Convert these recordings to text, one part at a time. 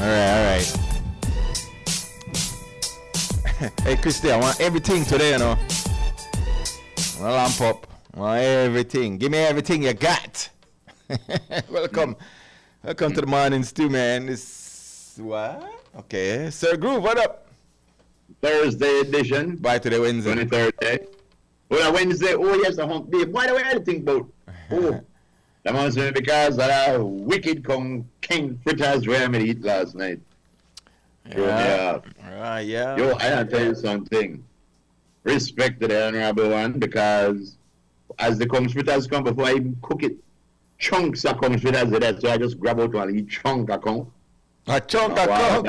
right. Hey, Christy, I want everything today, you know. I want lamp up. I want everything. Give me everything you got. Welcome. Welcome to the morning stew, man. This what? Okay. Sir Groove, what up? Thursday edition. By today, Wednesday. 23rd day. Well, Wednesday. Oh, yes, the hump day. By the way, I think about. Oh, that must be because of that wicked king fritters where I made eat last night. Yeah. Yeah. Yo, I gotta tell you something. Respect to the honorable one because as the kung fritters come before I even cook it, chunks of kung fritters are there, so I just grab out one each chunk of kung. A chunk of kung?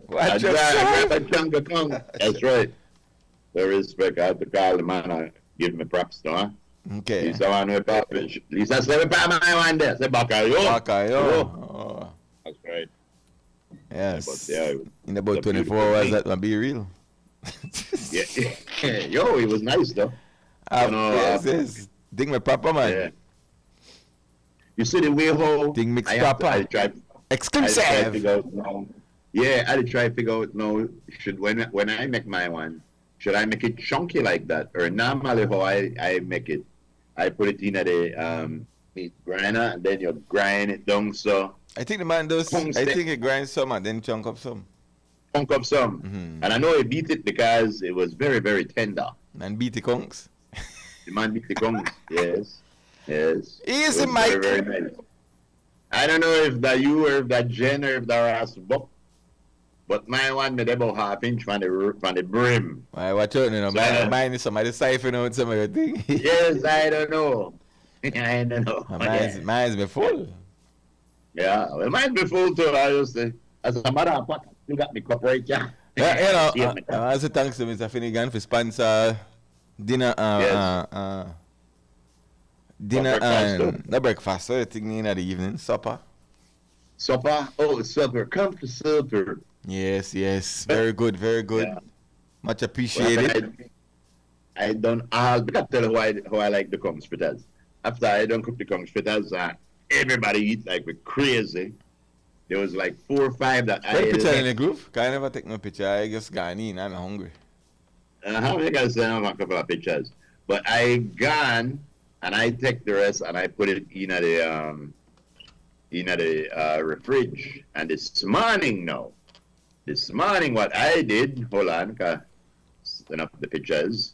What you say? A chunk of kung. That's right. The respect, I have to call the man and give me props to, huh? Okay. Lisa one with fish. Lisa said, my one there. Say, Bakayo. Oh. That's right. Yes. But, yeah, in about 24 hours, that will be real. yeah. Yo, it was nice, though. Yes. Ding me proper, man. Yeah. You see the way how... Ding mix proper. Exclusive. I figure out now. Yeah, I try to figure out now, when I make my one, should I make it chunky like that? Or normally how I make it, I put it in the meat grinder and then you grind it down so. I think the man does, I think he grinds some and then chunk up some. Chunk up some. Mm-hmm. And I know he beat it because it was very, very tender. Man beat the conks. The man beat the conks, yes. Yes. Easy, Mike. Very, very nice. I don't know if that you or if that Jen or if that Ras Buck. But my one made about half-inch from the brim. Why, watch out, you know. So, mine is somebody siphon out some of your thing. Yes, I don't know. I don't know. Mine's been full. Yeah, well, mine's been full too. I just say, as a matter of fact, you got me cup right here. Yeah, you know, I also thanks to Mr. Finnegan for sponsor dinner, dinner and the breakfast, so the thing in the evening, supper. Supper? Oh, supper. Come to supper. Yes. Very good. Yeah. Much appreciated. Well, I done all, but I tell you how I like the kung fritters. After I done cook the kung fritters, everybody eat like we're crazy. There was like 4 or 5 that I ate. Picture in the group? Can I never take no picture? I just gone in, I'm hungry. How many guys send a couple of pictures? But I gone and I take the rest and I put it in the fridge. And this morning what I did, hold on, send up the pictures.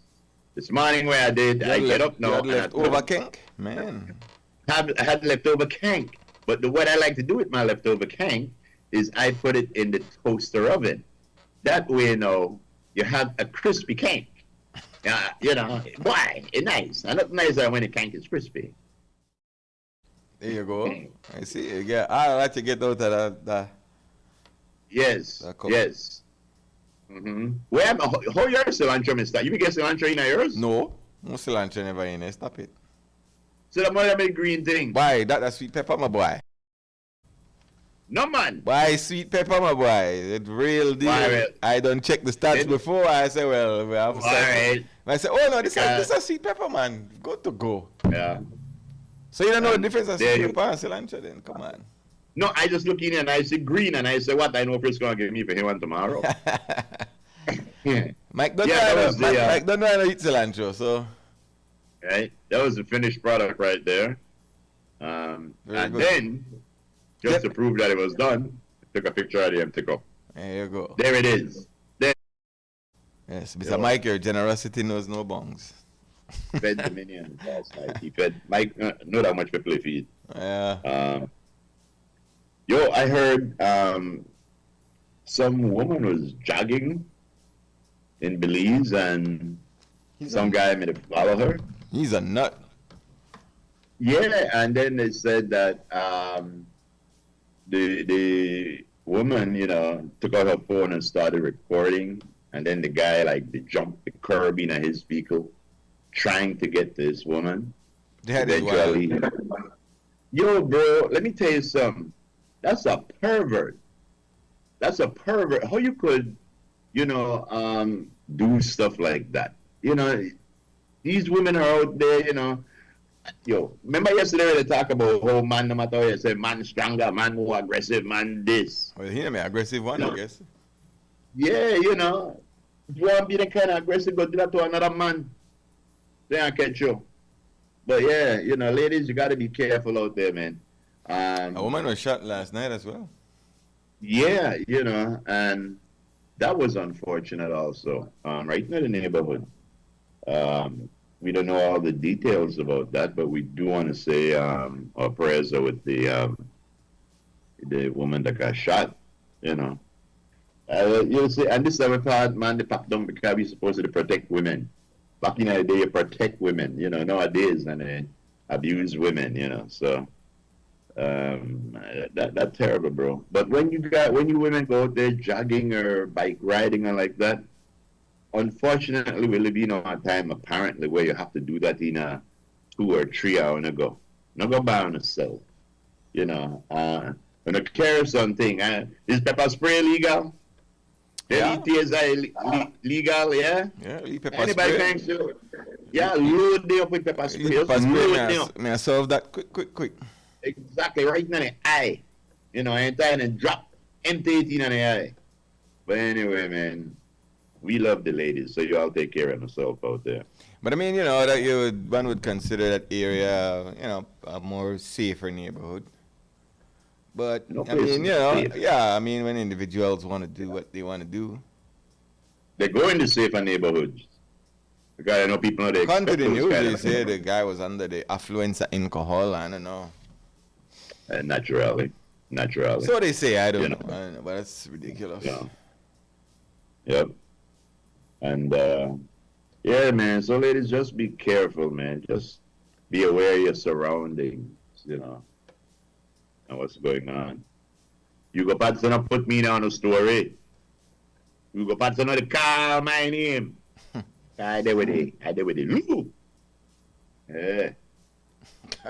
This morning what I did, I get up now. You had leftover kink? Man. I had leftover kink. But what I like to do with my leftover kink is I put it in the toaster oven. That way, you know, you have a crispy kink. You know, why? It's nice. I look nicer when the kink is crispy. There you go. I see. Yeah, I like to get out of that. Yes. Yes. Mm-hmm. Well, how your cilantro, mister? You get cilantro in yours? No cilantro never in there. Stop it. So the mother made green thing. Why? That's sweet pepper, my boy. No, man. Why sweet pepper, my boy? It's real deal. Why, I don't check the stats before. I say, well, we have to right. I say, oh no, this is sweet pepper, man. Good to go. Yeah. So you don't know the difference of sweet pepper and cilantro then? Come on. No, I just look in and I see green and I say, what? I know Frisco gonna give me for him one tomorrow. Mike don't know how to eat cilantro, so. Right, that was the finished product right there. And then, just to prove that it was done, I took a picture of the empty cup. There you go. There it is. There. Yes, Mr. Mike, your generosity knows no bounds. Fed the minions last night. He fed Mike, not that much people he feed. Yeah. Yo, I heard some woman was jogging in Belize and some guy made it follow her. He's a nut. Yeah, and then they said that the woman, you know, took out her phone and started recording, and then the guy like jumped the curb in his vehicle, trying to get this woman. Eventually, yo, bro, let me tell you something. That's a pervert. That's a pervert. How you could, you know, do stuff like that? You know, these women are out there, you know, Yo, remember yesterday they talk about how man, no matter what you say, man stronger, man more aggressive, man this. Well, he me aggressive one, I guess. Yeah, if you want to be the kind of aggressive, go do that to another man. They ain't catch you. But yeah, ladies, you got to be careful out there, man. A woman was shot last night as well. Yeah, and that was unfortunate also. Right in the neighborhood. We don't know all the details about that, but we do want to say our prayers are with the woman that got shot. You'll see, and this is our thought, man, they popped down because we're supposed to protect women. Back in the day, you protect women, nowadays, and they abuse women, so that's terrible, bro. But when you women go out there jogging or bike riding and like that, unfortunately, we live in a time apparently where you have to do that in a 2 or 3 hours ago. Not go by on yourself, when you carry something, is pepper spray legal? Yeah. Legal, yeah? Yeah, pepper Anybody spray. thinks so? Yeah, load them up with pepper spray. Pepper spray, Load them up. may I solve that quick. Exactly, right in the eye. Anytime and drop empty it in the eye. But anyway, man, we love the ladies, so you all take care of yourself out there. But I mean, that one would consider that area, a more safer neighborhood. But No I mean, place is safe. when individuals want to do what they want to do. They go into safer neighborhoods. Because I know people know they According to expect the those news, kind they of say the guy was under the affluence of alcohol. I don't know. Naturally. So they say. I don't know. know. I don't know, but that's ridiculous. Yeah. Yep. And yeah, man. So ladies, just be careful, man. Just be aware of your surroundings, and what's going on. You go Patson and put me down the story. You go Patson and call my name. I did with it. Lou. Yeah.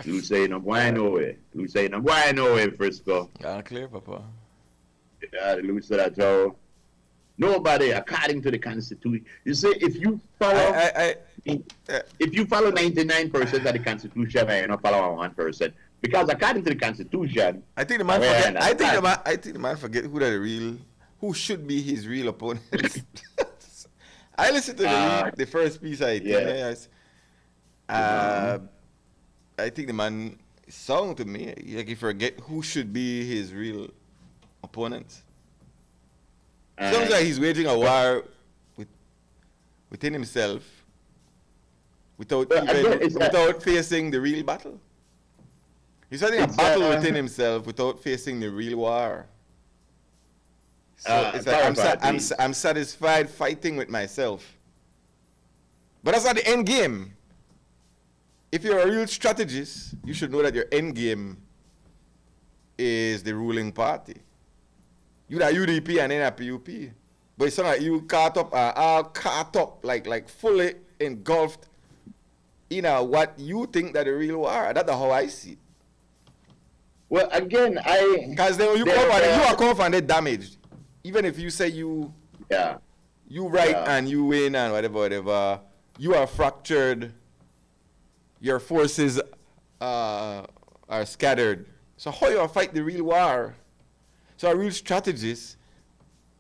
Lou say no boy nowhere. Lou say no boy nowhere, Frisco. Clear, Papa. Yeah, Lou said that all. Nobody, according to the Constitution. You say if you follow, if you follow 99% of the Constitution, and you don't follow 1%, because according to the Constitution, I think the man forget who should be his real opponent. I listened to the first piece I did. I think the man song to me, like he forget who should be his real opponent. Sounds like he's waging a war within himself without facing the real battle. He's having a battle within himself without facing the real war. So it's like I'm satisfied fighting with myself. But that's not the end game. If you're a real strategist, you should know that your end game is the ruling party. You are UDP and then a PUP. But it's not like you caught up, like fully engulfed in what you think that the real war. That's how I see it. Well, again, because then you are confident damaged. Even if you say you and you win and whatever, you are fractured. Your forces are scattered. So how you fight the real war? So a real strategist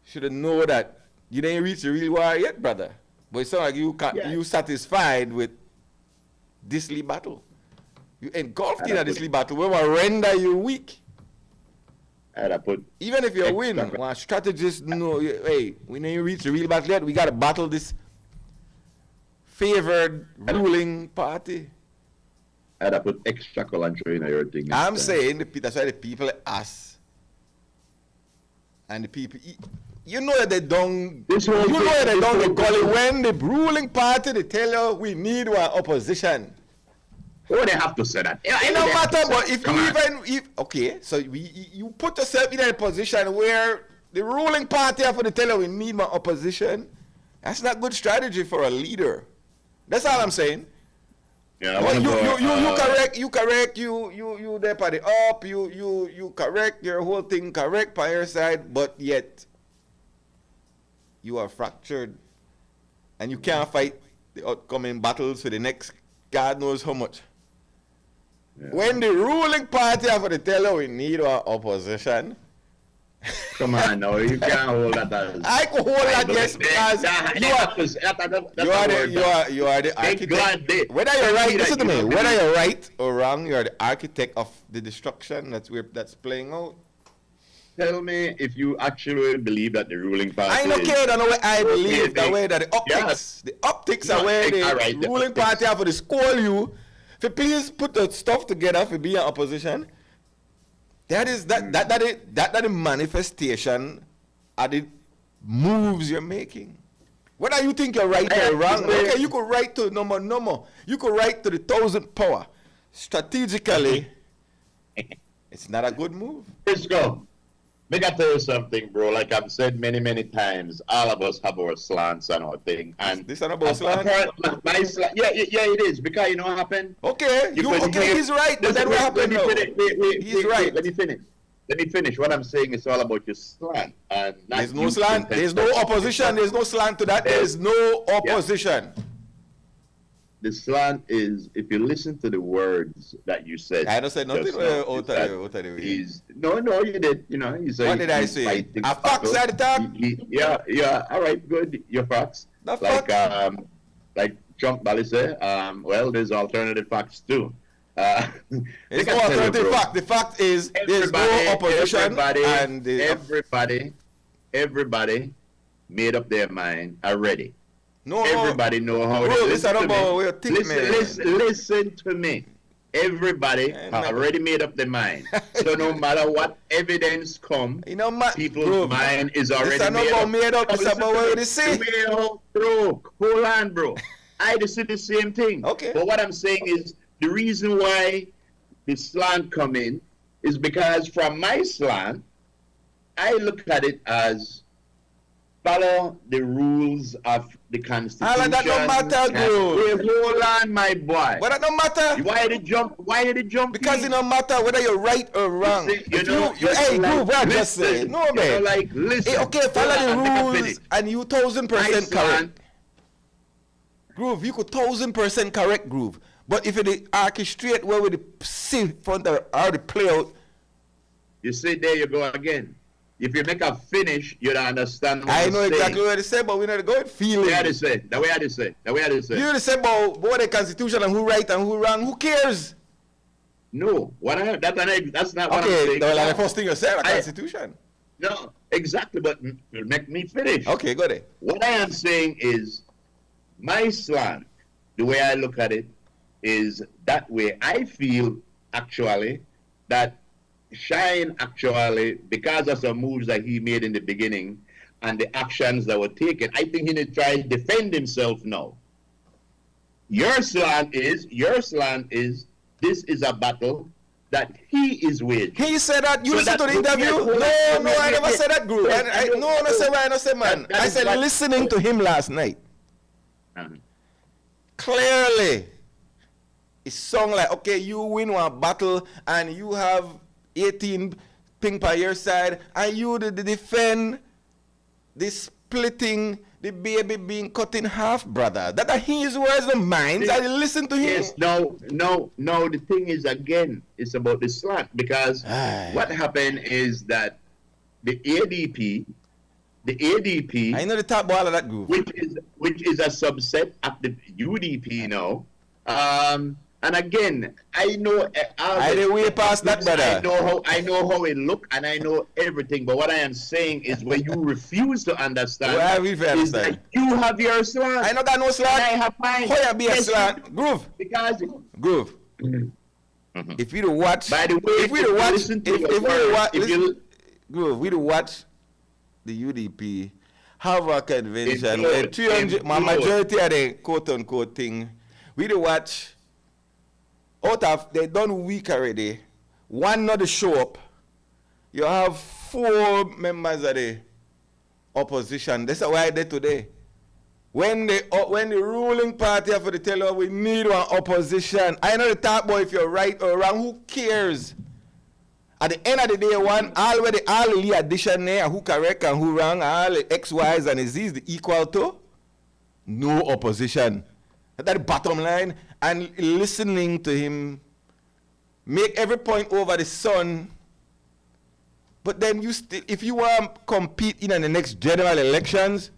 should know that you didn't reach the real war yet, brother. But it's not like you satisfied with this lead battle. You engulfed in this lead battle, we will render you weak. Even if you win, one strategist know, hey, we didn't reach the real battle yet. We got to battle this favored ruling party. I'd have put extra culantry in everything. I'm saying that's why the people ask. And the people, you know that they don't, the gully when the ruling party, they tell you we need one opposition. Oh, they have to say that. It no matter, but so you put yourself in a position where the ruling party have to tell you we need more opposition. That's not good strategy for a leader. That's all I'm saying. Yeah, you correct, you there by the up, you correct your whole thing correct by your side, but yet you are fractured and you can't fight the upcoming battles for the next God knows how much. When the ruling party have to tell you we need our opposition. Come on, no, you can't hold that as. I could hold that, yes, because you are the architect. Whether you're right, listen to me. Whether you're right or wrong, you are the architect of the destruction that's playing out. Tell me if you actually believe that the ruling party. I don't care the way I believe, the way that the optics are where the ruling party have to scold you. If you please put the stuff together for being opposition. That is the manifestation of the moves you're making. Whether you think you're right or wrong, okay, you could write to no. You could write to the 1,000 power. Strategically, it's not a good move. Frisco, make I tell you something, bro. Like I've said many times, all of us have our slants and our thing. And this is not about slant? My slant, yeah, it is. Because you know what happened? Okay, he's right. But then what happened now? He's right. Let me finish. What I'm saying is all about your slant. And there's no slant. There's no opposition. There's no slant to that. There's no opposition. Yeah. The slant is, if you listen to the words that you said. I don't say nothing. No, you did. You know, you said. What did I say? A fox at the top. Yeah. All right, good. Your fox. Like Trump Bally say. Well, there's alternative facts too. There's no alternative fact. The fact is there's no opposition, and everybody made up their mind already. No, everybody know how it is. Listen to me. Everybody already made up their mind. So no matter what evidence comes, people's mind is already made up. It's about what they say. Hold on, bro. I just say the same thing. Okay. But what I'm saying is the reason why the slant come in is because from my slant, I look at it as follow the rules of the Constitution. All of that don't matter, bro. Hold on, my boy. But that don't matter. Why did it jump? Because it don't matter whether you're right or wrong. Hey, Groove, what I just said. No, man. Listen. Hey, okay, follow the rules and you 1,000% correct. Groove, you could 1,000% correct, Groove. But if you orchestrate where we see front of how they play out. You see, there you go again. If you make a finish, you don't understand what I know exactly what they say, but we're not going feeling. The way I say. You say about the Constitution and who right and who wrong. Who cares? No. That's not what I'm saying. Okay, the first thing you said, the Constitution. No, exactly, but make me finish. Okay, go there. What I am saying is, my slant, the way I look at it, is that way. I feel, actually, that Shine actually, because of some moves that he made in the beginning and the actions that were taken, I think he need to try to defend himself now. Your slant is this is a battle that he is waging. He said that. You listen to the interview? No, I never said that, Guru. I said, man. I said listening to him last night. Clearly, it sounded like, okay, you win one battle and you have 18 ping per your side, and you the defend the splitting, the baby being cut in half, brother. That are his words, the minds. I listen to him. Yes, no. The thing is, again, it's about the slant, because what happened is that the ADP. I know the top ball of that group, which is a subset of the UDP now. And again, I know I did way past that, brother. I know how it look, and I know everything. But what I am saying is, when you refuse to understand, is that you have your slant. I know that no slant. I have mine. How you be a slant? Groove. Because Groove. If you watch, by the way, Groove, we watch the UDP have a convention where 300, my majority of the quote unquote thing, we watch. Out of, they done week already. One not show up. You have 4 members of the opposition. That's why I did today. When the ruling party have to tell you we need one opposition. I know the top boy if you're right or wrong. Who cares? At the end of the day, all the addition there, who correct and who wrong, all the X, Y's and Z's the equal to no opposition. That's the bottom line. And listening to him make every point over the sun, but then you still, if you want to compete in the next general elections,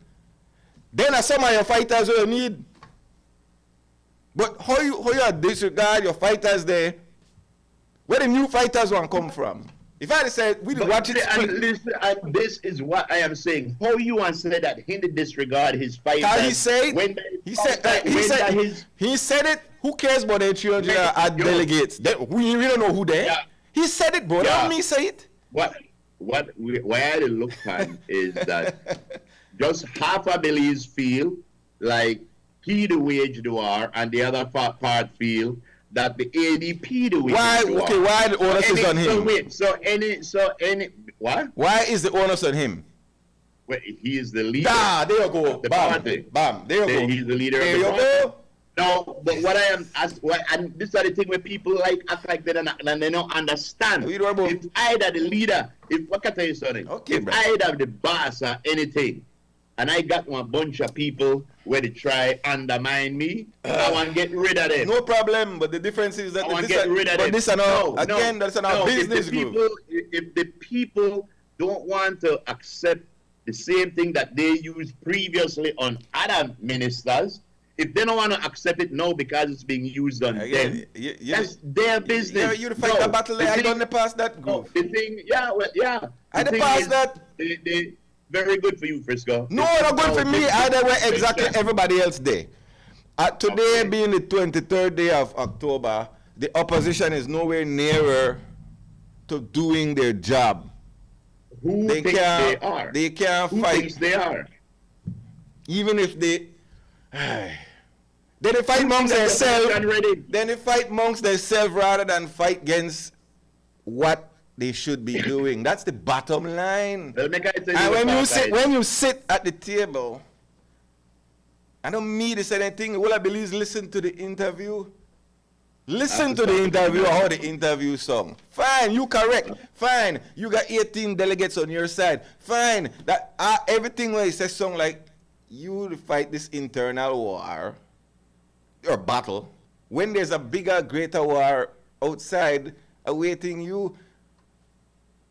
then some of your fighters will need. But how you disregard your fighters there? Where the new fighters want to come from? If I had said we watch it, and this is what I am saying. How you want to say that he did disregard his fighters? He said it. Who cares about the children at delegates? We don't know who they. Yeah. He said it, bro. Don't me say it. Why I look at is that just half of Belize feel like he the wage do are, and the other part feel that the ADP the wage do are. Okay, why the onus is on him? What? Why is the onus on him? Well, he is the leader. There you go. The Bam. party. Bam. There you go. He's the leader. There of the you party. go. No, but what I am and this is the thing where people act like they don't understand. If either the leader, what can I tell you something? Okay, if either the boss or anything, and I got one bunch of people where they try undermine me, I want to get rid of them. No problem, but the difference is that that's our business group. If the people don't want to accept the same thing that they used previously on other ministers, if they don't want to accept it now because it's being used on them, that's their business. You fight the battle there. I don't pass that group. The thing, I don't pass that. They very good for you, Frisco. No, not good for me. Either way, exactly everybody else there. Today being the 23rd day of October, the opposition is nowhere nearer to doing their job. Who thinks they are? They can't Who fight. Thinks they are? Even if they... Then they fight amongst themselves. Then they fight amongst themselves rather than fight against what they should be doing. That's the bottom line. Well, and when you sit at the table, I don't mean to say anything. All I believe is listen to the interview. Listen to the interview, how the interview song. Fine, you correct. Fine, you got 18 delegates on your side. Fine, that everything where it says song like you fight this internal war or battle. When there's a bigger, greater war outside awaiting you,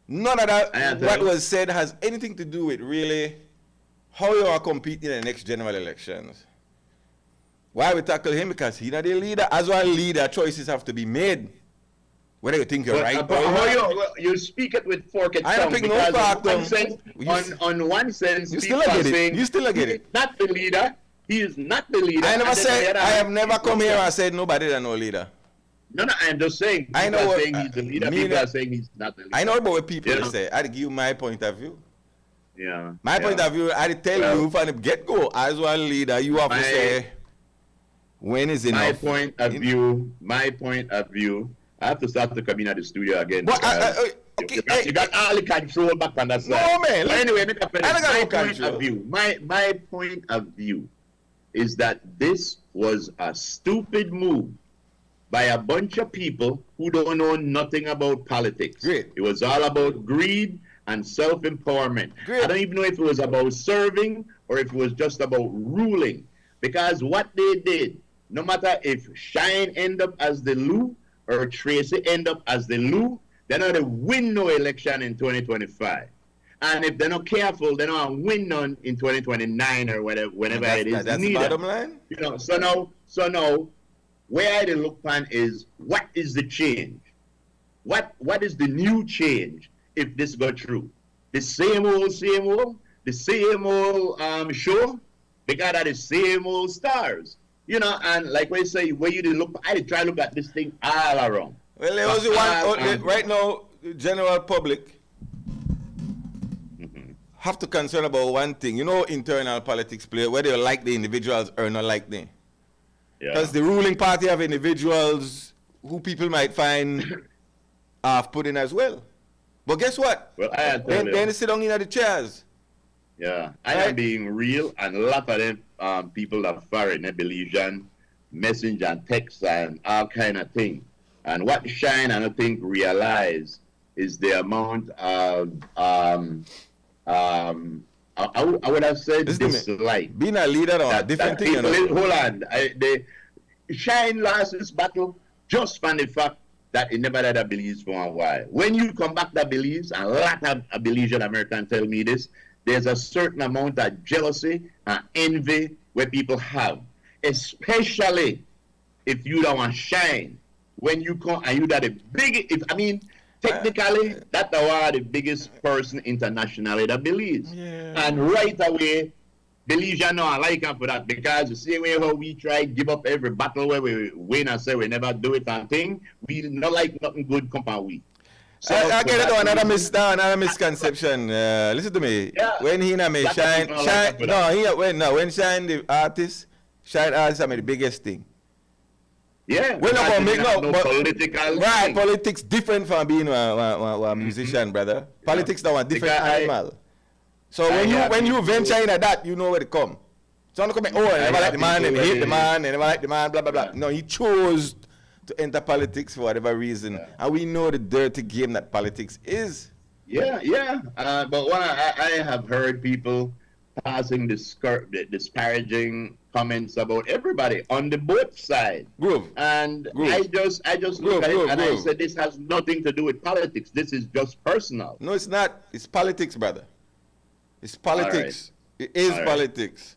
none of that what was said has anything to do with really how you are competing in the next general elections. Why we tackle him? Because he's not the leader. As well, leader choices have to be made. Whether you think you're right or wrong. You speak it with fork and tongue. On one sense, you still get it. You still get it. Not the leader. He is not the leader. I have never come here and said nobody is no leader. No, I'm just saying. I know what saying he's the leader. People are saying he's not the leader. I know about what people say. I'd give you my point of view. Yeah. My point of view, I'd tell you from the get-go, as well leader, you have to say when is enough. My point of view, I have to start to come in at the studio again. But, okay, you got all the control back on that side. No, man. But anyway, my point of view is that this was a stupid move by a bunch of people who don't know nothing about politics. Great. It was all about greed and self-empowerment. Great. I don't even know if it was about serving or if it was just about ruling. Because what they did, no matter if Shine end up as the Lou or Tracy end up as the Lou, they're not going to win no election in 2025. And if they're not careful, they're not going to win none in 2029 or whenever it is. That's the bottom line? You know, so now, where I look on is, what is the change? What is the new change if this got true? The same old, the same old show? They got the same old stars. You know, and like we say, where you look, I try to look at this thing all around. Well, there was right now, the general public have to concern about one thing. You know, internal politics play, whether you like the individuals or not like them. Because the ruling party have individuals who people might find put in as well. But guess what? Well, then they sit down in the chairs. Yeah, I am being real, and a lot of them people are foreign, Belizean, messenger and text and all kind of thing. And what Shine, I don't think, realize is the amount of I would have said dislike. Being a leader or a different thing. Hold on. Shine lost this battle just from the fact that he never had a Belize for a while. When you come back to Belize, and a lot of Belizean Americans tell me this, there's a certain amount of jealousy and envy where people have, especially if you don't want to shine. When you come and you that the big, technically, that's the biggest person internationally that Belize. Yeah. And right away, Belize know I like him for that, because the same way how we try give up every battle where we win and say we never do it and thing, we not like nothing good come on we. So I get it, another misconception. Listen to me. Yeah. When he me Shine, when Shine the artist, Shine artist I mean the biggest thing. Yeah. We're not gonna make no political right, thing. politics different from being a musician, brother. Politics now a different animal. So when you venture into that, you know where to come. So don't come back, I never like the man, and hate the man, and never like the man, blah blah blah. No, he chose to enter politics for whatever reason, and we know the dirty game that politics is. Yeah. But what I have heard people passing disparaging comments about everybody on the both sides. And I just look at it and I said, this has nothing to do with politics. This is just personal. No, it's not. It's politics, brother. It's politics. Right. It is politics.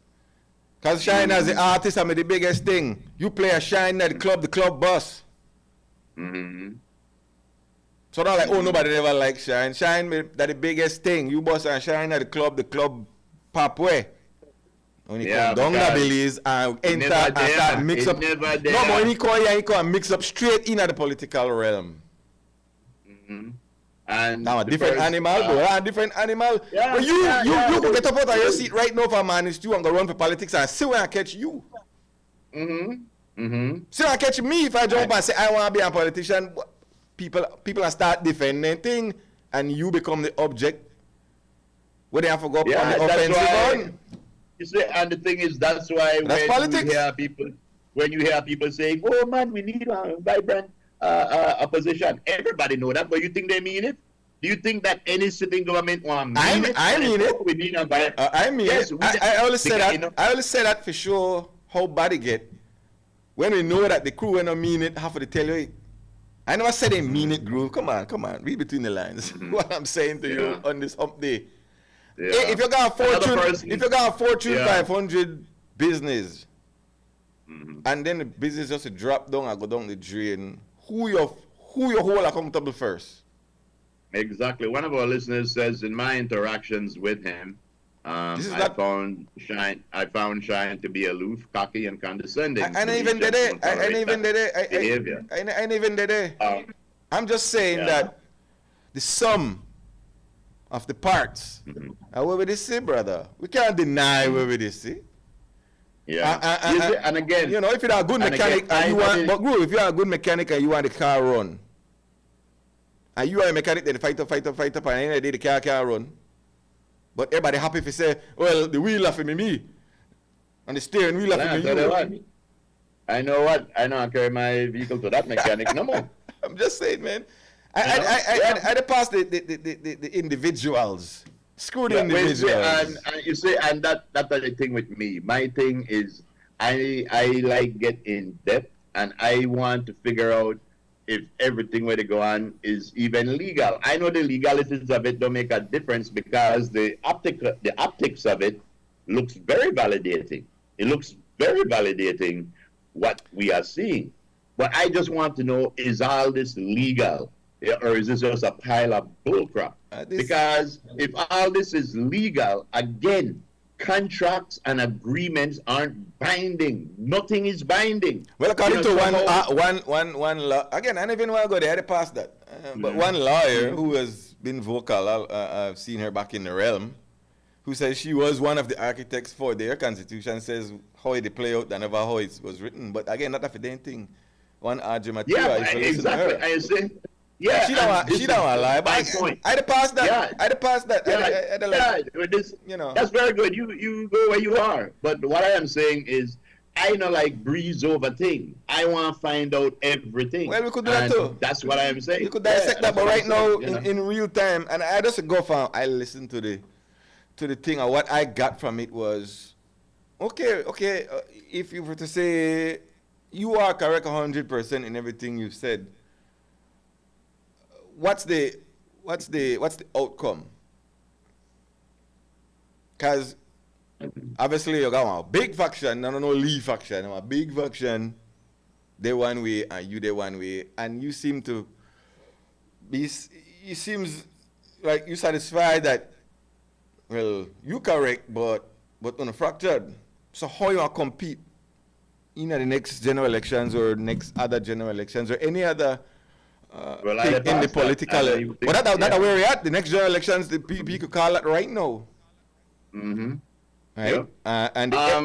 Because Shine as the artist, I mean the biggest thing. You play a Shine at the club bus. Mm-hmm. So not like, nobody ever like Shine. Shine that the biggest thing. You bust and Shine at the club pop way. When you come down the Belize and enter and start mix up. No, but when you come here, you come mix up straight in at the political realm. Mm-hmm. And now a different animal, a different animal. Yeah, but you could get up out of your seat right now for a Morning Stew and go run for politics and see when I catch you. See when I catch me if I jump and say I want to be a politician. People start defending thing and you become the object. Where they have to go up on the offensive one. You see, and the thing is, that's why when you hear people saying, "Oh man, we need a vibrant opposition," everybody know that, but you think they mean it? Do you think that any sitting government want mean it? I mean it. We need a vibrant. I mean it. I always say that. You know? I always say that for sure. How bad it get when we know that the crew when I mean it, have to tell you. I never said they mean it, Groove. Come on, read between the lines. What I'm saying to you on this hump day. Yeah. Hey, if you got a Fortune 500 business, and then the business just drop down and go down the drain, who you hold accountable first? Exactly. One of our listeners says, in my interactions with him, I found Shine to be aloof, cocky, and condescending. I even did it. I'm just saying that the sum of the parts. And where we this see, brother? We can't deny where we this see. Yeah. And again, you know, if you're a good mechanic and you want, if you're a good mechanic and you want the car run, and you are a mechanic, then fight up, and at the end of the day the car can't run. But everybody happy if you say, well, the wheel off me, and the steering wheel off me. I know what? I know I carry my vehicle to that mechanic no more. I'm just saying, man. I pass the individuals. Screw the individuals. And you see, and that's the thing with me. My thing is, I like get in depth, and I want to figure out if everything where they go on is even legal. I know the legalities of it don't make a difference because the optics of it looks very validating. It looks very validating what we are seeing. But I just want to know, is all this legal? Or is this just a pile of bullcrap? Because if all this is legal, again, contracts and agreements aren't binding. Nothing is binding. Well, according to one law, again, I don't even want to go there. I passed that. But one lawyer who has been vocal, I've seen her back in the realm, who says she was one of the architects for their constitution, says how it play out than ever how it was written. But again, not a fidane thing. One argument. Yeah, exactly. I say. Yeah, she don't want to lie. But I'd pass that. Yeah. I'd pass that. That's very good. You go where you are. But what I am saying is, I know like breeze over thing. I want to find out everything. Well, we could do that too. That's what I am saying. You could dissect that, but right now in real time, and I just go from I listened to the thing, and what I got from it was, okay. If you were to say you are correct 100% in everything you've said. what's the outcome? Because obviously you got a big faction, no Lee faction, a big faction. They one way and you they one way, and you seem to be. It seems like you satisfied that. Well, you correct, but unfractured. So how you want to compete in the next general elections or next other general elections or any other thing in the political? But that's where we're at. The next general elections, the people could call it right now. Mm-hmm. Right. Yep. And I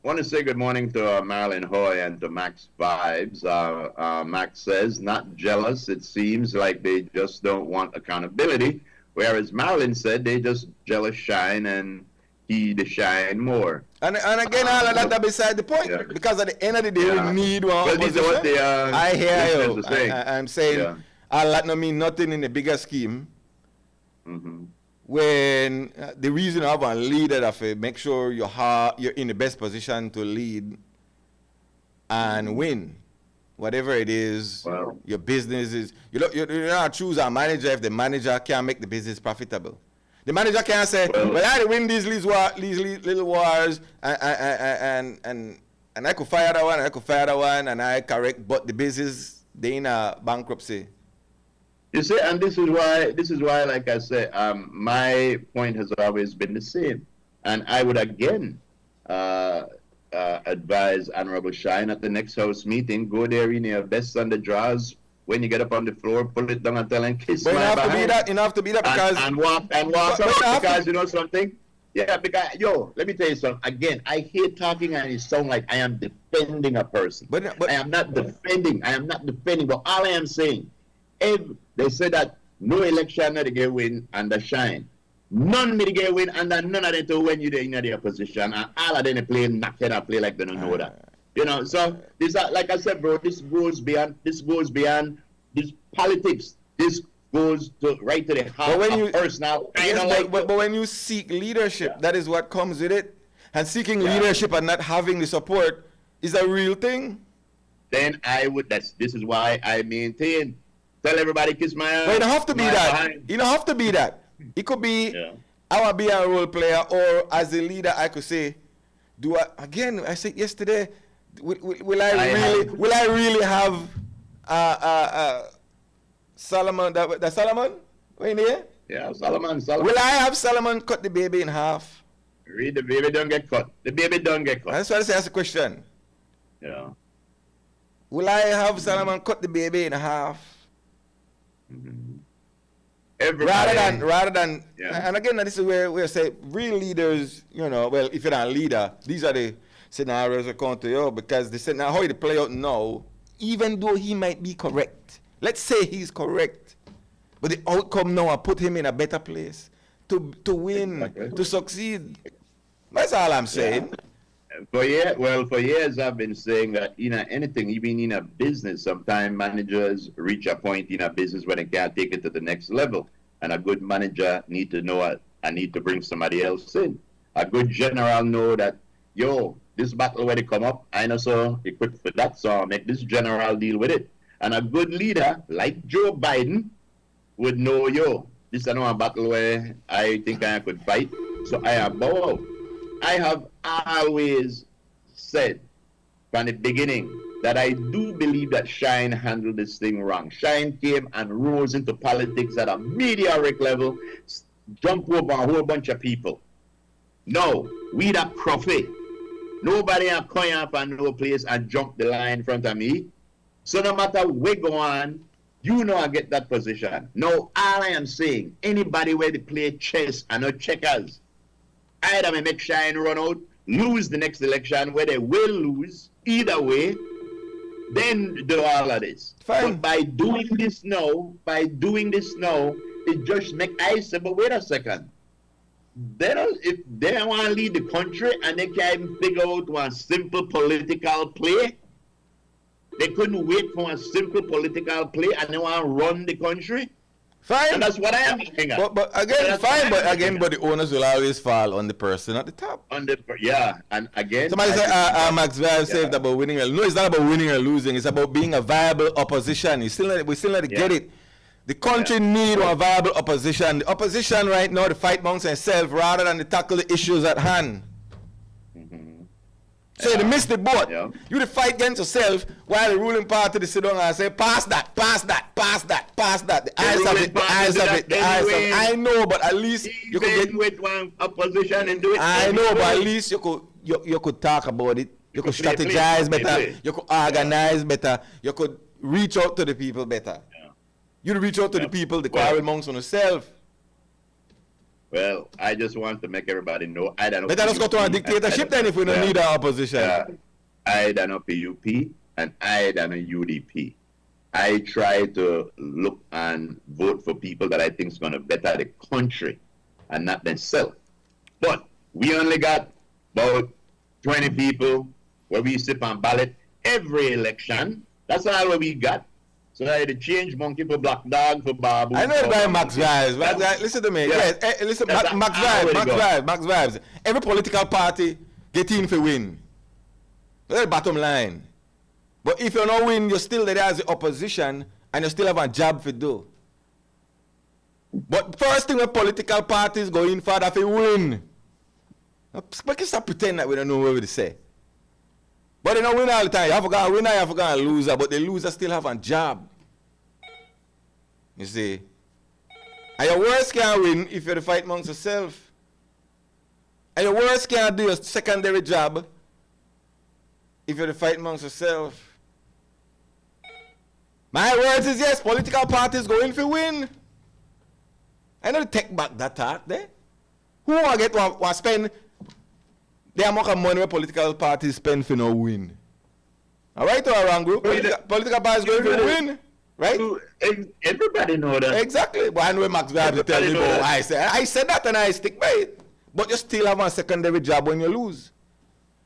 want to say good morning to Marilyn Hoy and to Max Vibes. Max says, not jealous. It seems like they just don't want accountability. Whereas Marilyn said they just jealous Shine and he to shine more. And again, all of that are beside the point. Yeah. Because at the end of the day, we need one opposition. I hear you. I'm saying all that don't mean nothing in the bigger scheme. Mm-hmm. When the reason I have a leader that make sure you're in the best position to lead and win. Whatever it is, your business is. You don't choose a manager if the manager can't make the business profitable. The manager can't say, well I win these little wars, and I could fire that one, and I correct, but the business, they in a bankruptcy. You see, and this is why, like I said, my point has always been the same. And I would again advise Honorable Shine at the next house meeting, go there in your best on the drawers. When you get up on the floor, pull it down and tell him kiss my behind. You have to be that because and walk out because you know something. Yeah, because let me tell you something. Again, I hate talking and it sounds like I am defending a person. But I am not defending. But all I am saying, if they say that no election that they get win under Shine, none may get win under none of them to when you in their position, and all of them play knockhead and play like they don't know that. You know, so this, like I said, bro, this goes beyond this politics. This goes right to the heart of personal. But when you seek leadership, that is what comes with it. And seeking leadership and not having the support is a real thing. Then this is why I maintain. Tell everybody kiss my ass. But you don't have to be that. Behind. You don't have to be that. It could be I want to be a role player, or as a leader, I could say, I said yesterday. Will I really have Solomon? That Solomon? Were in here? Yeah, Solomon. Will I have Solomon cut the baby in half? The baby don't get cut. The baby don't get cut. That's what I say. That's the question. Yeah. Will I have Solomon cut the baby in half? Mm-hmm. Rather than and again, this is where we say real leaders. If you're not a leader, these are the scenarios that come to you, because they said now how it play out now, even though he might be correct. Let's say he's correct, but the outcome now I put him in a better place to win, to succeed. That's all I'm saying. For years I've been saying that anything, even in a business, sometimes managers reach a point in a business where they can't take it to the next level, and a good manager need to know I need to bring somebody else in. A good general know that this battle where they come up, I know so equipped for that, so I'll make this general deal with it. And a good leader like Joe Biden would know, this is not a battle where I think I could fight, so I am bow out. I have always said from the beginning that I do believe that Shine handled this thing wrong. Shine came and rose into politics at a meteoric level, jumped over a whole bunch of people. No, we that profit. Nobody can come up and no place and jump the line in front of me. So no matter where go on, I get that position. No, all I am saying, anybody where they play chess and not checkers, either may make Shine run out, lose the next election where they will lose, either way, then do all of this. Fine. But by doing this now, it just make I say, but wait a second. If they want to lead the country and they can't even figure out one simple political play, they couldn't wait for a simple political play and they want to run the country. Fine. And that's what I am looking at. But again, fine. But again, but the owners will always fall on the person at the top. And again. Somebody said, Max Vibe said about winning. No, it's not about winning or losing. It's about being a viable opposition. We still not to get it. The country need a viable opposition. The opposition right now, to fight amongst themselves rather than to tackle the issues at hand. So they miss the boat. Yeah. You to fight against yourself while the ruling party they sit down and say, pass that. The eyes of it. I know, but at least you could get with one opposition and do it. I know, but at least you could talk about it. You could strategize better. You could organize better. You could reach out to the people better. Yeah. You reach out to the people, the quarrel amongst yourself. Well, I just want to make everybody know I don't know. Let us go to a dictatorship then if we don't need our opposition. I don't know PUP and I don't know UDP. I try to look and vote for people that I think is going to better the country and not themselves. But we only got about 20 people where we sit on ballot every election. That's all what we got. So I had to change monkey for black dog for babu. I know about Max Vibes. Listen to me. Yeah. Yes, listen, Max Vibes. Every political party get in for win. That's the bottom line. But if you don't win, you're still there as the opposition and you still have a job to do. But first thing when political parties go in for that they win. But you stop pretending that we don't know what we say. But they don't win all the time. You have to go a winner, you have to go a loser, but the loser still have a job. You see? And your worst can't win if you're the fight amongst yourself. And your worst can't do a secondary job if you're the fight amongst yourself. My words is yes, political parties go in for win. I know to take back that talk there. Who want to get spend the amount of money where political parties spend for no win? All right or wrong, group? Political parties going for win, right? Everybody know that. Exactly. But I know Max Vibes tell me about I said that and I stick by it. But you still have a secondary job when you lose.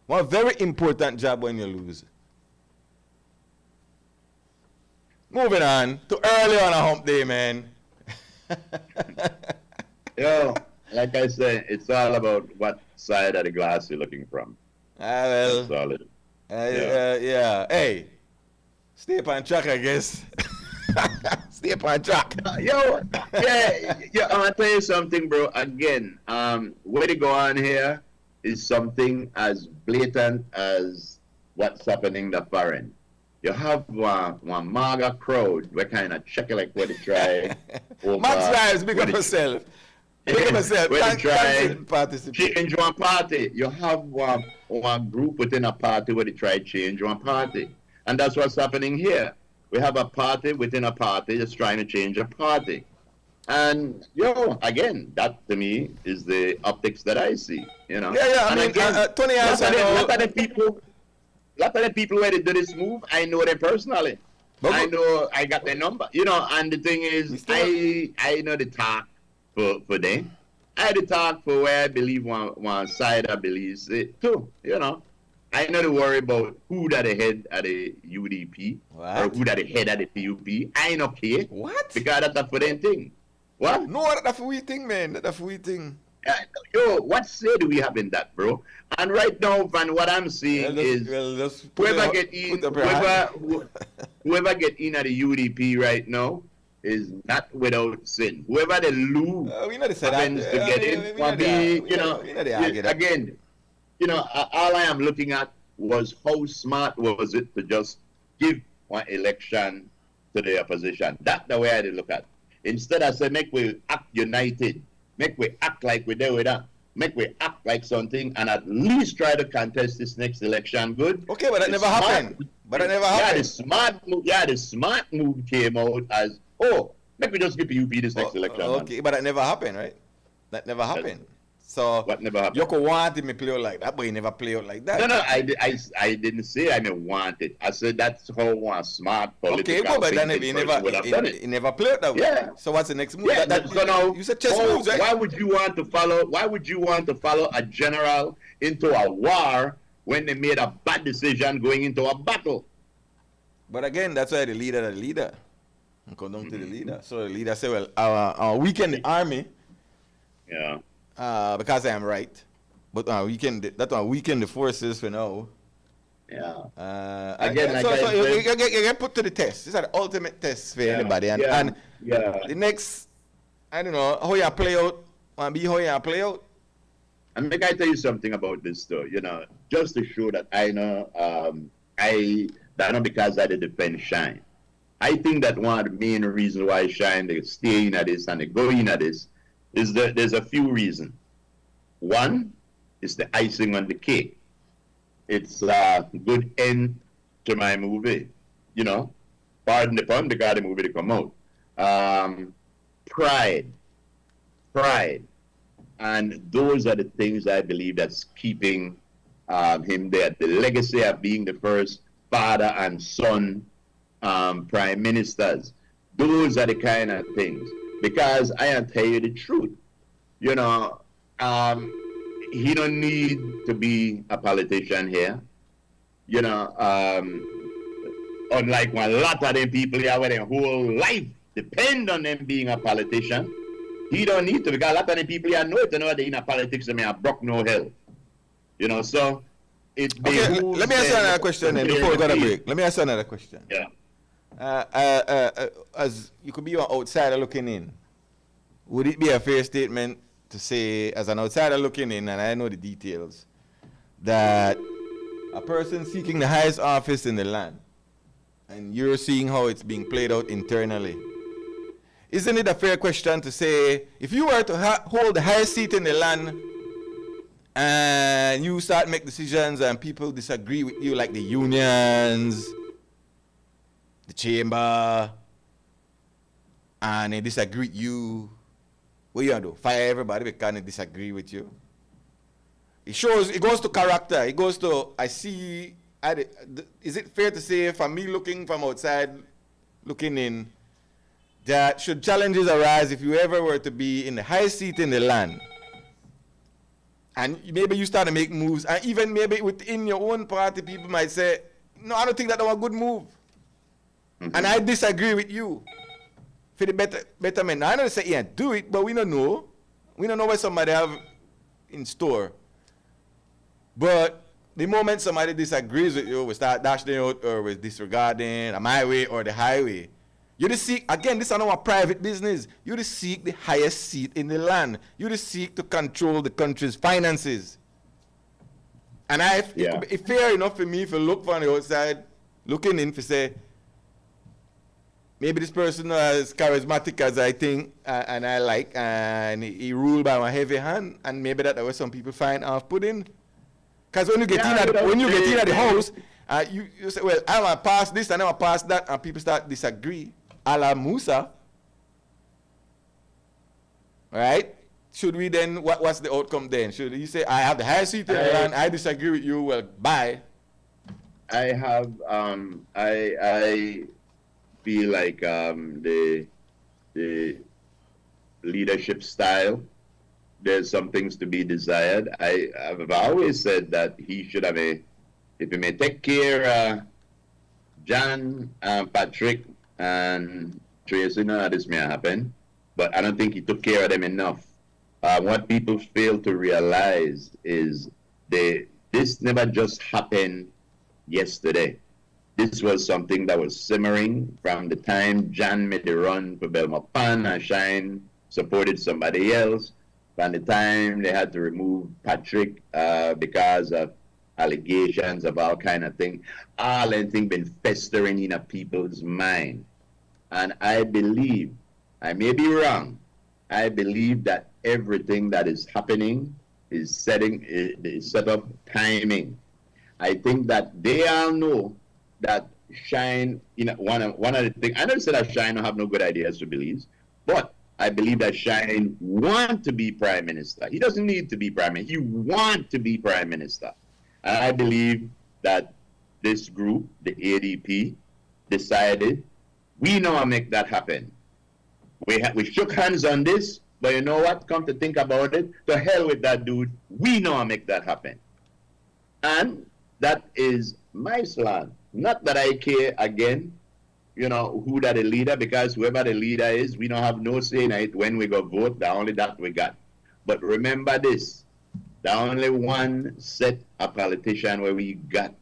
One very important job when you lose. Moving on to early on a hump day, man. Yo, like I said, it's all about what side of the glass you're looking from. Well. That's all it is. Yeah. Hey, stay on track, I guess. Stay on track. Yo, I'm gonna tell you something, bro. Again, where to go on here is something as blatant as what's happening in the foreign. You have one MAGA crowd. We kind of check it like what they try. Max Vibes, big up yourself. Big up yourself. When they try change one party. You have one group within a party where they try change one party. And that's what's happening here. We have a party within a party that's trying to change a party. And, again, that to me is the optics that I see, you know. Yeah, I mean, again, 20 years ago. A lot of the people where they do this move, I know them personally. I know I got their number, and the thing is, I know the talk for them. I the talk for where I believe one side I believes it too, I know to worry about who that the head of the UDP or who that the head of the PUP. I ain't okay. What? Because that's for them thing. What? No, that's a we thing, man. That's a we thing. What say do we have in that, bro? And right now, Van, what I'm seeing is whoever get in at the UDP right now is not without sin. Whoever they lose happens to get in. Again, all I am looking at was how smart was it to just give one election to the opposition. That's the way I did look at it. Instead, I said, make we act united. Make we act like we there with that. Make we act like something and at least try to contest this next election good. Okay, but that never happened. The smart move came out as, make we just give UP this next election. Okay, man. But that never happened, right? That never happened. So what never happened? You could want him to play out like that, but he never play out like that. No, I didn't say I didn't want it. I said that's how one smart political. Okay, but then he never played out that way. Yeah. So what's the next move? Yeah, you said chess moves, right? Why would you want to follow a general into a war when they made a bad decision going into a battle? But again, that's why the leader. And come down to the leader. So the leader said, well, our weekend the army. Yeah. Because I am right. But that's our weekend the forces for now. Yeah. Again, like so you get put to the test. This is the ultimate test for anybody. And the next, I don't know, how you play out, want to be how you play out. And make I tell you something about this though, just to show that I know, that not because I did defend Shine. I think that one of the main reasons why Shine, they stay in at this and they go in at this, is that there's a few reasons. One is the icing on the cake. It's a good end to my movie, pardon the pun, because the movie to come out. Pride. And those are the things I believe that's keeping him there. The legacy of being the first father and son prime ministers. Those are the kind of things. Because I can tell you the truth. He don't need to be a politician here. Unlike a lot of them people here where their whole life depend on them being a politician. He don't need to, because a lot of the people here know it, they're in a politics, they have broke no hell. So it okay, let me ask you another question then before we go to break. Let me ask you another question. Yeah. As you could be an outsider looking in, would it be a fair statement to say, as an outsider looking in, and I know the details, that a person seeking the highest office in the land, and you're seeing how it's being played out internally, isn't it a fair question to say, if you were to hold the highest seat in the land, and you start make decisions and people disagree with you, like the unions, the chamber, and they disagree with you, what you gonna do? Fire everybody because they disagree with you? It goes to character. It goes to, is it fair to say, for me looking from outside, looking in, that should challenges arise if you ever were to be in the highest seat in the land, and maybe you start to make moves, and even maybe within your own party, people might say, no, I don't think that's a good move. Mm-hmm. And I disagree with you for the betterment. Now, I don't say, yeah, do it, but we don't know. We don't know what somebody have in store. But the moment somebody disagrees with you, we start dashing out or we disregarding my way or the highway. You just seek, again, this is not our private business. You just seek the highest seat in the land. You just seek to control the country's finances. And it's fair enough for me if you look from the outside, looking in to say, maybe this person is charismatic as I think and I like, and he ruled by my heavy hand, and maybe that was some people find off-putting. Because when you get in at the house, you say, well, I want to pass this and I want to pass that, and people start disagree. A la Musa. Right? Should we then, what's the outcome then? Should you say, I have the highest seat in the land, I disagree with you, well, bye. I feel like the leadership style, there's some things to be desired. I've always said that he should have if he may take care John, Patrick, and Tracy, this may happen, but I don't think he took care of them enough. What people fail to realize is this never just happened yesterday. This was something that was simmering from the time John made the run for Belmont Pan and Shine supported somebody else, from the time they had to remove Patrick because of allegations of all kind of things. All that thing been festering in a people's mind. And I believe, I may be wrong, I believe that everything that is happening is set up timing. I think that they all know that Shine, one of the things, I don't say that Shine don't have no good ideas to believe, but I believe that Shine want to be prime minister. He doesn't need to be prime minister. He want to be prime minister. And I believe that this group, the ADP, decided, we know how to make that happen. We shook hands on this, but you know what? Come to think about it, to hell with that dude. We know how to make that happen. And that is my slant. Not that I care, again, who that the leader, because whoever the leader is, we don't have no say in it when we go vote. The only that we got. But remember this: the only one set of politician where we got.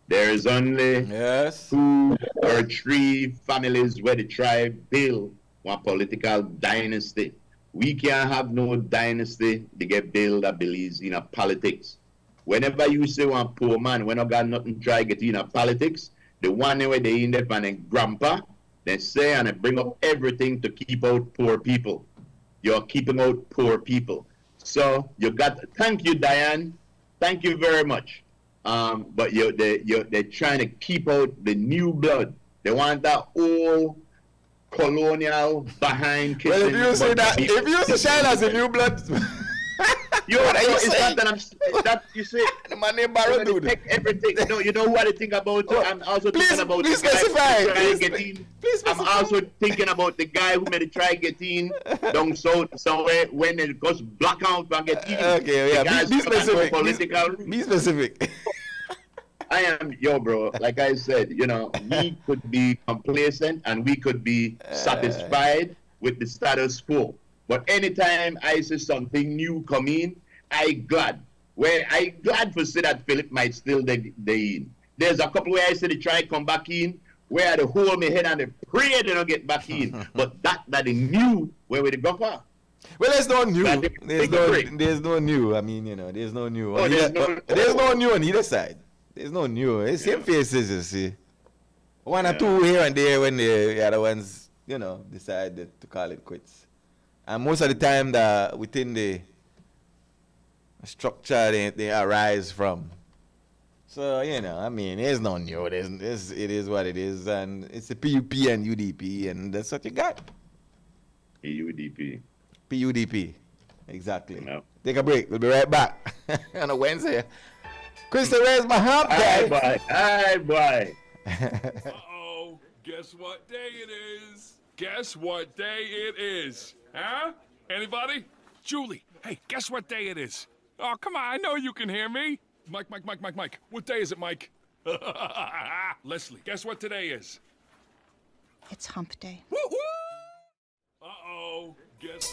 There is only Yes. 2 or 3 families where the tribe build one political dynasty. We can't have no dynasty to get built that believes in politics. Whenever you say one poor man, when I got nothing try get in politics, the one where they in there and then grandpa, they say and they bring up everything to keep out poor people. You're keeping out poor people. So you got, thank you, Diane. Thank you very much. But they're trying to keep out the new blood. They want that old colonial behind kitchen. Well, if you say that, if you say China as a new blood, it's not that you say the man named Barrow dude. Take everything. No, you know what I think about? I'm also thinking about please the guy specify. who tried to get in. I'm also thinking about the guy who made a try get in down south somewhere when it goes blackout and get in. Okay, yeah. Be specific. Be specific. I am bro. Like I said, we could be complacent and we could be satisfied with the status quo. But anytime I see something new come in, I glad. Where I glad for say that Philip might still they in. There's a couple where I say they try come back in, where they hold me head and they pray they don't get back in. But that they knew where we go for. Well, there's no new. There's no new. I mean, there's no new. There's no new on either side. There's no new. It's same faces, you see. One or two here and there when the other ones, decide to call it quits. And most of the time that within the structure they arise from. So, I mean, there's no new. It is what it is. And it's the PUP and UDP, and that's what you got. PUDP. PUDP. Exactly. No. Take a break. We'll be right back on a Wednesday. Krista, where's my hump day? Hi, boy. Uh-oh. Guess what day it is? Guess what day it is? Huh? Anybody? Julie, hey, guess what day it is? Oh, come on, I know you can hear me. Mike. What day is it, Mike? Leslie, guess what today is? It's hump day. Woo-hoo! Uh-oh. Guess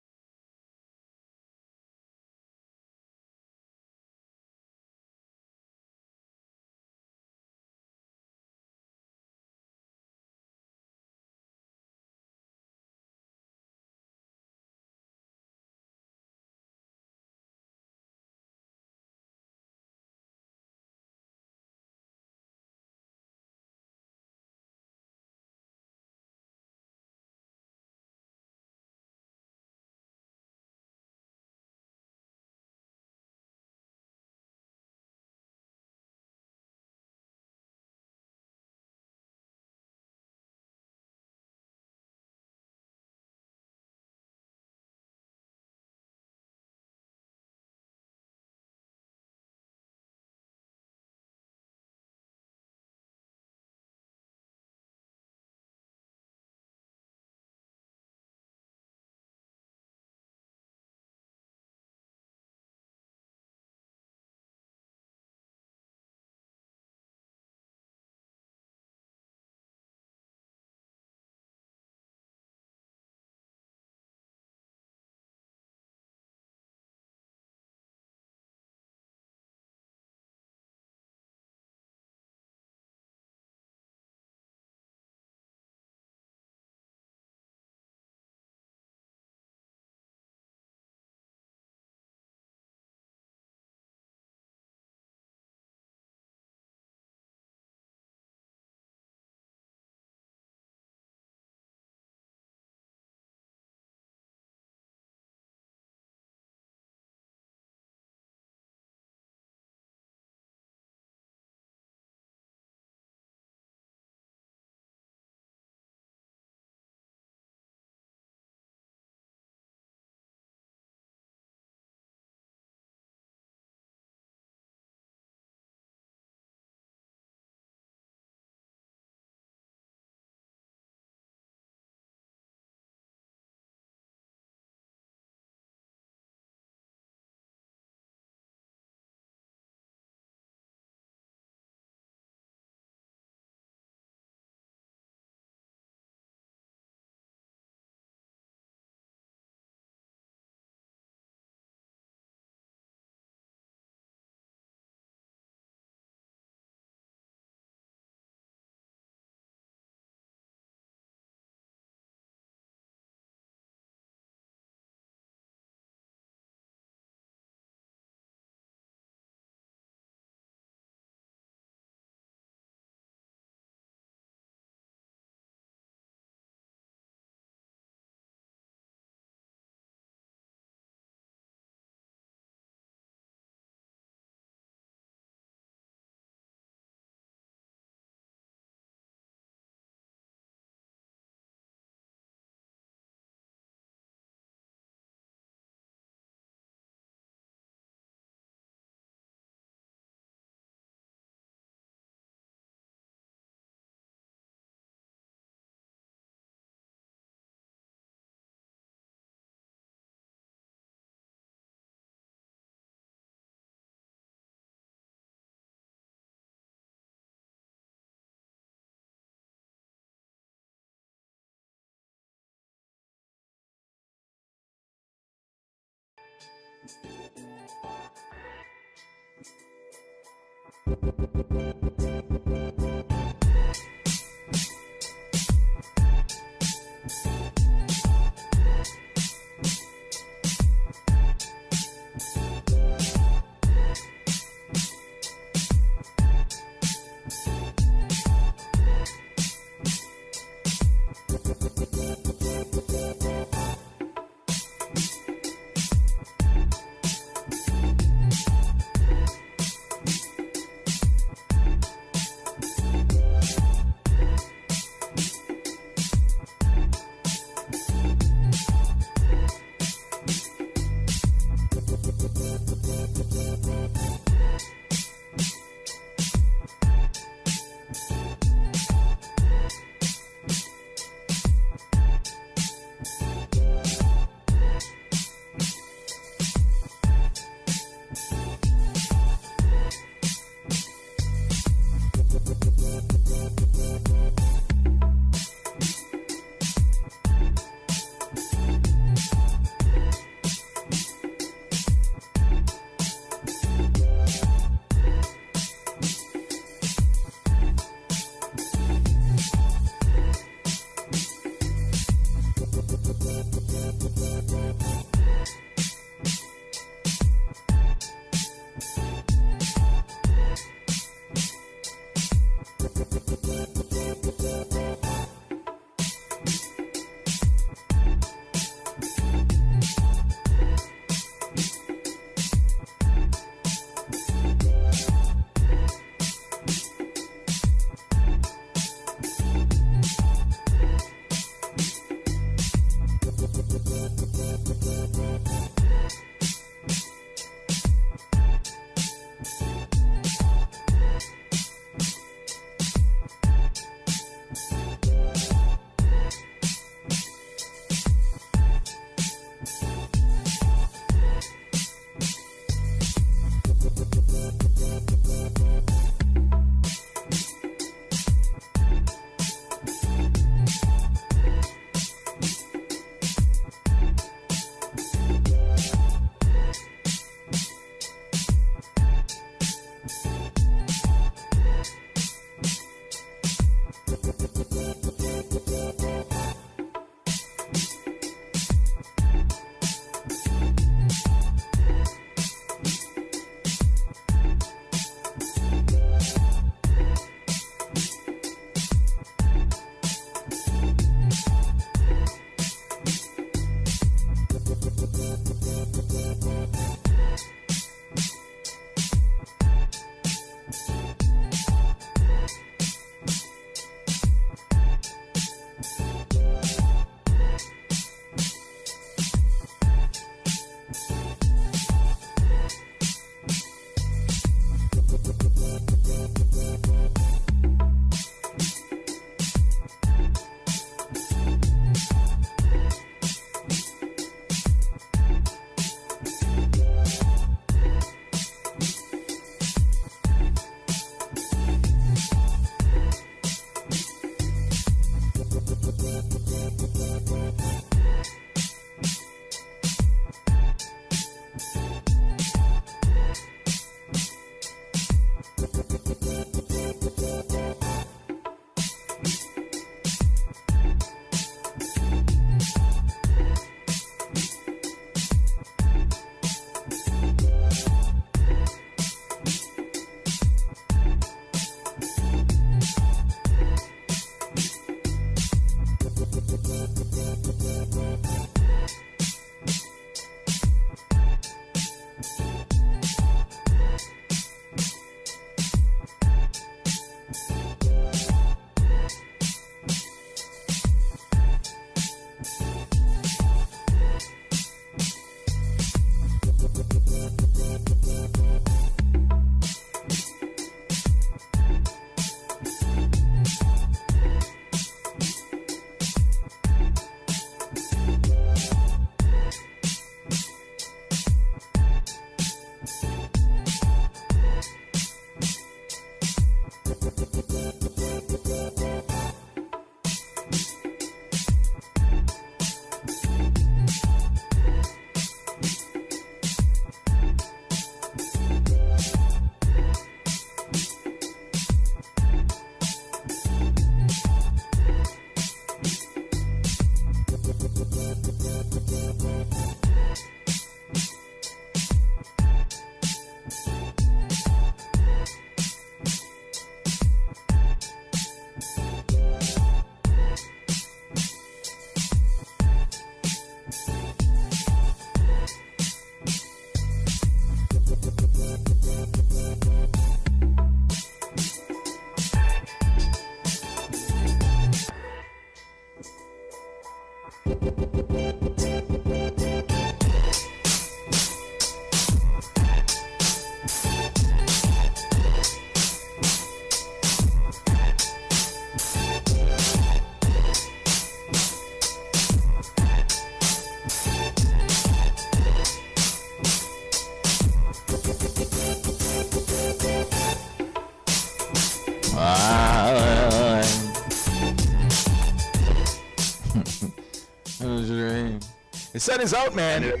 The sun is out, man.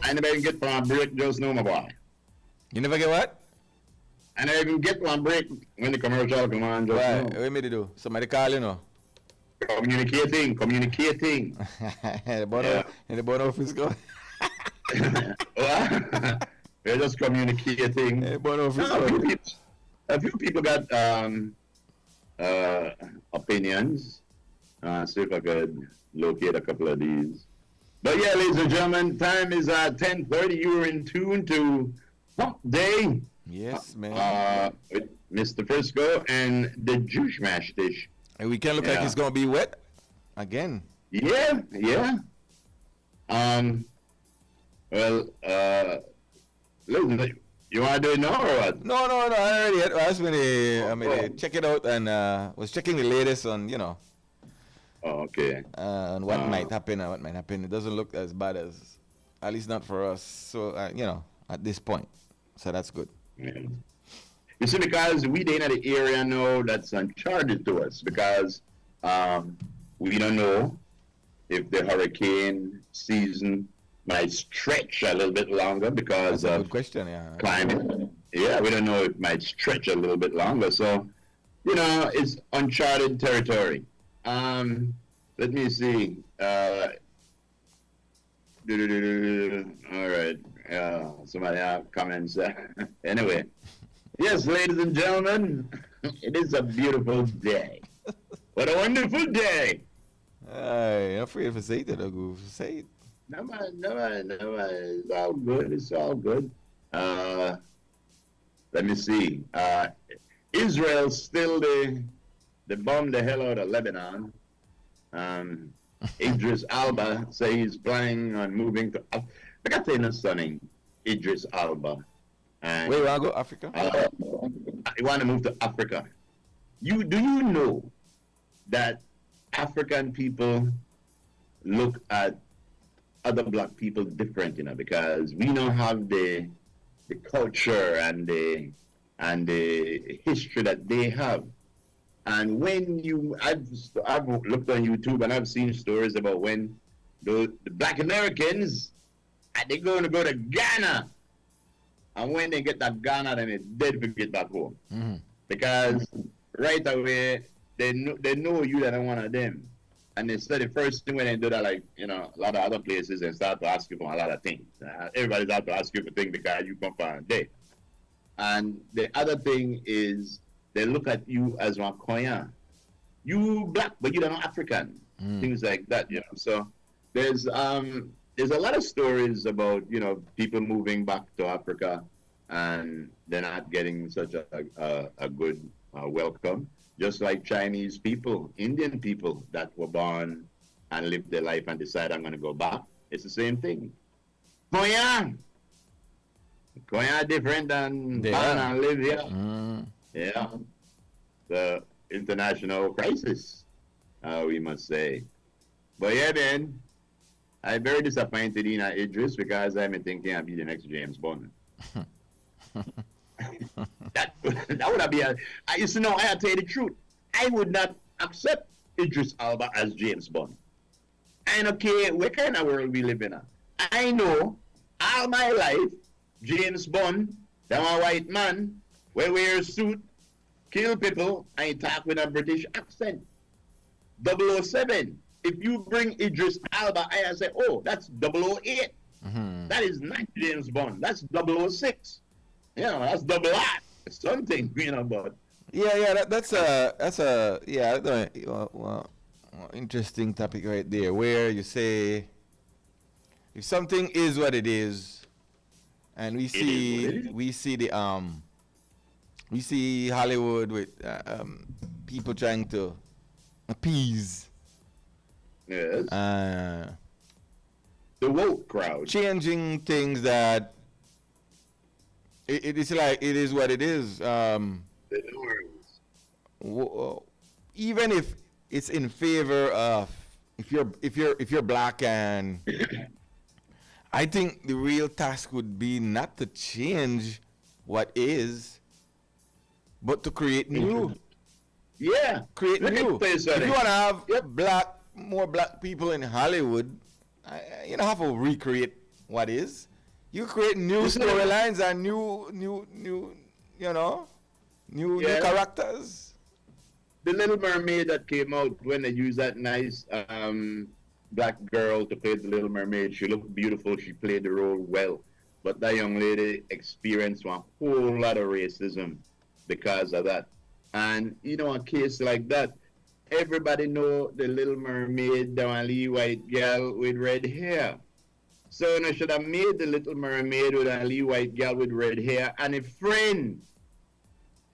I never even get on break just now, my boy. You never get what? I never even get on break when the commercial come on just now. What you me to do? Somebody call you know. Communicating. In the bottom Frisco. We're just communicating. In the bottom Frisco. A few people got opinions. See if I could locate a couple of these. But yeah, ladies and gentlemen, time is 10:30. You are in tune to Hump Day. Yes, man. With Mr. Frisco and the Juice Mash Dish. And we can look like it's gonna be wet again. Yeah. Well, listen, you want to do it now or what? No, I already. I was gonna check it out and was checking the latest on Oh, okay. on what might happen and what might happen. It doesn't look as bad as, at least not for us. So at this point, so that's good. Yeah. You see, because we ain't in the area now that's uncharted to us, because we don't know if the hurricane season might stretch a little bit longer because That's a of good question, yeah. climate. Yeah, we don't know if it might stretch a little bit longer. So, it's uncharted territory. Let me see. All right. Somebody have comments. Anyway. Yes, ladies and gentlemen, it is a beautiful day. What a wonderful day. I'm afraid to say it, I'll say it. No, man. It's all good. Let me see. Israel still they bombed the hell out of Lebanon. Idris Alba say he's planning on moving to. I got to tell you something. Idris Alba. And, Where you want to go? Africa? You want to move to Africa. Do you know that African people look at other black people different, because we don't have the culture and the history that they have. And when I've looked on YouTube and I've seen stories about when the black Americans, they're going to go to Ghana. And when they get that Ghana, then they're dead to get back home. Mm-hmm. Because right away, they know you that are one of them. And instead, the first thing when they do that, like, a lot of other places, they start to ask you for a lot of things. Everybody's out to ask you for things because you come from there. And the other thing is, they look at you as one Koyan. You black, but you don't know African. Things like that, So there's a lot of stories about, people moving back to Africa and they're not getting such a good welcome. Just like Chinese people, Indian people that were born and lived their life and decide I'm going to go back. It's the same thing. Koyan different than born and live here. Yeah. The international crisis, we must say. But yeah, man, I'm very disappointed in Idris because I'm thinking I'll be the next James Bond. that would be I used to know, I'll tell you the truth. I would not accept Idris Elba as James Bond. I don't care what kind of world we live in. I know all my life, James Bond, that one white man, will wear a suit, kill people, and talk with a British accent. 007. If you bring Idris Elba, I say, oh, that's 008. Mm-hmm. That is not James Bond. That's 006. That's double R. Something, but. Yeah, that's a interesting topic right there, where you say if something is what it is, and we see Hollywood with people trying to appease. Yes. The woke crowd. Changing things that it is like it is what it is. The norms. Even if it's in favor of if you're black, and I think the real task would be not to change what is, but to create new. Yeah. Create Let me new. tell you If something. you want to have Yep. more black people in Hollywood, you don't have to recreate what is. You create new Listen, storylines and new Yeah. characters. The Little Mermaid that came out when they used that nice black girl to play the Little Mermaid, she looked beautiful. She played the role well. But that young lady experienced a whole lot of racism because of that. And a case like that, everybody know the Little Mermaid, the only white girl with red hair. So should have made the Little Mermaid with a only white girl with red hair and a friend,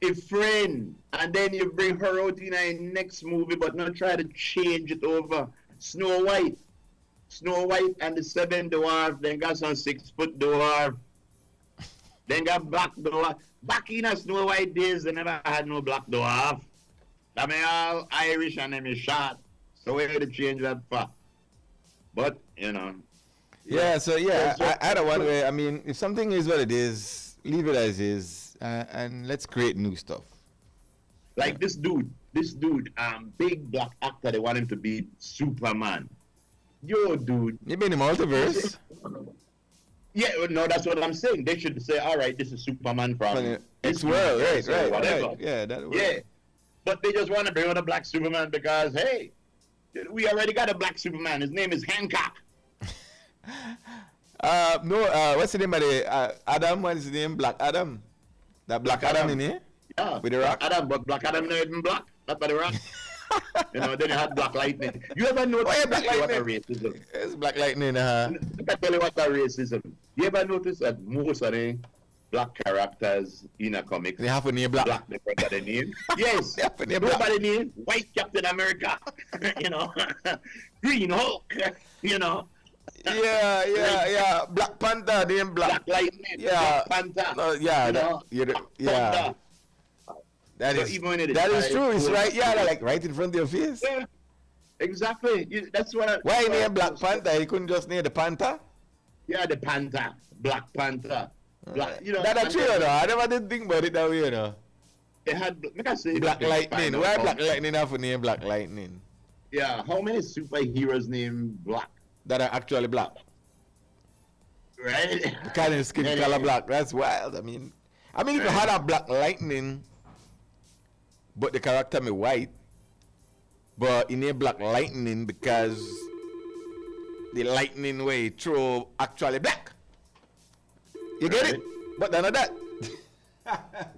and then you bring her out in a next movie, but not try to change it over. Snow White and the Seven Dwarf, then got some 6-foot dwarf, then got black dwarf. Back in a Snow White days, they never had no black dwarf. I mean, all Irish and them is shot. So we had to change that for. But Yeah. So yeah, I don't want to. I mean, if something is what it is, leave it as is, and let's create new stuff. like this dude, big black actor, they want him to be Superman. Yo, dude. Maybe in the multiverse. Yeah, no, that's what I'm saying. They should say, all right, this is Superman from It's world, right, whatever. right. Yeah, that works. Yeah, but they just want to bring out a black Superman because, hey, we already got a black Superman. His name is Hancock. What's the name of the Adam? What is his name? Black Adam. That Black Adam in here? Yeah, with the rock. Adam, but Black Adam not even black. Not by the rock. Then you had Black Lightning. You ever notice Black what a Lightning? racism? It's Black Lightning. Let me tell you what a racism. You ever notice that most of the black characters in a comic They have to name black. because they name? Yes. They have to name black. Nobody name White Captain America. Green Hulk. Yeah. Black Panther, name Black. Black Lightning. Yeah. Black Panther. Yeah. That So is even when it that is is true. It's cool. right. Yeah, like right in front of your face. Yeah. Exactly. That's what. Why he name Black Panther? He couldn't just name the Panther. Yeah, the Panther, Black Panther. Black, That's true, though. I never did think about it that way, though. They had, like I say, Black Lightning. Panther. Why Black Lightning have to name Black Lightning? Yeah, how many superheroes named Black? That are actually black. Right? The kind of skin color black. That's wild. I mean, if you had a Black Lightning, but the character me white, but in a Black Lightning because the lightning way through actually black. You get it? But none of that.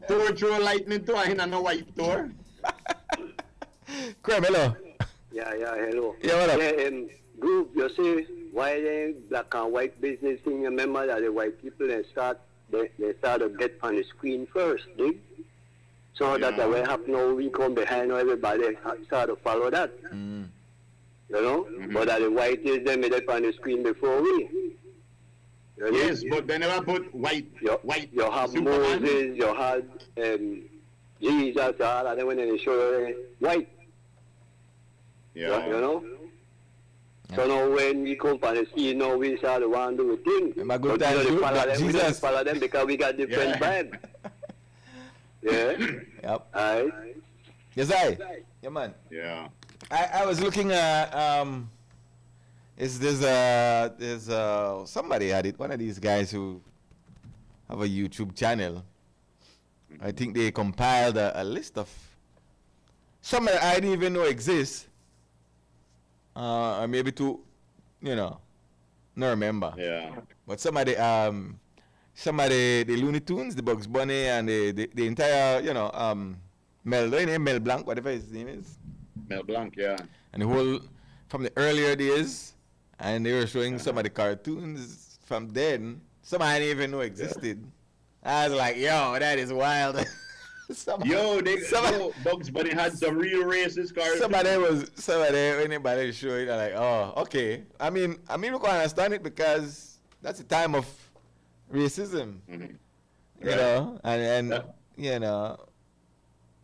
Thor through lightning too, I know white Thor. Creme, hello. Yeah, hello. Yeah, what up? Yeah, group, you see, why the black and white business thing, remember that the white people they start to get on the screen first, dig? So that when happen, we come behind everybody start to follow that. But that the white is them they on the screen before we. Yes, but they never put white. You have Superman. Moses, you had Jesus, all and then when they show white. Yeah. So now when we come on the scene, now we start to want to do a thing. My good But time, we dude, follow Black them, we Jesus. don't follow them because we got different vibe. Yeah? Yep. Alright? Yes, I. Yeah, man. Yeah. I was looking at there's somebody had it, one of these guys who have a YouTube channel. I think they compiled a list of some that I didn't even know exist. Or maybe two, no remember. Yeah. But some of the Looney Tunes, the Bugs Bunny, and the entire, Mel Blanc, whatever his name is. Mel Blanc, yeah. And the whole, from the earlier days, and they were showing some of the cartoons from then, some I didn't even know existed. I was like, yo, that is wild. Bugs Bunny had some real racist cartoons. Somebody, anybody show it, I'm like, oh, okay. I mean, we can understand it because that's a time of racism, you know, and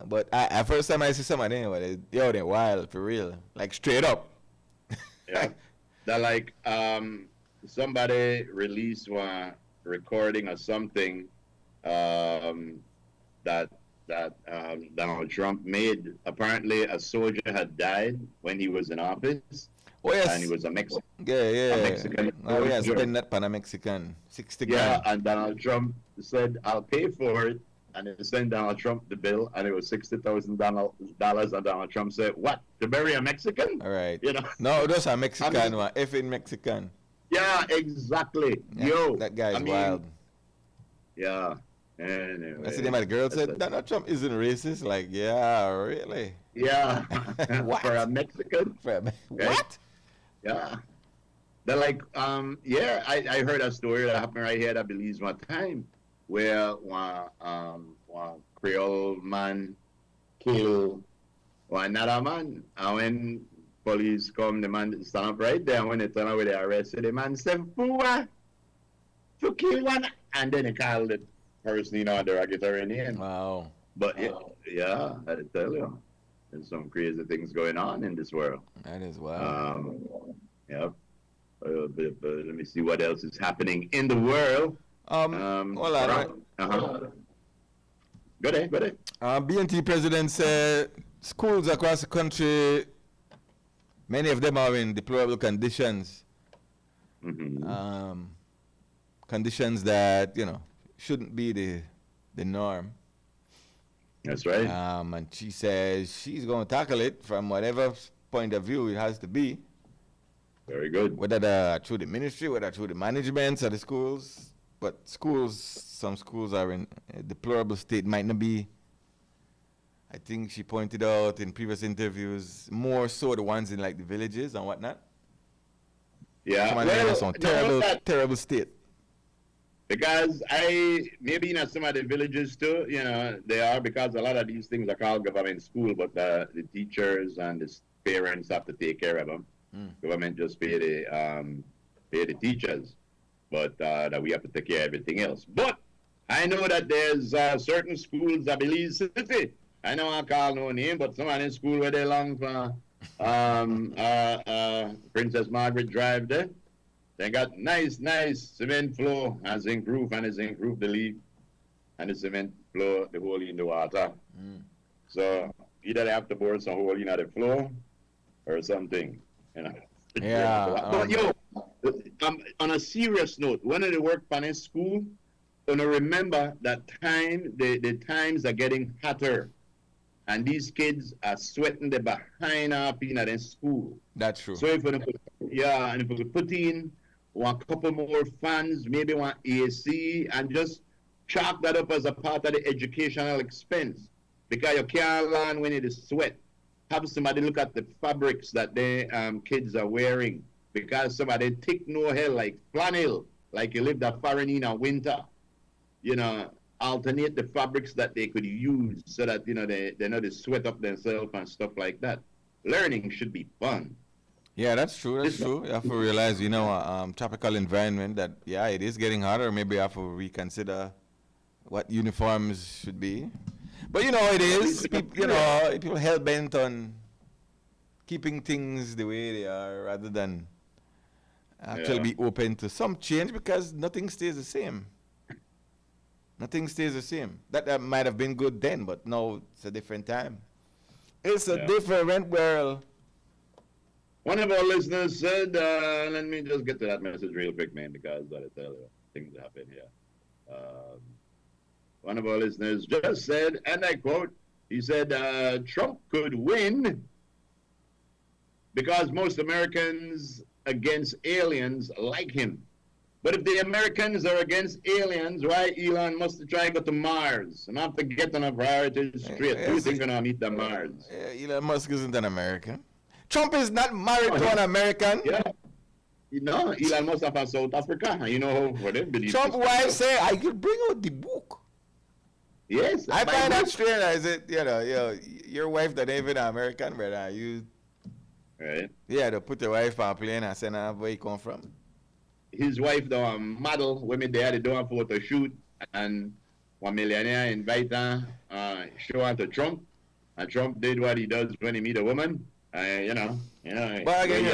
but first time I see somebody, they're wild for real, like straight up. Yeah, that like somebody released one recording or something that that Donald Trump made. Apparently, a soldier had died when he was in office, Oh, yes. and he was a Mexican. Yeah. A Mexican Oh, yeah, soldier. spend that pan a Mexican. 60 Yeah, grand. and Donald Trump said, "I'll pay for it," and they sent Donald Trump the bill, and it was $60,000. And Donald Trump said, "What? To bury a Mexican?" All right. You know? No, those are Mexican. I mean- One. Effing Mexican. Yeah, exactly. Yeah, Yo, that guy's wild. Yeah. Anyway, I see them, the girl said, that's- Donald Trump isn't racist. Like, yeah, really? Yeah, What? for a Mexican. What? Yeah. They're like, yeah, I heard a story that happened right here, I believe, one time, where one Creole man killed another man. And when police come, the man stand up right there. And when they turn away, they arrested the man, said, "Fool, to kill one." And then they called the person, you know, a derogatory name. Wow. But yeah, I tell you, there's some crazy things going on in this world. That is wild. Yep. But let me see what else is happening in the world. Hold on. Go ahead. BNT president said schools across the country, many of them are in deplorable conditions. Mm-hmm. Conditions that, shouldn't be the norm. That's right. And she says she's going to tackle it from whatever point of view it has to be. Very good. Whether through the ministry, whether through the management of the schools. But some schools are in a deplorable state. Might not be, I think she pointed out in previous interviews, more so the ones in like the villages and whatnot. Yeah. Some of them are in some terrible state. Because maybe in some of the villages too, they are, because a lot of these things are called government school, but the teachers and the parents have to take care of them. Government just pay the teachers, but that we have to take care of everything else. But I know that there's certain schools, I believe, city. I know I call no name, but some of the school where they long for Princess Margaret Drive there. They got nice cement floor and zinc roof, and the zinc roof the leak, and the cement floor the hole in the water. So either they have to bore some hole in the floor or something, Yeah. But on a serious note, when they work on a school, gonna remember that the times are getting hotter, and these kids are sweating the behind off in their school. That's true. So if we put in one couple more fans, maybe one AC, and just chalk that up as a part of the educational expense, because you can't learn when it is sweat. Have somebody look at the fabrics that the kids are wearing, because somebody take no hell like flannel, like you live that foreign in winter. Alternate the fabrics that they could use so that they know they sweat up themselves and stuff like that. Learning should be fun. Yeah, that's true. You have to realize, tropical environment that, it is getting hotter. Maybe you have to reconsider what uniforms should be. But it is. People hell bent on keeping things the way they are rather than actually be open to some change, because nothing stays the same. Nothing stays the same. That might have been good then, but now it's a different time. It's a different world. One of our listeners said, let me just get to that message real quick, man, because I tell you, things happen here. One of our listeners just said, and I quote, he said, Trump could win because most Americans against aliens like him. But if the Americans are against aliens, why Elon must try to go to Mars and have to get on a priority straight? Who is going to meet the Mars? Elon Musk isn't an American. Trump is not married to an American. Yeah. Elon Musk have a South Africa. How they believe. Trump wife say, I could bring out the book. Yes. I find that strange. I said, your wife that ain't even American, brother. You, right? Yeah, to put your wife on a plane and send her where you come from. His wife, the model, women there, they do a photo shoot, and one millionaire invite her, show her to Trump, and Trump did what he does when he meet a woman. But again,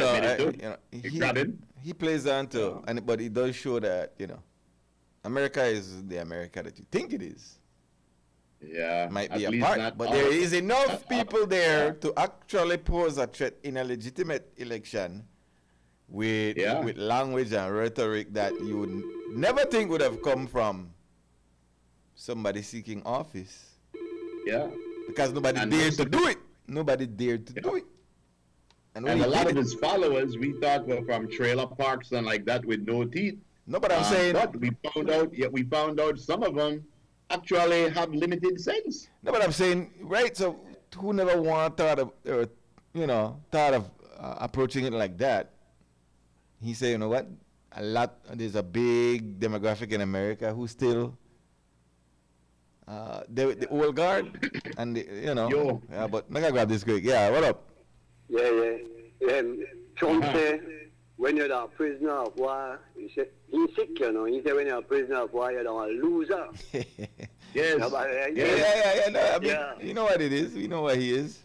he plays on to, but it does show that America is the America that you think it is. Yeah, might at be a least part, not but all- there is enough not people all- there yeah. to actually pose a threat in a legitimate election with Yeah. with language and rhetoric that you would never think would have come from somebody seeking office, Yeah. because nobody And dared most to of do it. Nobody dared to Yeah. do it. And when And he a lot did of it, his followers, we thought were from trailer parks and like that with no teeth. no, but I'm saying, But we found out some of them actually have limited sense. no, but I'm saying, right? So who never thought of, thought of approaching it like that? He said, you know what? There's a big demographic in America who still, the old guard, and Yo. yeah. But I gotta grab this quick. Yeah, what up? Yeah. Trump said, when you're a prisoner of war, he said, he's sick, you know. He said, when you're a prisoner of war, you're a loser. Yes. No, but, Yeah. No, I mean, Yeah. you know what it is. You know what he is.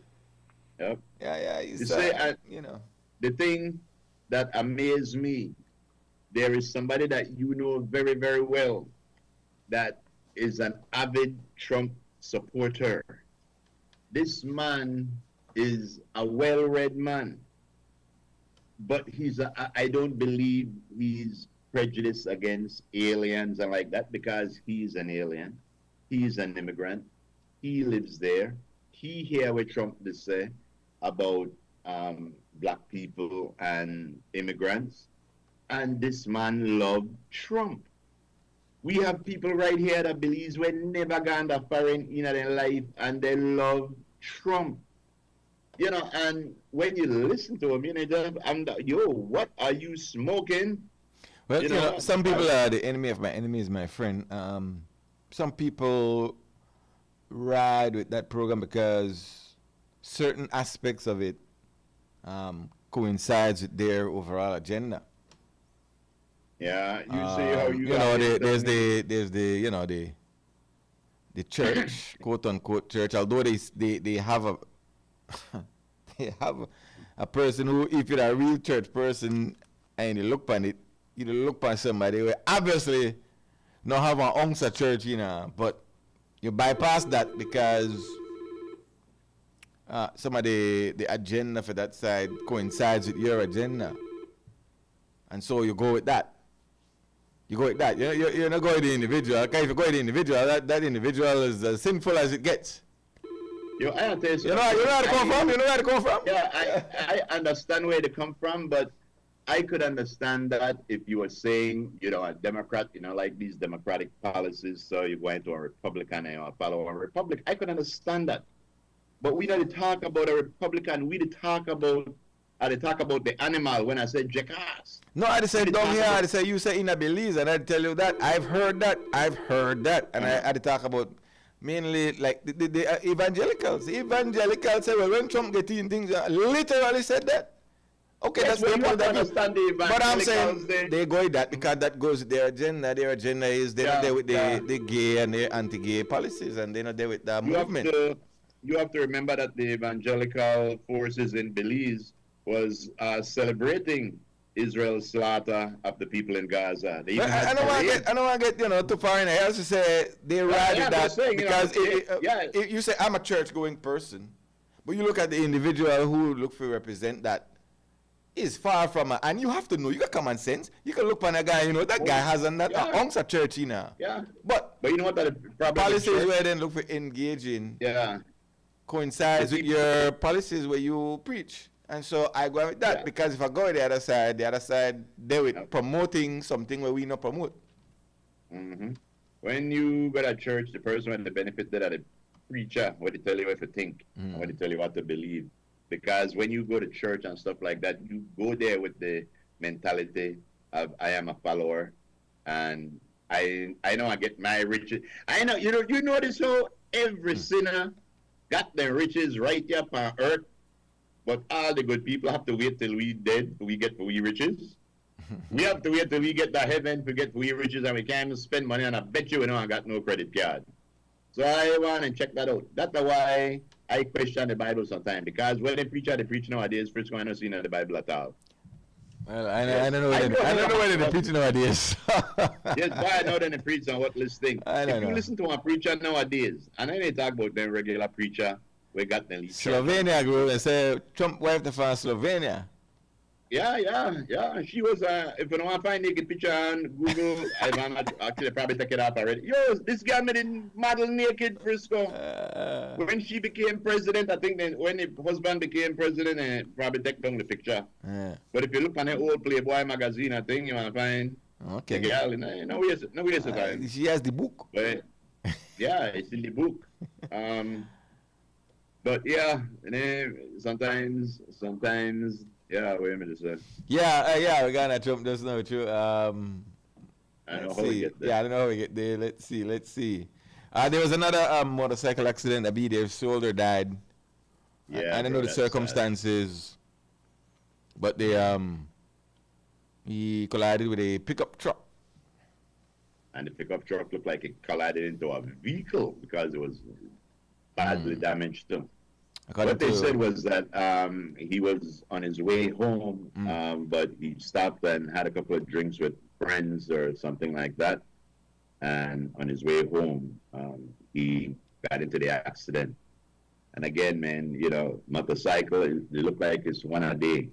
Yep. Yeah. He's, You say, the thing that amazed me, there is somebody that you know very, very well that is an avid Trump supporter. This man is a well-read man, but I don't believe he's prejudiced against aliens and like that, because he's an alien. He's an immigrant. He lives there. He hear what Trump does say about black people and immigrants. And this man loved Trump. We have people right here that believes we're never going to foreign in their life, and they love Trump. And when you listen to him, what are you smoking? Well, some people are the enemy of my enemy is my friend. Some people ride with that program because certain aspects of it coincides with their overall agenda. Yeah, you see how there's the church, quote unquote church. Although they have a they have a person who, if you're a real church person and you look on it, you look on somebody who obviously not have an ounce of church, but you bypass that because some of the agenda for that side coincides with your agenda, and so you go with that. You're not going to the individual. Okay, if you go to the individual, that individual is as sinful as it gets. I tell you, You know where to come from? You know where to come from? Yeah, I understand where they come from, but I could understand that if you were saying, a Democrat, like these democratic policies, so you're going to a Republican and you follow a Republican. I could understand that. But we don't talk about a Republican. We talk about the animal when I say jackass. No, I say down here, I say you say in a Belize, and I tell you that. I've heard that. And I talk about mainly like the evangelicals. The evangelicals say, well, when Trump get in things, literally said that. Okay, Yes, that's the point that understand the but I'm evangelicals saying they go with that because that goes with their agenda. Their agenda is they're not there with the gay and the anti-gay policies, and they're not there with the movement. You have to remember that the evangelical forces in Belize was celebrating Israel's slaughter of the people in Gaza. They even I don't want to get too far in. I also say they ride with that because if you say I'm a church-going person, but you look at the individual who look to represent that is far from and you have to know. You got common sense. You can look on a guy. That guy has an ounce of church, Yeah. But you know what the problem policies where then look for engaging. Yeah. Coincides with your policies where you preach. And so I go with that because if I go the other side, they were promoting something where we not promote. Mm-hmm. When you go to church, the person with the benefit that the preacher, what they tell you what to think, and what they tell you what to believe. Because when you go to church and stuff like that, you go there with the mentality of I am a follower, and I know I get my riches. I know you notice how every sinner got their riches right here on earth. But all the good people have to wait till we dead, we get we riches. We have to wait till we get to heaven to get we riches, and we can't even spend money, and I bet you I got no credit card. So I want to check that out. That's why I question the Bible sometimes, because when they preach nowadays, Frisco, I don't see in the Bible at all. Well, I don't know whether they're preaching nowadays. Yes, why I know they preach on what listing. If you listen to a preacher nowadays, and then they talk about them regular preacher, we got them. Slovenia grew and say Trump wife to find Slovenia. Yeah. She was, if you don't want to find naked picture on Google, I've actually probably take it up already. Yo, this guy made it model naked, Frisco. When she became president, I think then when the husband became president, probably take down the picture. But if you look on the old Playboy magazine, I think you want to find the girl. No waste of time. She has the book. But, yeah, it's in the book. But yeah, and then sometimes. Yeah, wait a minute, sir. Yeah, we got that Trump just now too. I don't know how we get there. Yeah, I don't know how we get there. Let's see. There was another motorcycle accident. Their shoulder died. Yeah, I don't know the circumstances, but he collided with a pickup truck. And the pickup truck looked like it collided into a vehicle because it was badly damaged too. What they said was that he was on his way home, but he stopped and had a couple of drinks with friends or something like that. And on his way home, he got into the accident. And again, man, motorcycle, they look like it's one a day.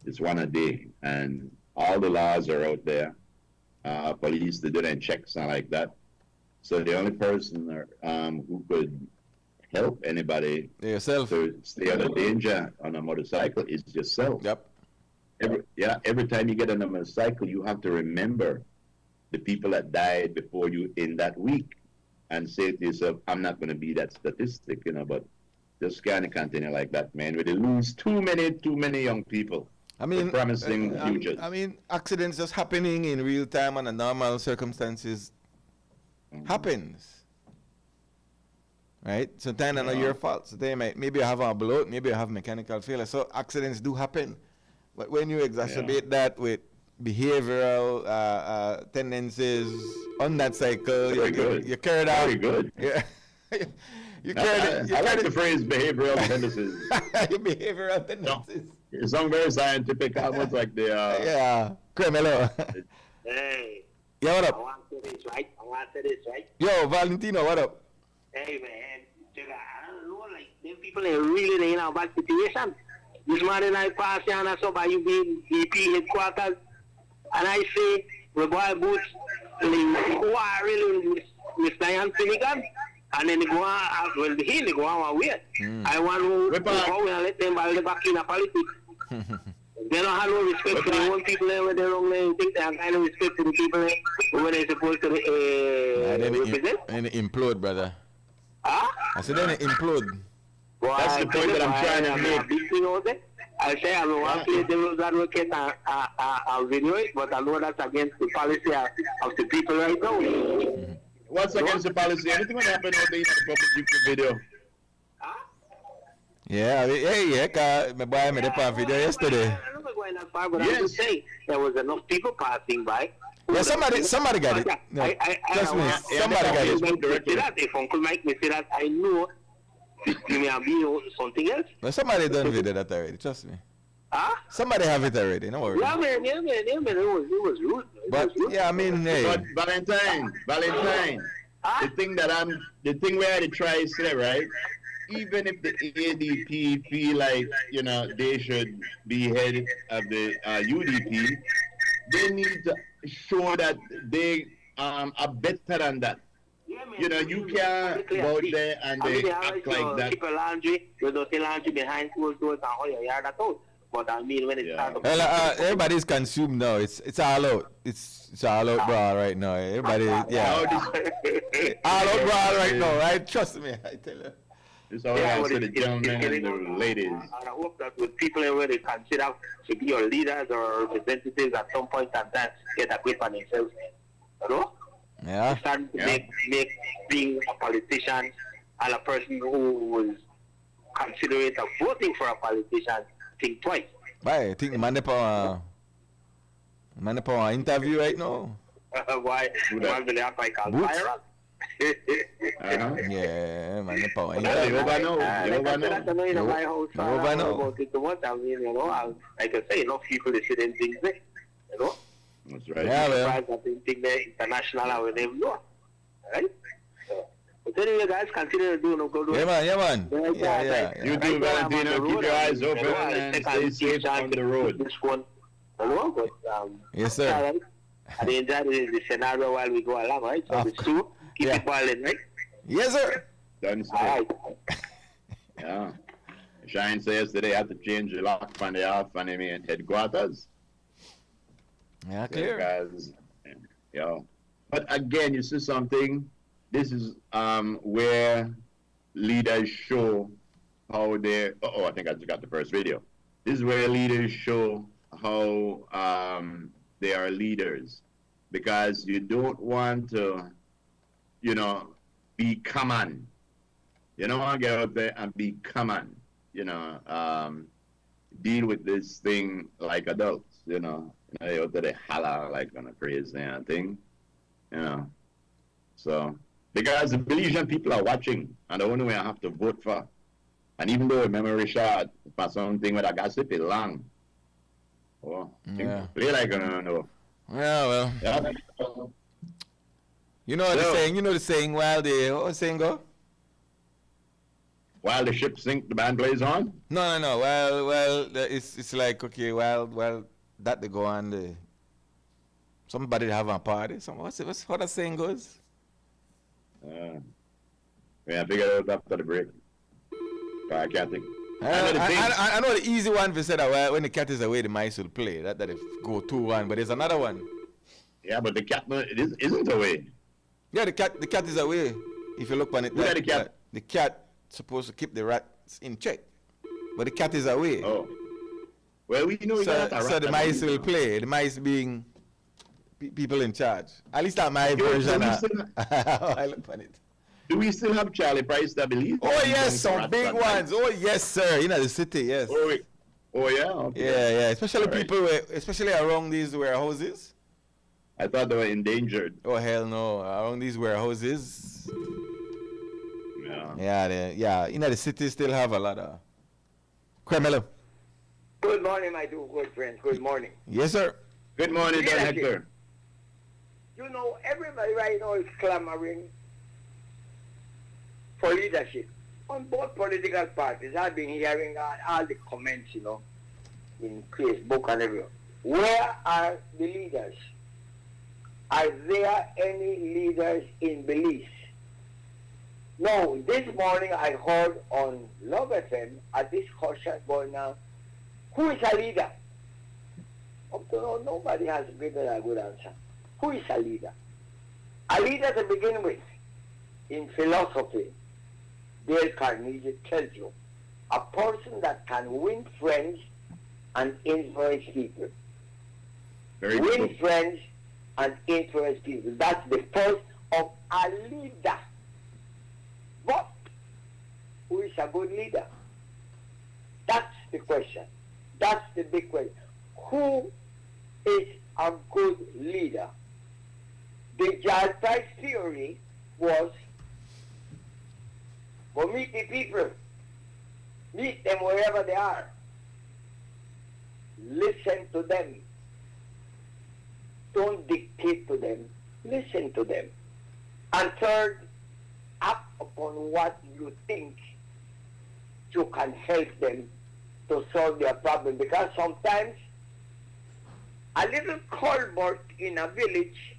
It's one a day. And all the laws are out there. Police, they do checks and like that. So the only person who could help anybody yourself to stay out of danger on a motorcycle is yourself. Yep. Every time you get on a motorcycle, you have to remember the people that died before you in that week and say to yourself, I'm not going to be that statistic, but just kind of continue like that, man. We lose too many young people. I mean, promising futures. I mean, accidents just happening in real time under normal circumstances happens. Right? Sometimes it's not your fault. So maybe you have a blowout, maybe you have mechanical failure. So accidents do happen. But when you exacerbate that with behavioral tendencies on that cycle, you carry it out. Very good. Yeah. I like the phrase behavioral tendencies. Your behavioral tendencies. No, it sounds very scientific, almost like the... Cremelo. Hey. Yeah, what up? I want to say this, right? Yo, Valentino, what up? Hey, man. I don't know, like, them people are really in a bad situation. This morning I passed here and I saw by UBP headquarters, and I say, we buy boots, who are really Mr. Ian Finnegan, and then they go on, they go on wait. I want to go and let them buy the back in a politics. They don't have no respect for the own people when they're wrong. They think they have kind of respect for the people when they're supposed to represent. And implode, brother. Huh? I said then it implode. Well, that's the point that I'm trying to make. Big thing out there. I say I want to play devil's advocate and video it, but I know that's against the policy of the people right now. What's against the policy? Anything will happen out there in the public YouTube video? Huh? Yeah, my boy made a video yesterday. I'm not going that far, but I'm just saying there was enough people passing by. Yeah, somebody got it. No, trust me, somebody got it. If Uncle Mike may say that, I know you may have been something else. No, somebody done video that already, trust me. Huh? Somebody have it already, no worries. Yeah, man, it was rude. But, yeah, I mean, hey. But Valentine, huh? the thing where I try is say, right? Even if the ADP feel like, they should be head of the UDP, they need to show that they are better than that. Yeah, man, you can't go out there and they act like that. People laundry, you don't see laundry behind closed doors and all your yard at all. But I mean, when it starts... Well, everybody's consumed now. It's all out. It's all out brawl right now. Everybody, yeah. All out brawl right now, right? Trust me, I tell you. It's all right to the gentlemen and the ladies. And I hope that with people where they consider to be your leaders or representatives at some point in time, get a grip on themselves. You know? Yeah. Start to make being a politician and a person who was considerate of voting for a politician think twice. Why? I think man for interview right now. Why? Boots? Yeah, man, the power. You never know. You never know. I don't know, my house. You never know. About it too much. I mean, like I say, people they see them things there. That's right. Yeah, well. Surprised that they think they're international and with them go. Right? So, but anyway, guys, continue to do no good. Yeah, man. Yeah. You too, Valentino. Keep your eyes open and stay safe on the road. This one, but Yes, sir. Right. I enjoy the scenario while we go along, right? So the two, keep it balling, right? Yes, sir. Done so. All right. Yeah. Shine said yesterday I had to change the lock from the off on the main headquarters. Yeah, clear. Because, but again, you see something. This is where leaders show how they. I think I just got the first video. This is where leaders show how they are leaders, because you don't want to, be common. You don't want to get out there and be common. Deal with this thing like adults. They out there they holler like on a crazy thing. So because the Belizean people are watching, and the only way I have to vote for, and even though memory shot for something with a gossip is long. Play like I don't know. Yeah, well. Yeah. You know the saying, what the saying go? While the ship sinks, the band plays on? No. Well, it's like, okay, well, that they go on, somebody have a party. How that saying goes? I figured it out after the break. I can't think. I know the easy one for say that, well, when the cat is away, the mice will play. That if go 2-1, but there's another one. Yeah, but the cat isn't away. Yeah, the cat is away. If you look on it, the cat? The cat supposed to keep the rats in check, but the cat is away. Oh, well, we know so the mice will play. The mice being people in charge. At least that's my version. I look on it. Do we still have Charlie Price, I believe? Oh yes, some big ones. Oh yes, sir. The city, yes. Oh yeah. Okay. Yeah. Especially people, especially around these warehouses. I thought they were endangered. Oh hell no! Around these warehouses. Yeah. The city still have a lot of criminal. Good morning, my two good friends. Good morning. Yes, sir. Good morning, Don Hector. Everybody right now is clamoring for leadership on both political parties. I've been hearing all the comments, in Facebook and everywhere. Where are the leaders? Are there any leaders in Belize? No, this morning I heard on Love FM a discussion going on. Who is a leader? Up to now, nobody has given a good answer. Who is a leader? A leader to begin with, in philosophy, Dale Carnegie tells you, a person that can win friends and influence people. Win friends and influence people. That's the first of a leader. But who is a good leader? That's the question. That's the big question. Who is a good leader? The Giant Price theory was go meet the people. Meet them wherever they are. Listen to them. Don't dictate to them. Listen to them. And third, act upon what you think you can help them to solve their problem. Because sometimes a little culvert in a village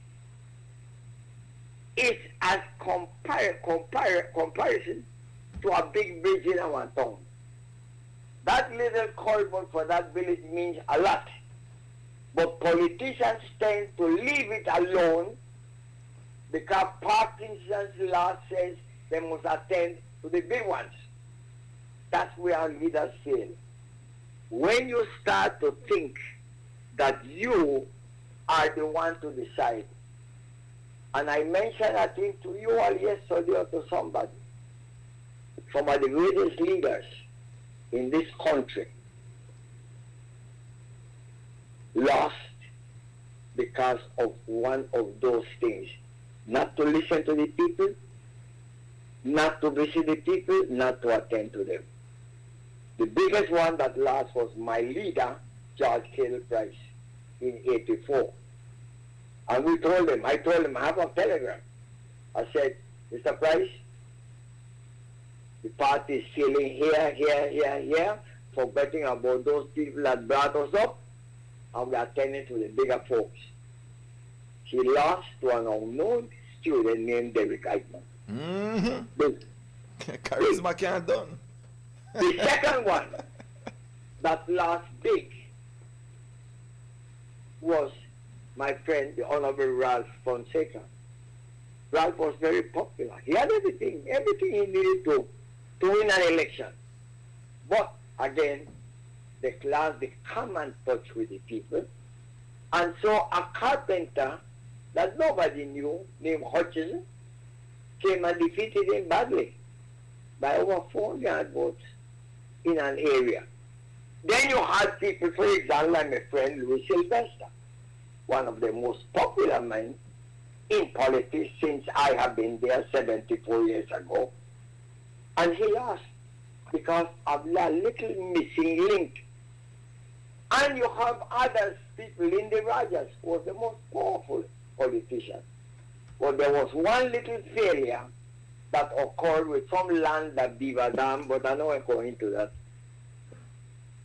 is as comparison to a big bridge in our town. That little culvert for that village means a lot. But politicians tend to leave it alone because Parkinson's law says they must attend to the big ones. That's where our leaders fail. When you start to think that you are the one to decide, and I mentioned, I think, to you all yesterday or to somebody, some of the greatest leaders in this country lost because of one of those things. Not to listen to the people, not to visit the people, not to attend to them. The biggest one that lost was my leader, George Cale Price, in 84. And I told him, I have a telegram. I said, Mr. Price, the party is failing here, forgetting about those people that brought us up, and we are attending to the bigger folks. He lost to an unknown student named Derek Eichmann. Charisma can't done. The second one that lost big was my friend, the Honorable Ralph Fonseca. Ralph was very popular. He had everything he needed to win an election. But again, the class did come and touch with the people. And so a carpenter that nobody knew, named Hutchison, came and defeated him badly by over 400 votes in an area. Then you had people, for example, like my friend Louis Sylvester, one of the most popular men in politics since I have been there 74 years ago. And he lost because of that little missing link. And you have other people in the Rajas who was the most powerful politician. But there was one little failure that occurred with some land at Beaver Dam, but I know I'm going into that.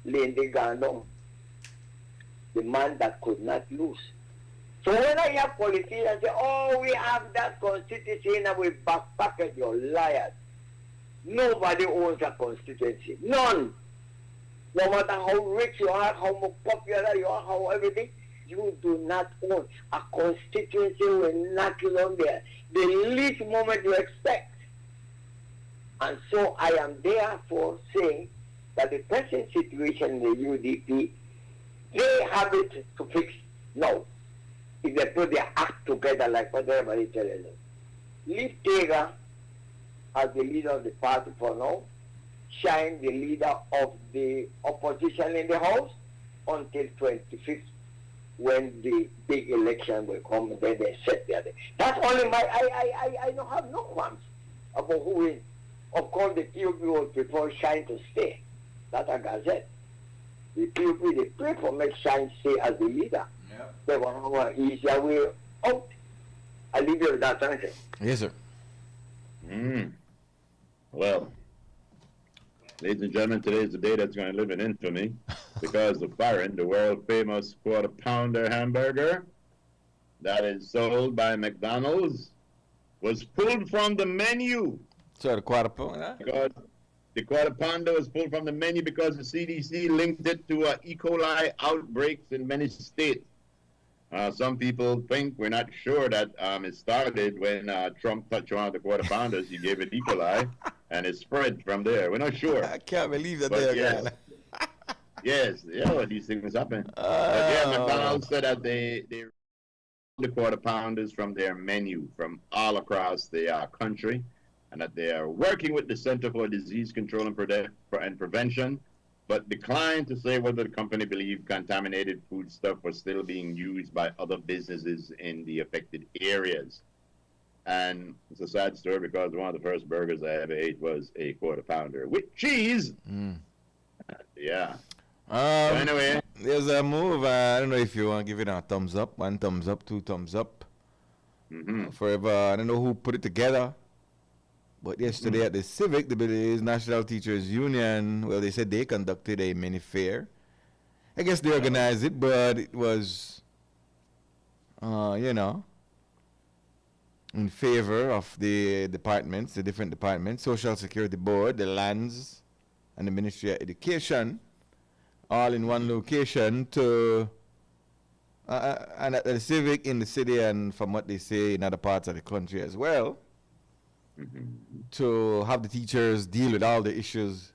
Lindy Gandon, the man that could not lose. So when I hear politicians say, oh, we have that constituency and we backpack, you're liars. Nobody owns a constituency. None. No matter how rich you are, how much popular you are, how everything, you do not own. A constituency will knock you on there the least moment you expect. And so I am therefore saying that the present situation in the UDP, they have it to fix now. If they put their act together like what everybody tells them. Leave Tega as the leader of the party for now, Shine the leader of the opposition in the House until 25th, when the big election will come, and then they set their day. That's only my, I don't have no qualms about who wins. Of course, the PUP will prefer Shine to stay. That's a gazette. The PUP, they prefer make Shine stay as the leader. Yeah. They want an easier way out. I leave you with that answer. Yes, sir. Well, ladies and gentlemen, today is the day that's going to live in infamy because the Baron, the world-famous quarter-pounder hamburger that is sold by McDonald's, was pulled from the menu. So the quarter pounder? Because the quarter pounder was pulled from the menu because the CDC linked it to E. coli outbreaks in many states. Some people think, we're not sure, that it started when Trump touched one of the quarter pounders. He gave it E. coli, and it spread from there. We're not sure. I can't believe that but they're yes, yes, yeah, these things happen. But yeah, McDonald's said that they the quarter pounders from their menu from all across the country, and that they are working with the Center for Disease Control and Prevention, but declined to say whether the company believed contaminated foodstuff was still being used by other businesses in the affected areas. And it's a sad story because one of the first burgers I ever ate was a quarter pounder with cheese. Yeah. So anyway, there's a move. I don't know if you want to give it a thumbs up, 1 thumbs up, 2 thumbs up. Forever. I don't know who put it together. But yesterday at the Civic, the National Teachers Union, well, they said they conducted a mini fair. I guess they organized it, but it was, you know, in favor of the departments, the different departments, Social Security Board, the lands, and the Ministry of Education, all in one location to, and at the Civic in the city, and from what they say in other parts of the country as well, to have the teachers deal with all the issues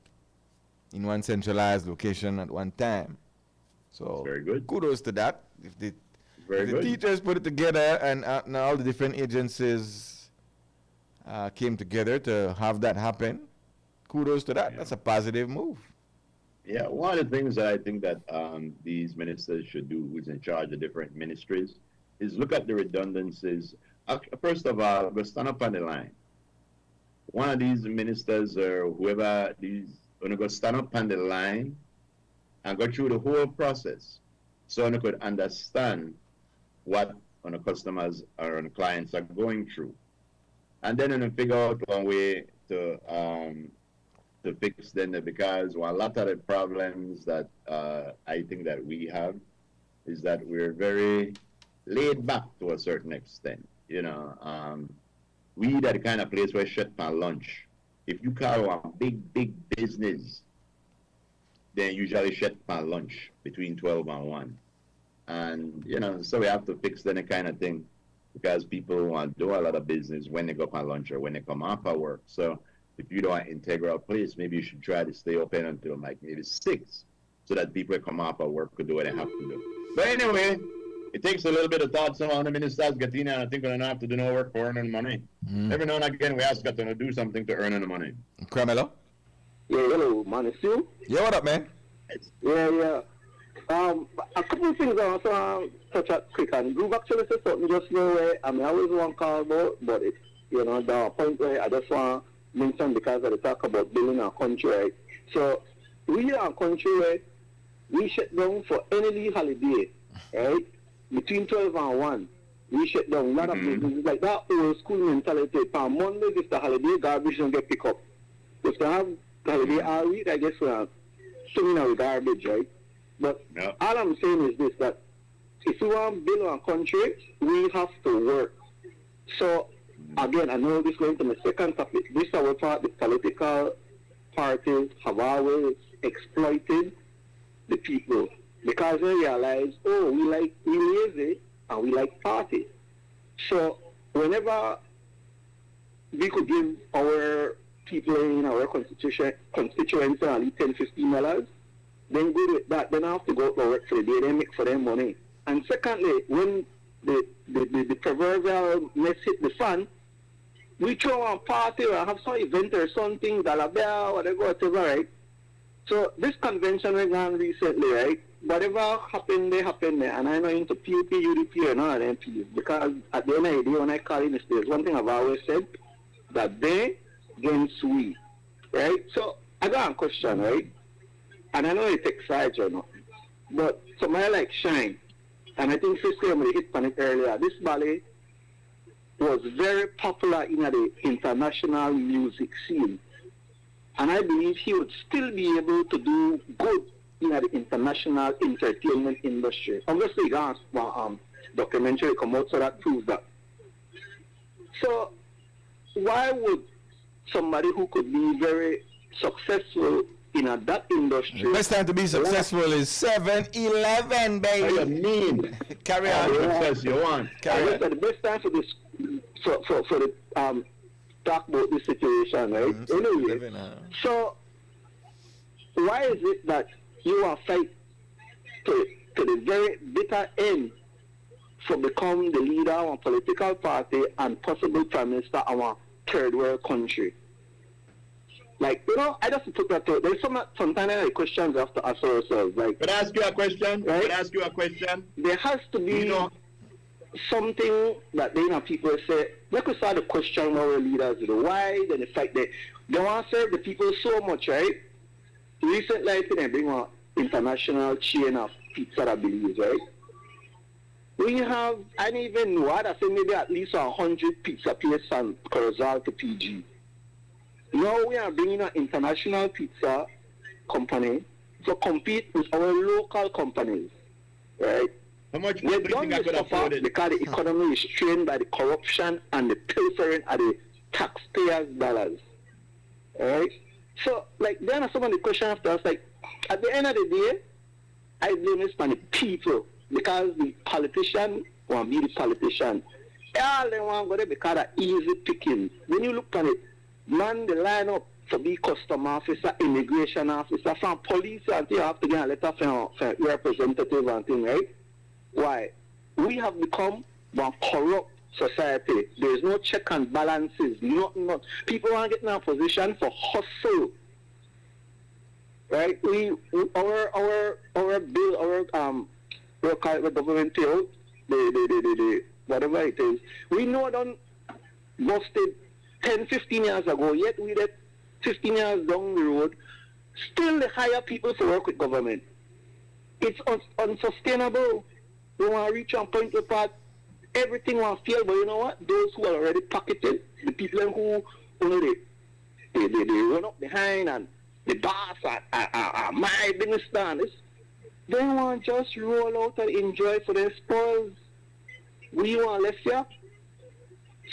in one centralized location at one time. So very good. Kudos to that. If the teachers put it together and all the different agencies came together to have that happen, kudos to that. Yeah. That's a positive move. Yeah, one of the things that I think that these ministers should do, who's in charge of different ministries, is look at the redundancies. First of all, we'll stand up on the line. one of these ministers or whoever these gonna go stand up on the line and go through the whole process so you could understand what the customers or the clients are going through. And then you figure out one way to fix them, because a lot of the problems that I think that we have is that we're very laid back to a certain extent. You know, we that kind of place where shut for lunch. If you call a big business, they usually shut for lunch between 12 and 1. And, you know, so we have to fix that kind of thing, because people want to do a lot of business when they go for lunch or when they come off of work. So if you don't have an integral place, maybe you should try to stay open until like maybe 6, so that people come off of work could do what they have to do. But anyway, it takes a little bit of thought. Some of the ministers get in and I think we don't have to do no work for earning money. Every now and again, we ask them to do something to earn the money. Carmelo? Yeah, hello, Morning Stew. Yeah, what up, man? Yeah. A couple of things I also touch up quick and Groove actually said something just now where I always want to call about, but it's, you know, the point where I just want to mention because of the talk about building our country, right? So we are a country where we shut down for any leave holiday, right? Between 12 and 1, we shut down. A lot of businesses like that old school mentality. On Monday, if the holiday, garbage don't get picked up. If they have holiday all week, I guess we're swimming out with garbage, right? But all I'm saying is this, that if we want to build our country, we have to work. So, again, I know this is going to my second topic. This is our part, the political parties have always exploited the people. Because they realize, we lazy and we like party. So, whenever we could give our people in our constituency only $10-15, then good with that. Then I have to go to work for the day. They make for them money. And secondly, when the proverbial mess hit the fan, we throw a party or have some event or something, Dalabia, whatever, right? So this convention we gone recently, right? Whatever happened there. And I'm not into PUP, UDP, and all of them, because at the end of the day, when I call in the States, one thing I've always said, that they against we, right? So I got a question, right? And I know it takes sides or not, but somebody like Shine, and I think Frisco hit on it earlier, this ballet was very popular in the international music scene. And I believe he would still be able to do good in the international entertainment industry. Obviously, got documentary come out, so that proves that. So, why would somebody who could be very successful in that industry... The best time to be successful is 7-11, baby. What do you mean? Carry on. Success you want. Carry on. The best time for this, for the talk about this situation, right? Anyway, so why is it that you are fight to the very bitter end for become the leader of a political party and possible prime minister of a third world country? Like, you know, I just put that out. There's sometimes questions we have to ask ourselves. Like, Can I ask you a question? Right? Can I ask you a question? There has to be something that people say, like we saw the question our leaders, why then the fact that they want to serve the people so much, right? Recently, I think they bring an international chain of pizza, I believe, right? We have, I don't even know, I'd say maybe at least 100 pizza places from Corozal to PG. Now we are bringing an international pizza company to compete with our local companies, right? How much They've done this so because the economy is strained by the corruption and the pilfering of the taxpayers' dollars, right? So, like, then some of the questions after us, like, at the end of the day, I blame this on the people because the politician want to be the politician. All they want to go there because of easy picking. When you look at it, man, the line up to be custom officer, immigration officer, from police until you have to get a letter from representative and thing, right? Why? We have become one corrupt society. There is no check and balances. Not people want to get in a position for hustle. Right? Our bill, we'll call it the government bill, the whatever it is. We know done busted 10, 15 years ago, yet we did 15 years down the road, still they hire people to work with government. It's unsustainable. We want to reach a point where everything will fail, but you know what? Those who are already pocketed, the people who they run up behind and the boss are my minister and this, they want to just roll out and enjoy for their spoils. We want left here.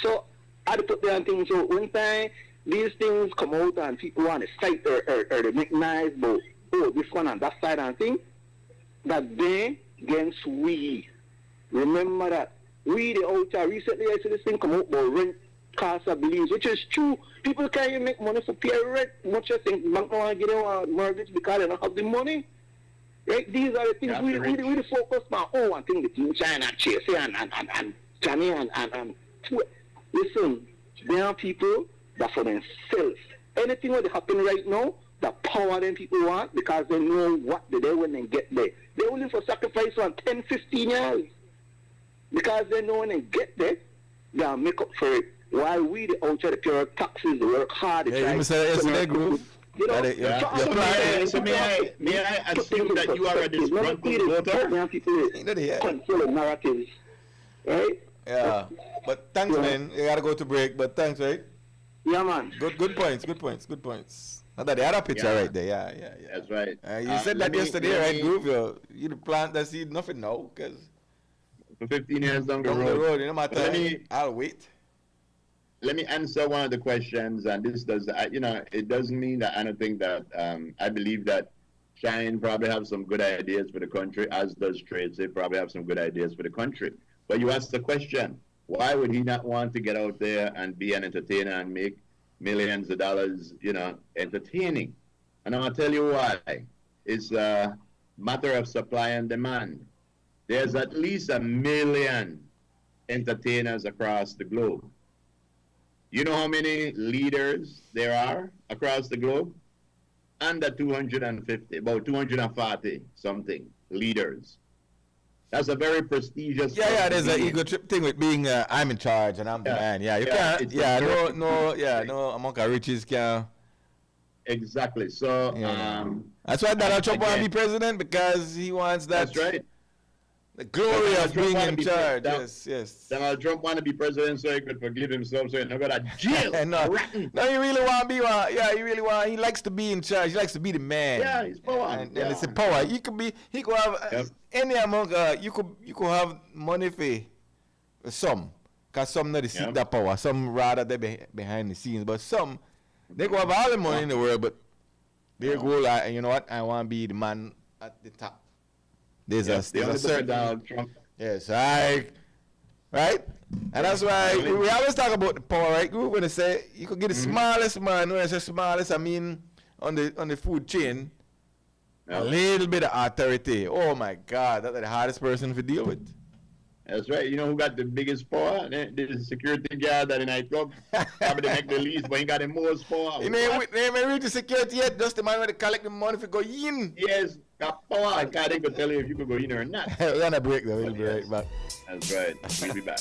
So I put there and things. So one time these things come out and people want to fight or they make nice about this one and that side and thing, that they against we. Remember that. We the outer recently I see this thing come out about rent cost of beliefs, which is true. People can't even make money for pay rent. Much as think bank don't want to give them a mortgage because they don't have the money. Right? These are the things we focus on. Oh, I think the team China Chase and Johnny and listen, there are people that for themselves. Anything what happen right now, the power them people want because they know what they do when they get there. They're willing for sacrifice for 10, 15 years. Because they know when they get there, they'll make up for it. While we the outside the pure taxes, they work hard. Yeah, you say yesterday, group. You know, so may I assume that you are a disgruntled voter? People control narratives, right? Yeah, but thanks, man. You gotta go to break, but thanks, right? Yeah, man. Good points. Now that the other picture right there, yeah. That's right. You said that yesterday, right, Groove? You the plant that seed, nothing now, because for 15 years down the road. No matter, I'll wait. Let me answer one of the questions, and this does, it doesn't mean that I don't think that, I believe that Shine probably have some good ideas for the country, as does Trades. They probably have some good ideas for the country. But you asked the question, why would he not want to get out there and be an entertainer and make millions of dollars, entertaining? And I'll tell you why. It's a matter of supply and demand. There's at least 1 million entertainers across the globe. You know how many leaders there are across the globe? Under 250, about 240 something leaders. That's a very prestigious. Yeah, there's an ego trip thing with being I'm in charge and I'm the man. Yeah, you can't. No among our riches can. Exactly. So that's why Donald Trump wants to be president, because he wants that. That's right. The glory of being in charge. Yes. Donald Trump want to be president so he could forgive himself, so he not go to jail. No, he really want to be one. Yeah, he likes to be in charge. He likes to be the man. Yeah, he's power. And it's a power. He could have any amount. You could have money for some, because some not seek that power. Some rather they behind the scenes, but some they could have all the money in the world, but their goal, you know what? I want to be the man at the top. There's a certain Donald Trump. Yes, right? And that's why we always talk about the power, right? We're gonna say you could get the smallest man. When I say smallest, I mean on the food chain, a little bit of authority. Oh my God, that's the hardest person to deal with. That's right. You know who got the biggest power? The security guard at the nightclub. Probably make the least, but he got the most power. He may reach the security yet. Just the man where they collect the money for go in. Yes, got power. I can't even tell you if you could go in or not. We're gonna break though. We'll be right back. That's right. We'll be back.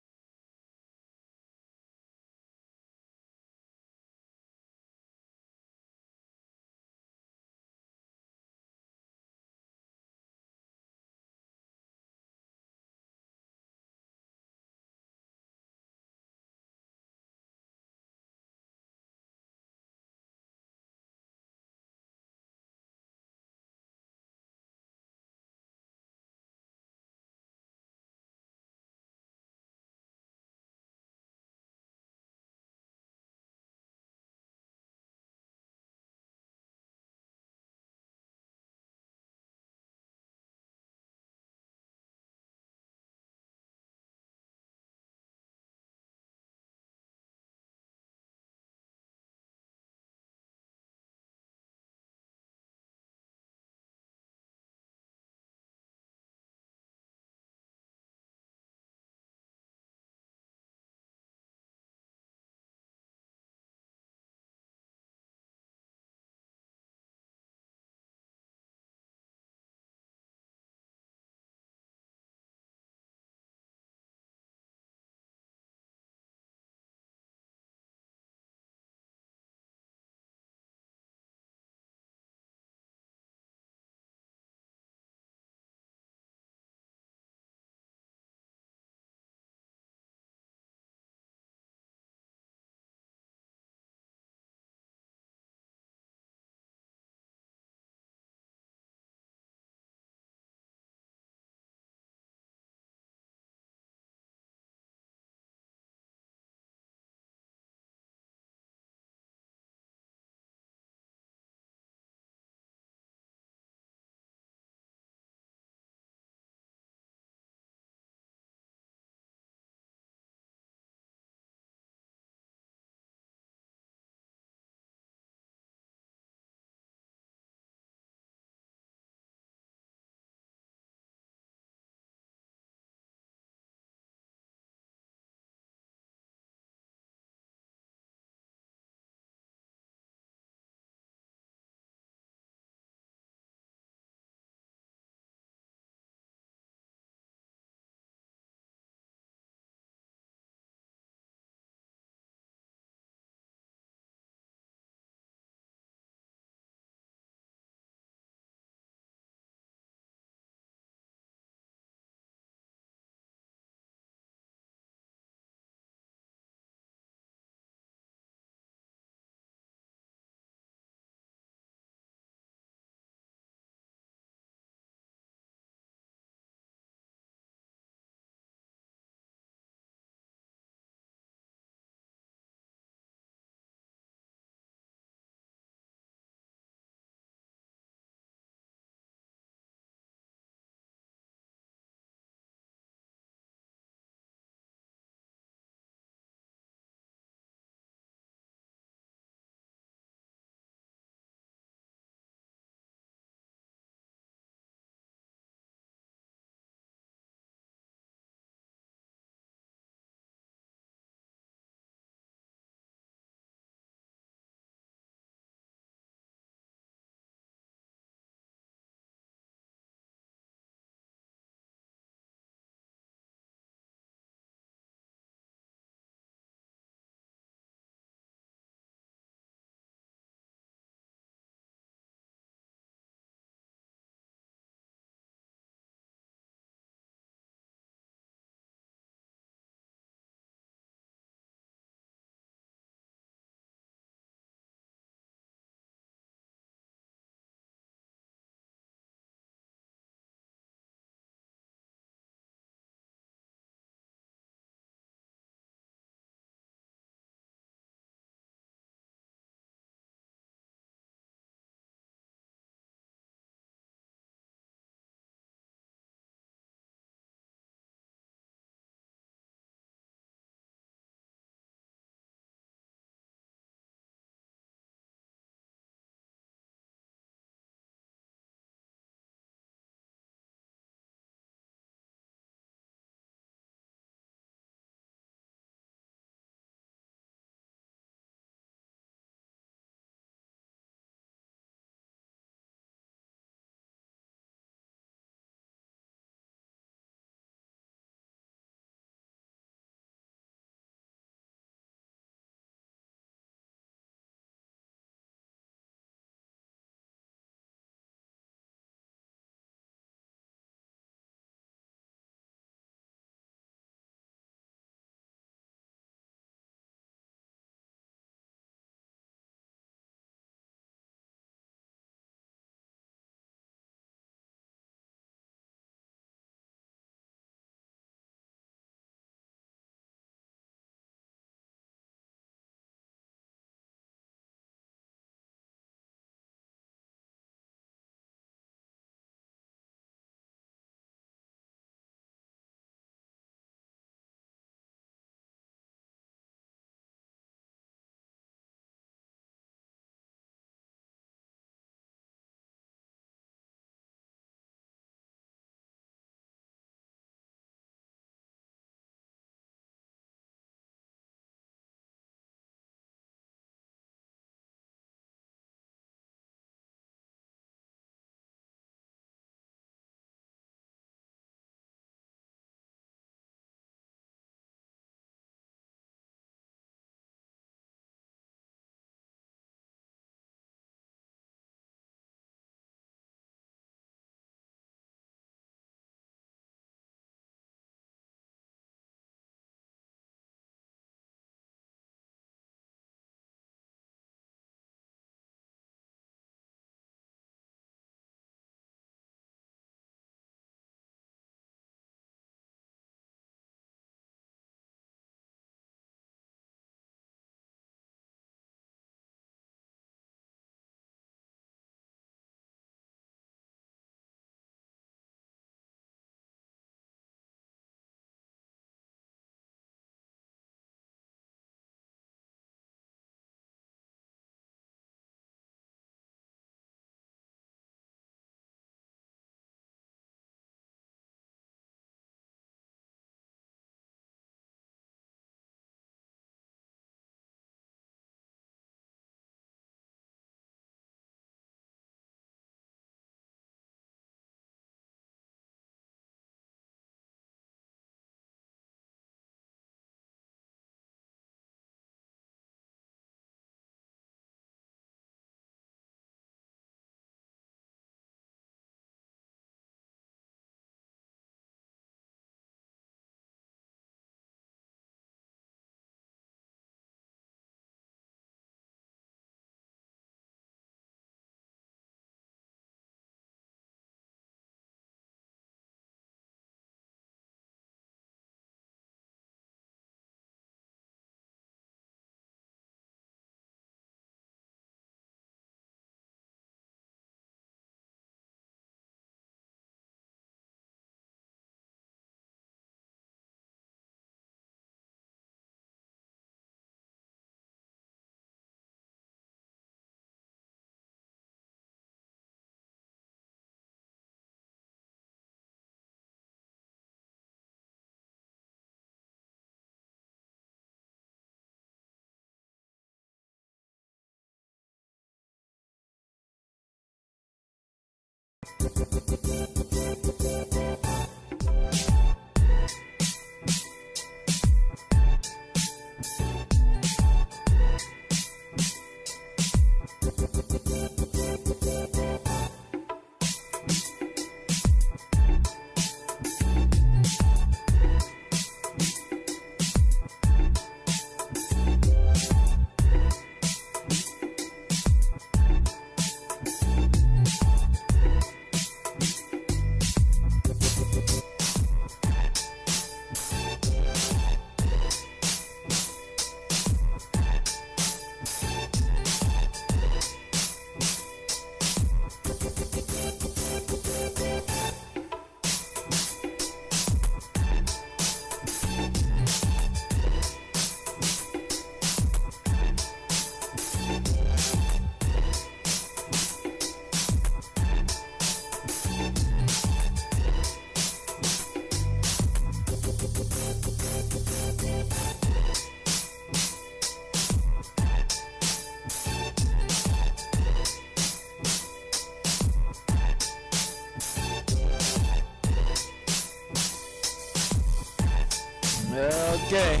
Okay.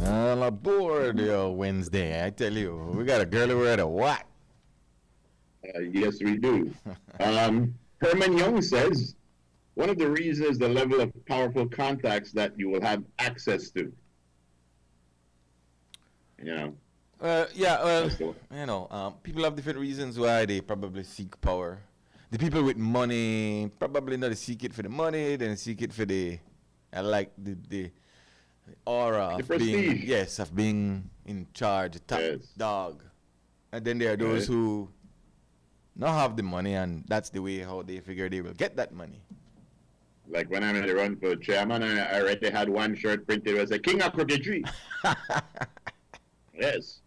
All aboard your Wednesday. I tell you, we got a girl over at a what? Yes, we do. Herman Young says, one of the reasons is the level of powerful contacts that you will have access to. You know? People have different reasons why they probably seek power. The people with money probably not seek it for the money, then seek it for the aura of being in charge, top dog. And then there are those who not have the money, and that's the way how they figure they will get that money. Like when I'm in the run for chairman, I already had one shirt printed that said King of Crooked. Yes.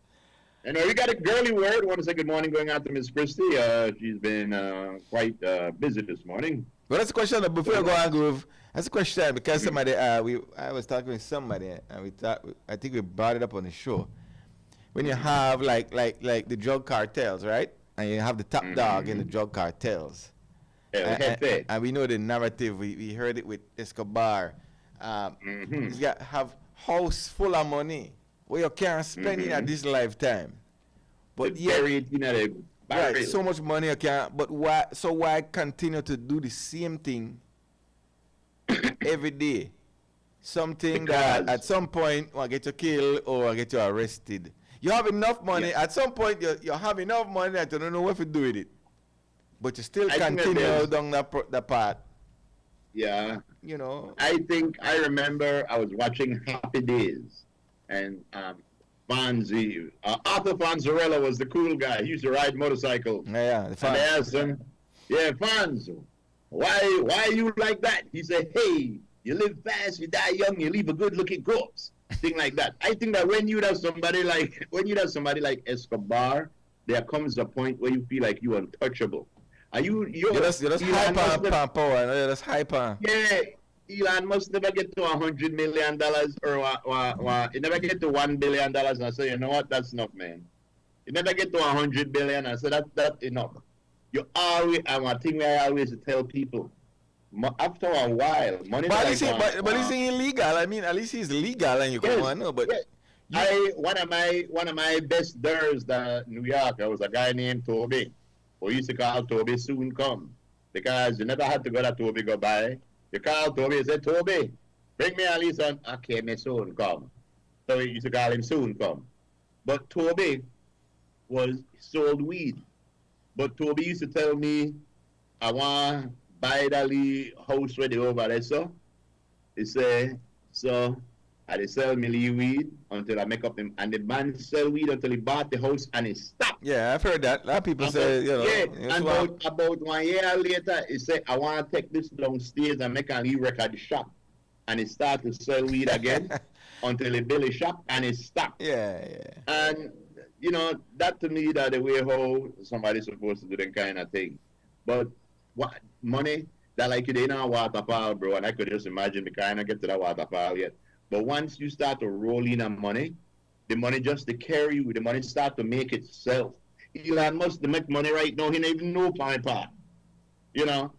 And we got a girly word. Want to say good morning going out to Miss Christie. She's been quite busy this morning. Well, that's a question before I go on, Groove. That's a question because somebody, I was talking with somebody, and I think we brought it up on the show. When you have like the drug cartels, right? And you have the top dog in the drug cartels. And we know the narrative. We heard it with Escobar. He's got have house full of money where you can't spend it at this lifetime. But yet, right, so much money you can't. But why? So why continue to do the same thing every day? Something that at some point will get you killed or get you arrested. You have enough money. At some point, you have enough money that you don't know what to do with it. But you still continue down that path. Yeah. You know. I remember I was watching Happy Days. And Fonzie, Arthur Fonzarella was the cool guy. He used to ride motorcycles. Yeah. And they asked him, Fonzo, why are you like that? He said, hey, you live fast, you die young, you leave a good-looking corpse. Thing like that. I think that when you have somebody like Escobar, there comes a point where you feel like you're untouchable. Are you're just hyper. You're just hyper. Yeah. Elon must never get to $100 million or he never get to $1 billion. And I say, you know what? That's enough, man. You never get to $100 billion. I said, that's enough. You always, and one thing I always tell people, after a while, money. But he's illegal. I mean, at least he's legal, and you come on. No, but one of my best dares in New York, there was a guy named Toby. We used to call Toby Soon Come because you never had to go to Toby go buy. You call Toby and say, Toby, bring me at least on. Okay, me soon come. So we used to call him Soon Come. But Toby sold weed. But Toby used to tell me, I want to buy that house ready over there, so. He say, so I sell me weed until I make up him. And the man sell weed until he bought the house and he stopped. Yeah, I've heard that. A lot of people say, you know. Yeah, and about 1 year later, he said, I want to take this downstairs and make a record shop. And he started to sell weed again until he built a shop and he stopped. Yeah. And, you know, that to me, that the way how somebody's supposed to do that kind of thing. But what money, that like it ain't a waterfall, bro. And I could just imagine because I don't get to that waterfall yet. But once you start to roll in on money, the money just to carry you, the money start to make itself. Elon Musk to make money right now. He don't even know my part. You know?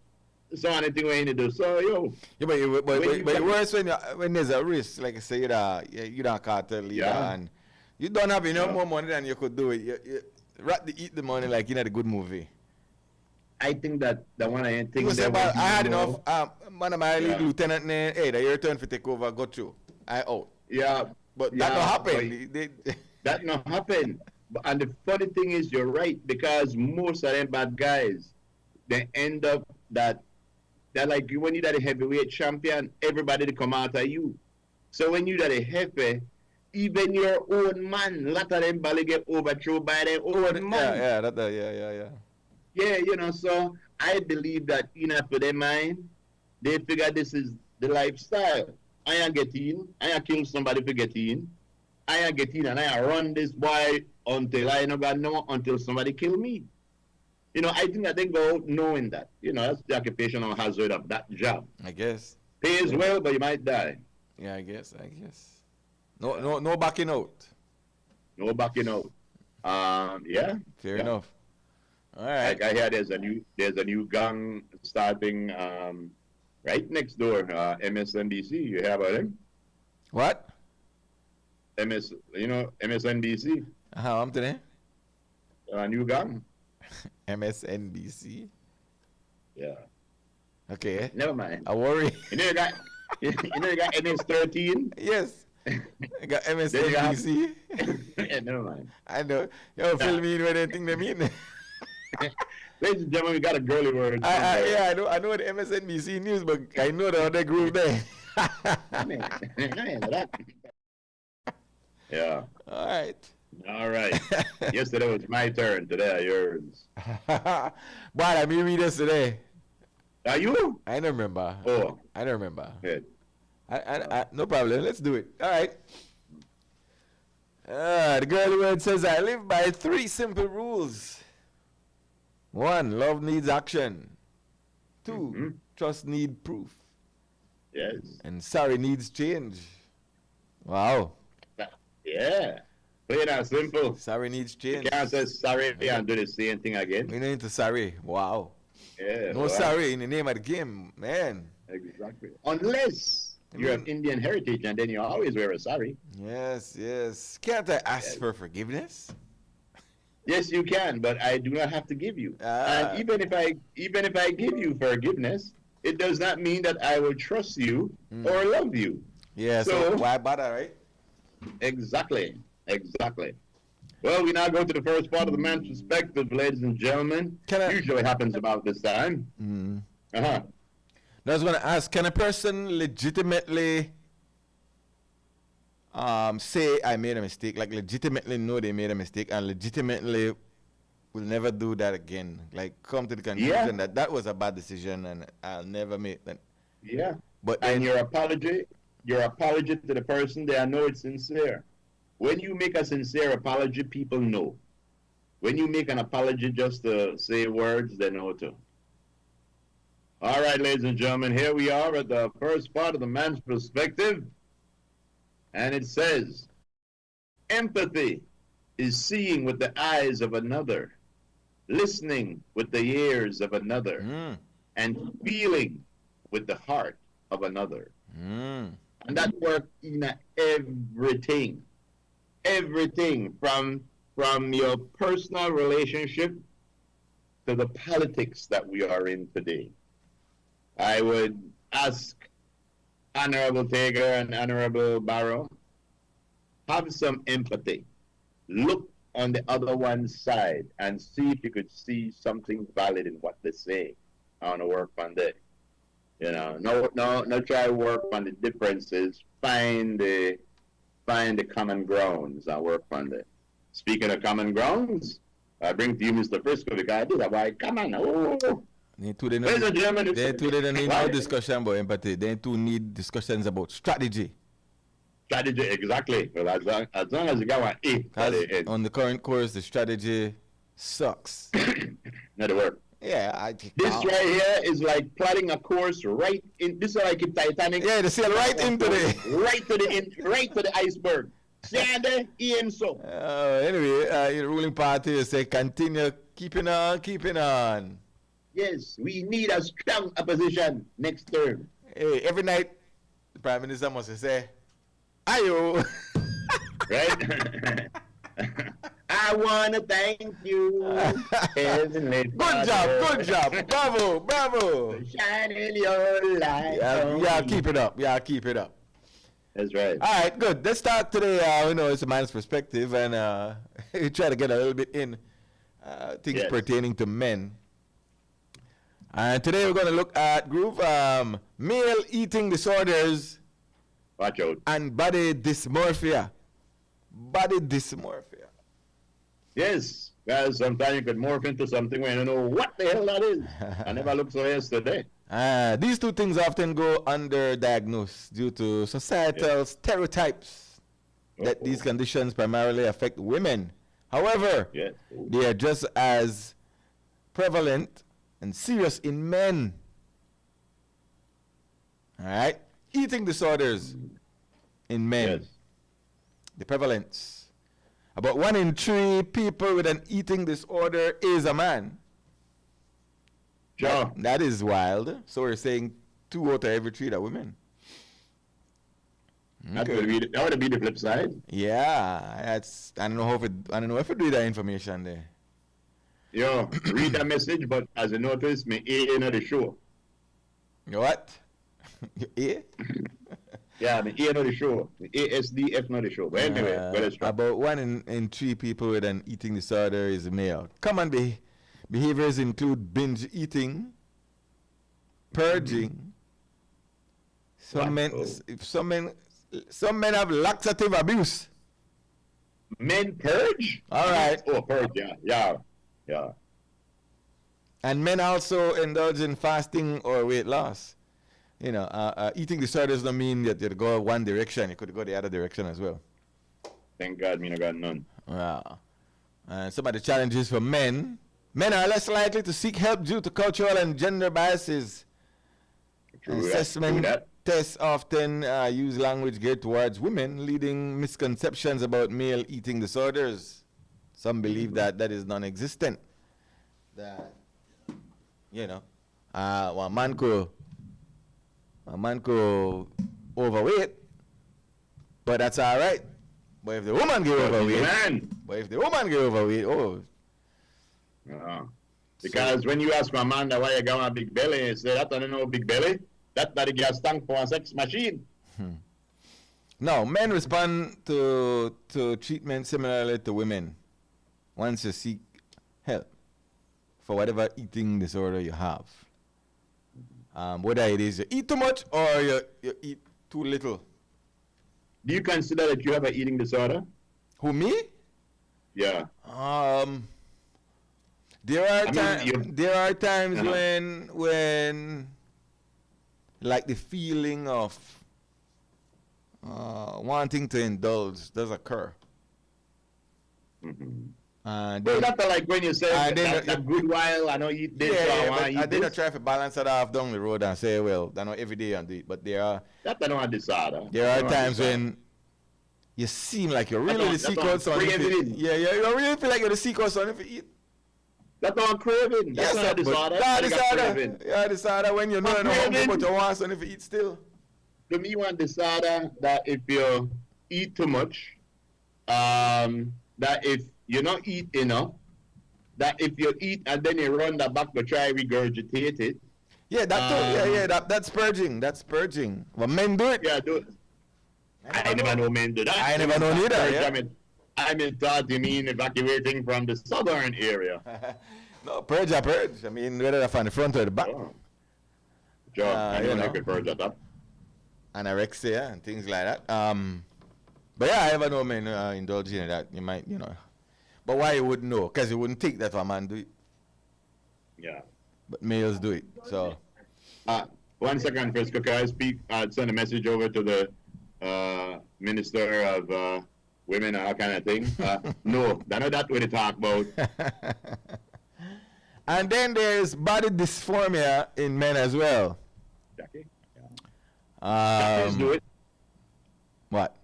So anything we need to do. So, yo. Yeah, but worse when there's a risk, like I say, you're not cartel leader and you don't have enough more money than you could do it. You rather eat the money like in a good movie. I think that the one I think that I had enough. One of my league lieutenant, hey, that your turn for take over, got you. I out. Yeah. But that not happen. That not happen. And the funny thing is, you're right, because most of them bad guys, they end up that they're like, when you're the heavyweight champion, everybody to come out of you. So when you're the heavy, even your own man, a lot of them probably get overthrown by their own man. Yeah, you know, so I believe that, you know, for their mind, they figure this is the lifestyle. I ain't get in, I ain't kill somebody for get in. I ain't get in and I run this boy until I no got no, until somebody kill me. You know, I think that they go knowing that. You know, that's the occupational hazard of that job. I guess. Pays well, but you might die. Yeah, I guess. No backing out. No backing out. Yeah. Fair enough. All right. Like I hear there's a new gang starting right next door, MSNBC. You hear about him? What? MSNBC. I'm today. A new gang. MSNBC. Yeah. Okay. Never mind. I worry. You know you got MS-13. Yes. I got MSNBC. Yeah, never mind. I know. Yo, fill me in with anything they mean. Ladies and gentlemen, we got a girly word. I know the MSNBC news, but I know the other group there. Yeah. All right. Yesterday was my turn. Today yours. But I mean read this today. Are you? I don't remember. Oh. I don't remember. Good. I no problem. Let's do it. All right. The girly word says, I live by 3 simple rules. 1, love needs action. 2, trust needs proof. Yes. And sorry needs change. Wow. Yeah. Plain and simple. Sorry needs change. You can't say sorry and do the same thing again. We need to sorry. Wow. Yeah. No sorry in the name of the game, man. Exactly. Unless you have Indian heritage and then you always wear a sari. Yes. Can't I ask for forgiveness? Yes, you can, but I do not have to give you. And even if I give you forgiveness, it does not mean that I will trust you or love you. Yeah, so why bother, right? Exactly. Well, we now go to the first part of the man's perspective, ladies and gentlemen. Usually happens about this time. I was going to ask, can a person legitimately say I made a mistake, like legitimately know they made a mistake and legitimately will never do that again? Like come to the conclusion that was a bad decision and I'll never make that. Yeah. But and your apology to the person, they know it's sincere. When you make a sincere apology, people know. When you make an apology just to say words, they know too. All right, ladies and gentlemen, here we are at the first part of the man's perspective. And it says, empathy is seeing with the eyes of another, listening with the ears of another, and feeling with the heart of another. And that works in everything. Everything from your personal relationship to the politics that we are in today. I would ask Honorable Tager and Honorable Barrow, have some empathy. Look on the other one's side and see if you could see something valid in what they say. I want to work on that. You know, no try to work on the differences. Find the common grounds. I work on that. Speaking of common grounds, I bring to you Mr. Frisco because I do that. Why? Come on. They don't need no discussion about empathy. They too need discussions about strategy. Strategy, exactly. Well, as long as you got one A. On the current course, the strategy sucks. Not the work. Yeah, this right here is like plotting a course right in. This is like in Titanic. Yeah, they sail right into right to the iceberg. Sandy, Ian, so. Anyway, the ruling party say continue keeping on. Yes, we need a strong opposition next term. Hey, every night, the Prime Minister must say, Ayo. Right? I want to thank you. Good job. Bravo. Shining your light. Yeah, keep it up. That's right. All right, good. Let's start today. It's a man's perspective, and we try to get a little bit in things pertaining to men. And today we're going to look at Groove, male eating disorders. Watch out. And body dysmorphia. Yes, because sometimes you could morph into something when you don't know what the hell that is. I never looked so yesterday. These two things often go underdiagnosed due to societal stereotypes that these conditions primarily affect women. However, they are just as prevalent and serious in men. All right? Eating disorders in men. Yes. The prevalence. About 1 in 3 people with an eating disorder is a man. Sure. That is wild. So we're saying 2 out of every 3 are women. That would be the flip side. Yeah, that's. I don't know if it do that information there. Yo, read that message, but as you notice, me A in the show. You what? You A? Yeah, me A in the show. Me ASDF not the show. But anyway, about 1 in 3 people with an eating disorder is male. Common behaviors include binge eating, purging. Some men have laxative abuse. Men purge? All right. Oh, purge, yeah. And men also indulge in fasting or weight loss. Eating disorders don't mean that you go one direction. You could go the other direction as well. Thank God, me no got none. Wow. And some of the challenges for men are less likely to seek help due to cultural and gender biases. Assessment tests often use language geared towards women, leading misconceptions about male eating disorders. Some believe that is non-existent. That, one man could overweight, but that's all right. But if the woman get overweight, because when you ask my man why you got a big belly, he say that I don't know big belly. That's not a gas tank for a sex machine. No, men respond to treatment similarly to women once you seek help for whatever eating disorder you have. Whether it is you eat too much or you eat too little. Do you consider that you have an eating disorder? Who, me? Yeah. There are times when like the feeling of wanting to indulge does occur. That's like when you say a good while I know eat this. I did not try to balance it off down the road and say, well, I know every day I do it, but there are times when you seem like you're really the seek out something. You really feel like you're the seek out something to eat. That's not craving. That's not disorder. Disorder when you know but you want something to eat still. To me, one disorder that if you eat too much, that if you not eat enough, that if you eat and then you run the back to try regurgitate it. Yeah, that's purging. That's purging. But men do it. Yeah, do it. I never know men do that. I never know neither. Yeah. I thought you mean evacuating from the southern area. No, purge. I mean, whether that's on the front or the back. I could purge at that. Anorexia and things like that. But yeah, I ever know men indulging in that. You might, But why you wouldn't know? Because you wouldn't think that a man do it. Yeah. But males do it. So. 1 second, Frisco. Can I send a message over to the Minister of Women and that kind of thing? No, that's not that what they talk about. And then there's body dysphoria in men as well. Jackie? Do it. What?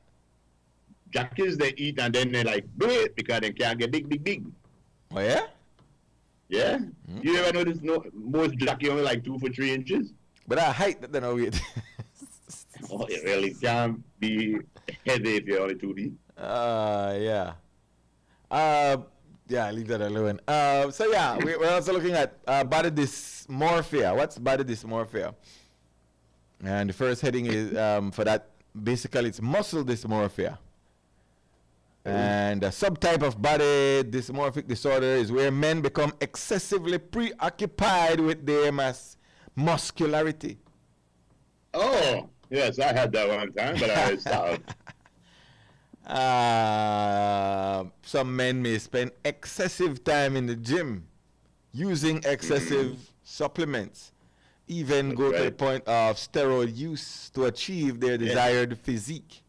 jockeys they eat and then they like do it because they can't get big. Oh yeah? Yeah. You ever notice most jockey only like 2 for 3 inches? But that height that no weight. Oh, it really can't be heavy if you're only 2 deep. Yeah. Yeah, leave that alone. So yeah, we're also looking at body dysmorphia. What's body dysmorphia? And the first heading is for that, basically it's muscle dysmorphia. And a subtype of body dysmorphic disorder is where men become excessively preoccupied with their muscularity. Oh, yes, I had that one time, but I stopped. Some men may spend excessive time in the gym using excessive supplements, even go to the point of steroid use to achieve their desired physique.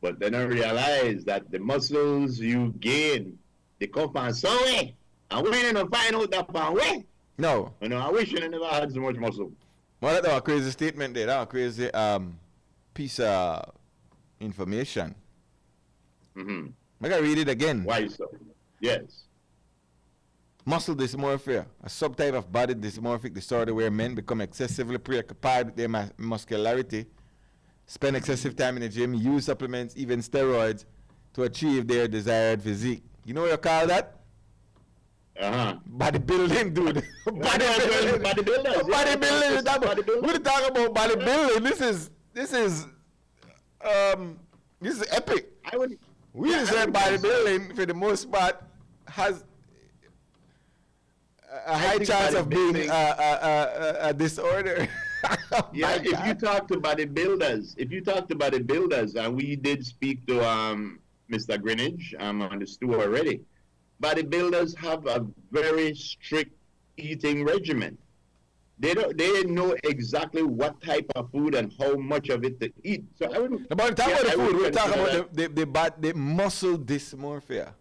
But they don't realize that the muscles you gain, they come from somewhere. And we didn't find out that from where. No. You know, I wish you never had so much muscle. Well, that's a crazy statement there. That's a crazy piece of information. Mm-hmm. I gotta read it again. Why so? Yes. Muscle dysmorphia, a subtype of body dysmorphic disorder where men become excessively preoccupied with their muscularity, spend excessive time in the gym, use supplements, even steroids, to achieve their desired physique. You know what you call that? Bodybuilding, dude. Bodybuilding. Bodybuilding. We're talking about bodybuilding. This is epic. We say bodybuilding for the most part has a high chance of being a disorder. Yeah, if you talk to bodybuilders, and we did speak to Mr. Greenwich on the stew already, bodybuilders have a very strict eating regimen. They know exactly what type of food and how much of it to eat. So I wouldn't. About the food, we're talking about the muscle dysmorphia.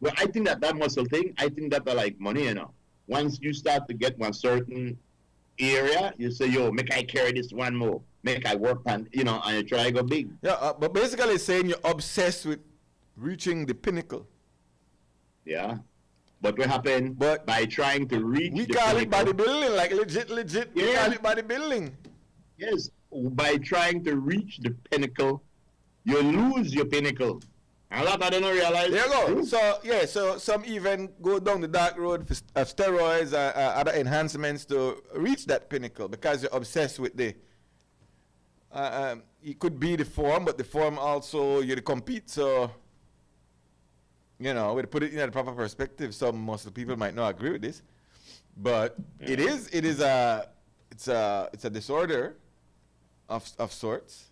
Well, I think that muscle thing, I think that like money, you know. Once you start to get one certain area, you say, yo, make I carry this one more. Make I work on, you know, and you try to go big. Yeah, but basically it's saying you're obsessed with reaching the pinnacle. Yeah. But what happened by trying to reach we the call pinnacle, it bodybuilding, like legit. Yeah. We call it bodybuilding. Yes. By trying to reach the pinnacle, you lose your pinnacle. A lot of them don't realize. There you go. So some even go down the dark road of steroids, other enhancements to reach that pinnacle because you're obsessed with the. It could be the form, but the form also you compete. So, you know, we put it in a proper perspective. Most of the people might not agree with this, but it is a disorder of sorts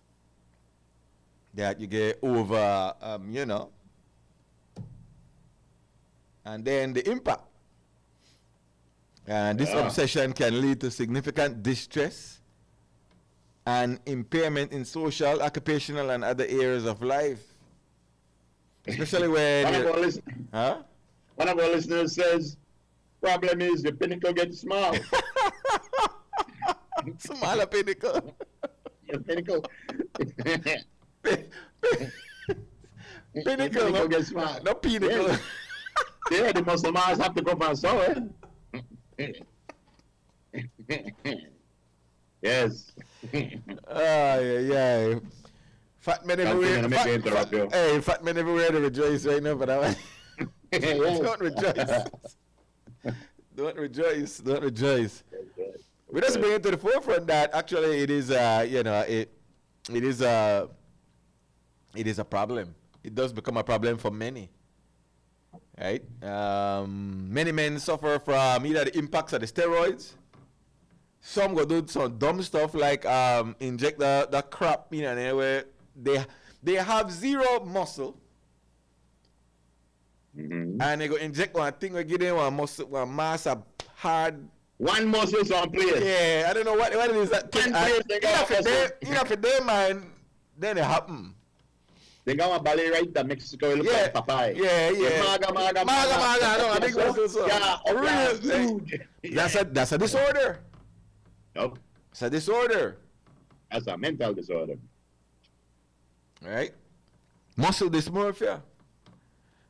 that you get over, you know, and then the impact. And this obsession can lead to significant distress and impairment in social, occupational, and other areas of life. Especially when one of our listeners says, problem is the pinnacle gets small. Smaller pinnacle. Your pinnacle. Pinnacle gets small. No pinnacle. Yes. Yeah, the muscle mass have to go from somewhere. Yes. Yeah. Fat men everywhere. Fat men everywhere to rejoice right now, but don't rejoice. Don't rejoice. We just bring it to the forefront that actually it is, it is a problem. It does become a problem for many. Right? Many men suffer from either the impacts of the steroids. Some go do some dumb stuff like inject the crap, you know, where they have zero muscle. Mm-hmm. And they go inject one thing, we give them one muscle, one mass of hard. One muscle some place. Yeah, I don't know what it is that thing. Enough for them, man, then it happen. They got a ballet right that Mexico look like papaya. Yeah. Maga. No, I think so. Yeah, huge. That's a disorder. Nope. It's a disorder. That's a mental disorder. Right? Muscle dysmorphia.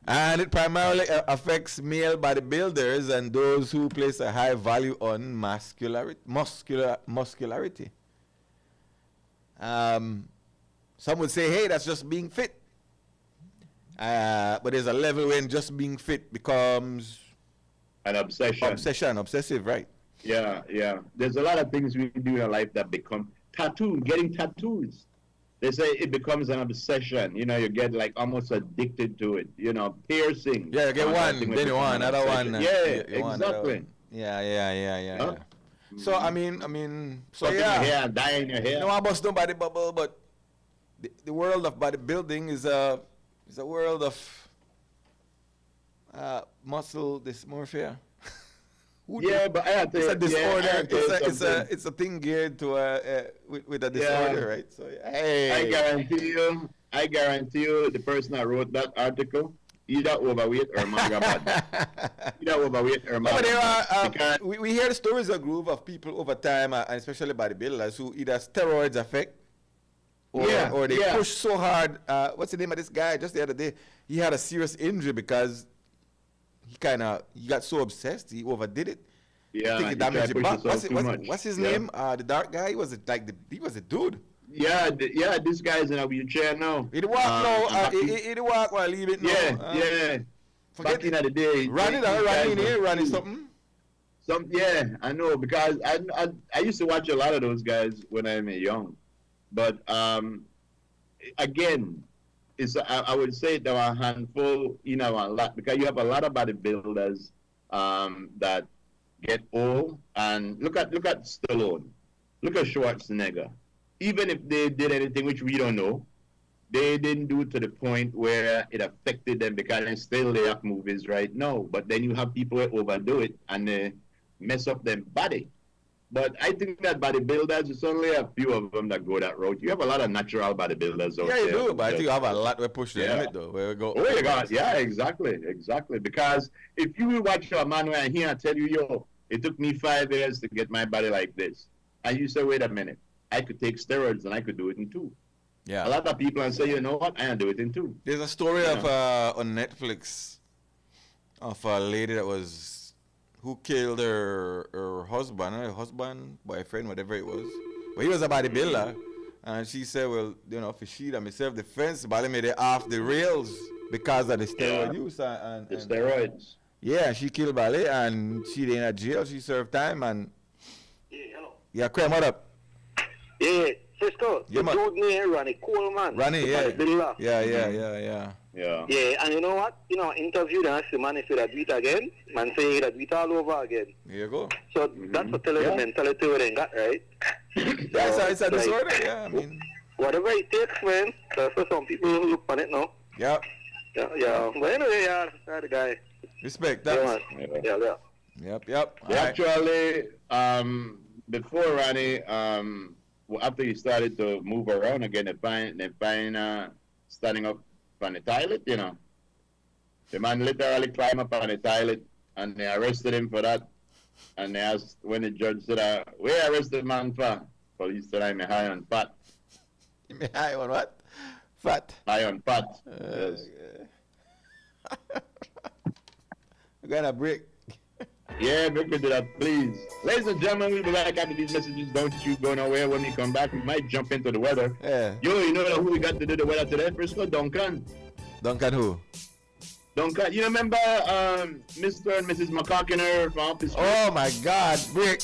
And it primarily affects male bodybuilders and those who place a high value on muscularity. Some would say, hey, that's just being fit. But there's a level when just being fit becomes an obsession. Obsessive, right? Yeah. There's a lot of things we do in life that become getting tattoos. They say it becomes an obsession. You know, you get like almost addicted to it. You know, piercing. Yeah, you get one, then you want another one. Exactly. Yeah. So I mean, so Cutting yeah. your hair, dyeing your hair. No, I must know body bubble, but the world of bodybuilding is a world of muscle dysmorphia. But it's a disorder. It's a thing geared to with a disorder, right? So hey, I guarantee you, the person that wrote that article either overweight or manga bad. We hear the stories of group of people over time, and especially bodybuilders, who either steroids affect or they push so hard. What's the name of this guy? Just the other day, he had a serious injury because he got so obsessed, he overdid it. Yeah, I think he damaged his back. What's his name? The dark guy. He was a dude. Yeah, this guy's in a wheelchair now. He walk now. He walk while leave it now. Yeah. Back in the day. Ronnie something. I know, because I used to watch a lot of those guys when I was young. But again, I would say there are a handful, a lot, because you have a lot of bodybuilders that get old. And look at Stallone, look at Schwarzenegger. Even if they did anything, which we don't know, they didn't do it to the point where it affected them, because they still have movies right now. But then you have people who overdo it and they mess up their body. But I think that bodybuilders, it's only a few of them that go that route. You have a lot of natural bodybuilders out there. Yeah, you do, but I think you have a lot where push the limit, though. Where we go. Oh, my God. Yeah, exactly. Because if you watch a man where he and tell you, yo, it took me 5 years to get my body like this. And you say, wait a minute, I could take steroids and I could do it in 2. Yeah. A lot of people and say, you know what, I can do it in 2. There's a story of on Netflix of a lady who killed her husband, boyfriend, whatever it was. But he was a bodybuilder. And she said, well, for she and self-defense, but I made it off the rails because of the steroid use. And the steroids. Yeah, she killed Ballet and she in a jail. She served time and... Yeah, hello. Yeah, Craig, what up? Yeah, Cisco. Yeah, the dude named Ronnie Coleman. Ronnie, yeah. Yeah, and you know what? Interview the man, if he'd do it again, man say he'd do it all over again. Here you go. So that's what telling the mentality we got, right? It's a disorder, yeah, I mean. Whatever it takes, man. That's what some people look on it now. Yeah. Yeah. But anyway, that's the guy. Respect that. Yeah. Yep. Actually, before Ronnie, after he started to move around again, they find standing up on the toilet, The man literally climbed up on the toilet and they arrested him for that. And they asked, when the judge said, where arrested the man for? Police said, I'm high on fat. You high on what? Fat. High on fat. Yes. We're going to break. Yeah, we could do that, please. Ladies and gentlemen, we'll be back after these messages. Don't you go nowhere. When we come back, we might jump into the weather. Yeah. Yo, you know who we got to do the weather today? Frisco, Duncan. Duncan who? Duncan. You remember Mr. and Mrs. McCockiner from Office? Oh, my God. Break.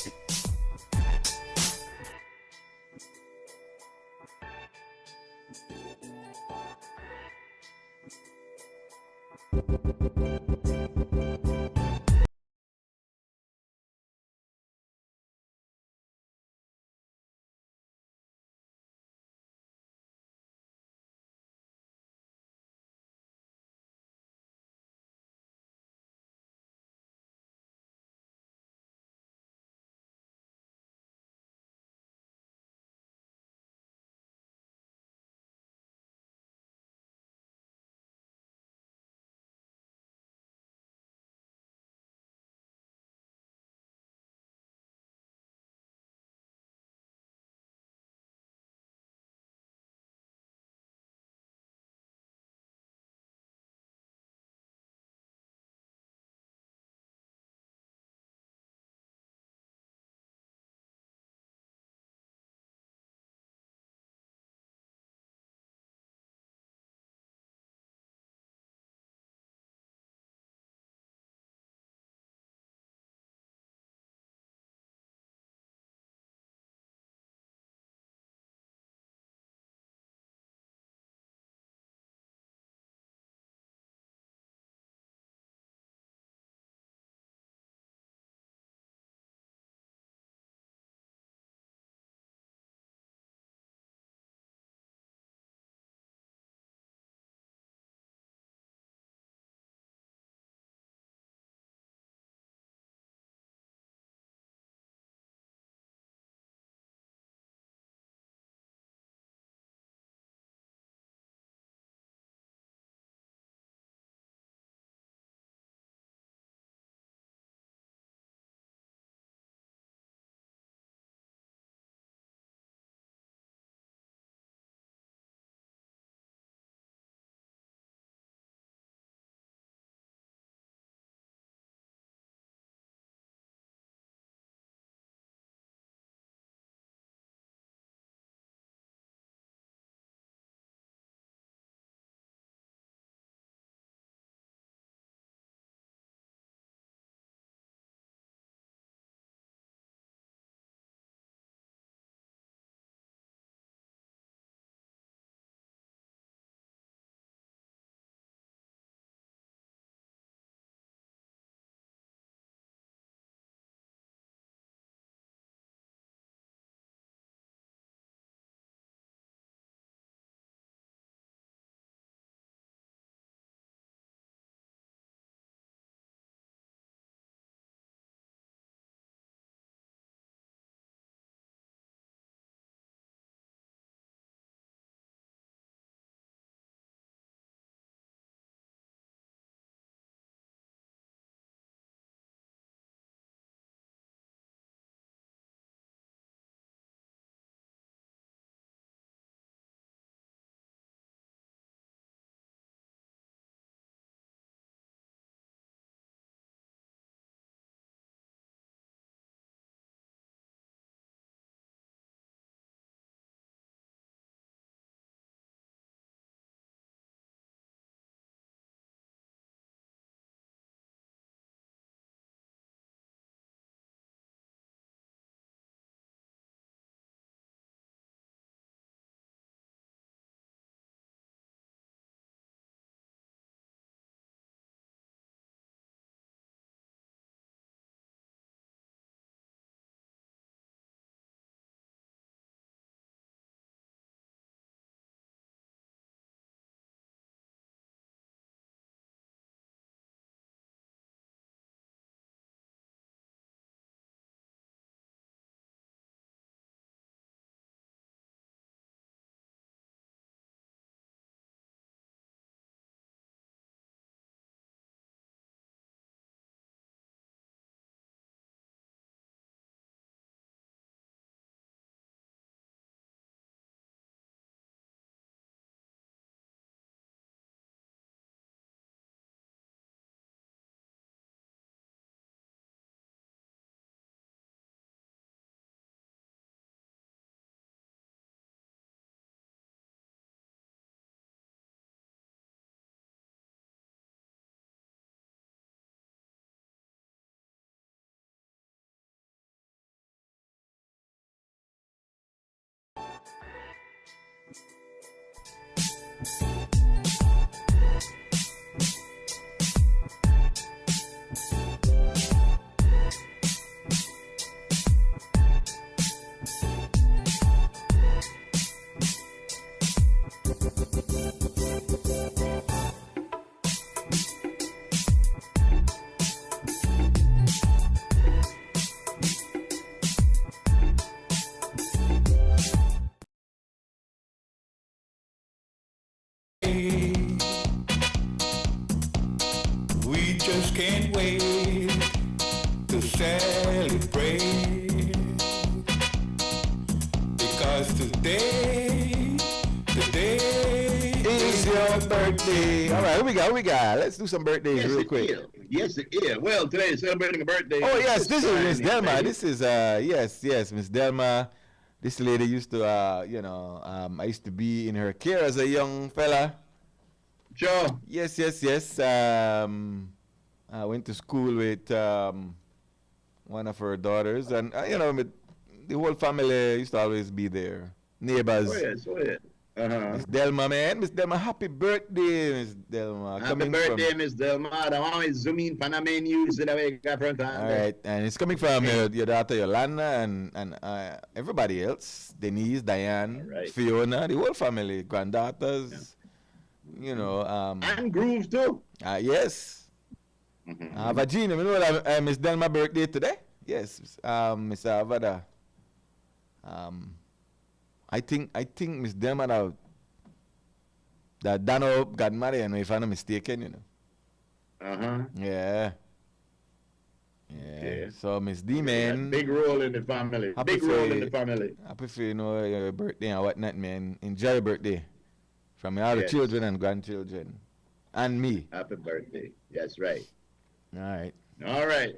celebrate. Because today is your birthday. All right, who we got? Let's do some birthdays real quick. Yes, it is. Well, today is celebrating a birthday. Oh, yes, this is Miss Delma. This is, yes, Miss Delma. This lady used to, I used to be in her care as a young fella. Sure. Yes. I went to school with one of her daughters, and, the whole family used to always be there. Neighbors. Oh, yes. Miss Delma, man. Miss Delma, happy birthday, Miss Delma. Happy birthday, Miss Delma. The one with zoom in from the menu so that we got front. All right, and it's coming from your daughter Yolanda and everybody else. Denise, Diane, Fiona, the whole family, granddaughters. And Groove too. Yes. Virginia, you know that Miss Delma birthday today? Yes, Miss Avada. I think Miss Delma that Dano got married, if I'm not mistaken, Yeah. So Miss D, man. Big role in the family. Happy for your birthday and whatnot, man. Enjoy your birthday. From all the children and grandchildren. And me. Happy birthday. That's right. All right.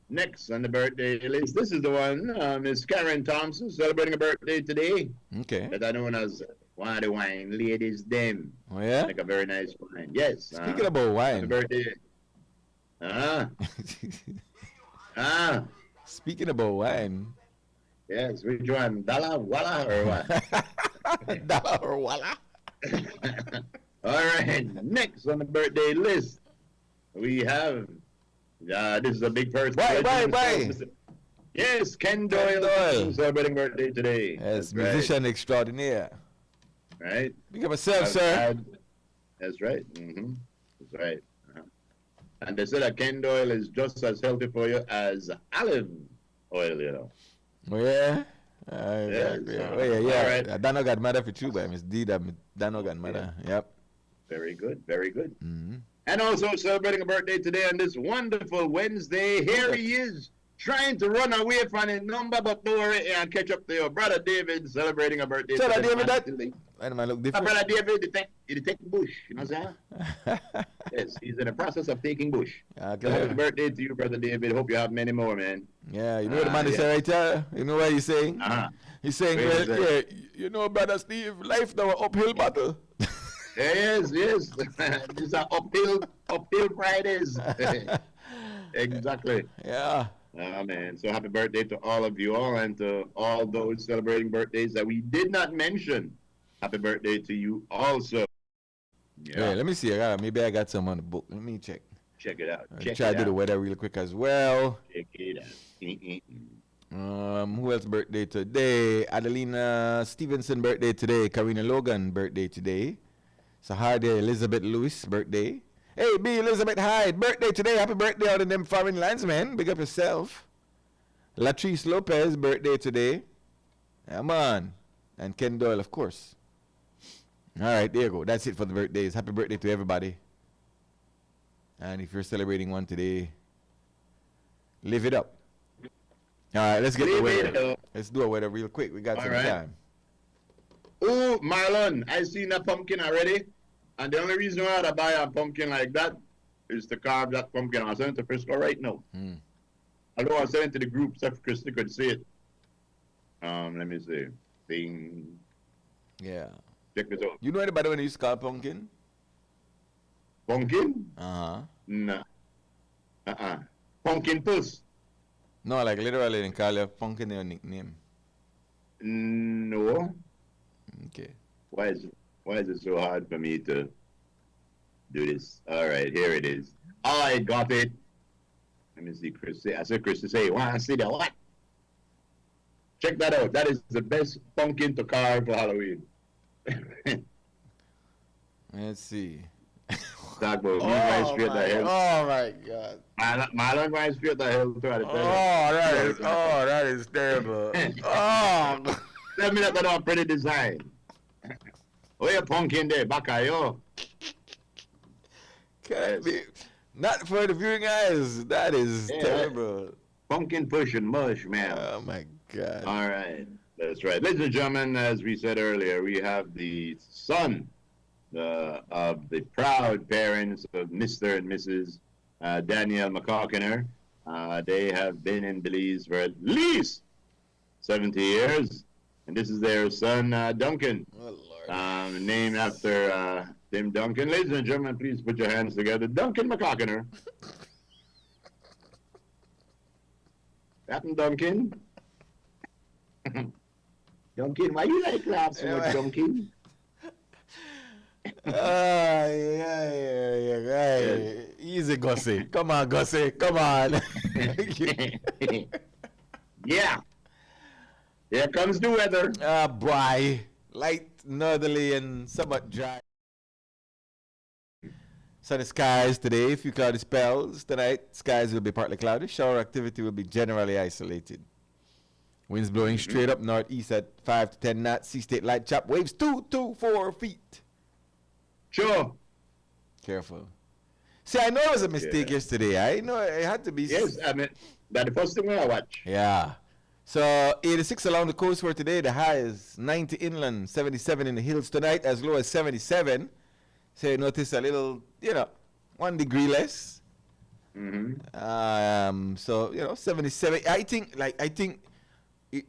Next on the birthday list, this is the one, Miss Karen Thompson, celebrating a birthday today. Okay. That are known as one of the wine ladies, them. Oh, yeah? Like a very nice wine. Yes. Speaking about wine. Happy birthday. Speaking about wine. Yes, which one? Dalla Walla or what? Dalla or Walla? All right. Next on the birthday list, we have... this is a big person. Bye. Yes, Ken Doyle. Celebrating birthday today. Yes, musician extraordinaire. Right. Big up yourself, sir. That's right. That's right. And they said that Ken Doyle is just as healthy for you as olive oil, Oh, yeah? Yeah. All right. Dano got mother for you, but Miss D, Dano got mother. Yep. Very good. And also celebrating a birthday today on this wonderful Wednesday. Here he is, trying to run away from his number, but don't worry, and catch up to your brother David celebrating a birthday today. David, that might look different. Brother David, he take bush, you know what I'm saying? Yes, he's in the process of taking bush. Okay. Happy birthday to you, brother David. Hope you have many more, man. Yeah, you know what the man is saying right there? You know what he's saying? He's saying, brother Steve, life now uphill battle. Yes. These are uphill Fridays. Exactly. Yeah. Man. So happy birthday to all of you all and to all those celebrating birthdays that we did not mention. Happy birthday to you also. Yeah. Hey, let me see. Maybe I got some on the book. Let me check. Check it out. Try to do the weather real quick as well. Check it out. Who else birthday today? Adelina Stevenson birthday today. Karina Logan birthday today. Sahardia Elizabeth Lewis birthday. Hey, B. Elizabeth Hyde birthday today. Happy birthday out in them foreign lands, man. Big up yourself. Latrice Lopez birthday today. Come on. And Ken Doyle, of course. All right, there you go. That's it for the birthdays. Happy birthday to everybody. And if you're celebrating one today, live it up. All right, let's get the weather. Let's do a weather real quick. We got some time. Oh, Marlon, I seen a pumpkin already. And the only reason why I buy a pumpkin like that is to carve that pumpkin. I'll send it to Frisco right now. Although I'll send it to the group so Christy could see it. Let me see. Bing. Yeah. Check this out. You know anybody when you used to call pumpkin? Pumpkin? No. Pumpkin puss? No, like literally they call you pumpkin your nickname. No. Okay. Why is it so hard for me to do this? All right, here it is. I got it. Let me see, Chris. I said, Chris, say, want to see the what? Check that out. That is the best pumpkin to carve for Halloween. Let's see. Talk about going straight to hell. Oh my God. Marlon going straight to hell. That is terrible. Oh. Tell me that not pretty design. Oh, your pumpkin there, Bakayo. Can't be. Not for the viewing eyes. That is terrible. Pumpkin push and mush, man. Oh my God. All right. That's right. Ladies and gentlemen, as we said earlier, we have the son of the proud parents of Mr. and Mrs. Daniel McCalkiner. They have been in Belize for at least 70 years. And this is their son, Duncan. Oh, Lord. Named after Tim Duncan. Ladies and gentlemen, please put your hands together. Duncan McCalkiner. Captain Duncan. Duncan, why you like laugh so much, Duncan? Yeah. Easy, Gussie. Come on, Gussie. Come on. Yeah. Here comes the weather. Boy. Light, northerly, and somewhat dry. Sunny skies today, few cloudy spells. Tonight, skies will be partly cloudy. Shower activity will be generally isolated. Winds blowing straight up northeast at 5 to 10 knots. Sea state light chop. Waves 2 to 4 feet. Sure. Careful. See, I know it was a mistake yesterday. I know it had to be. Yes, I mean, that's the first thing I watch. Yeah. So 86 along the coast for today. The high is 90 inland, 77 in the hills tonight, as low as 77. So you notice a little, 1 degree less. So 77. I think the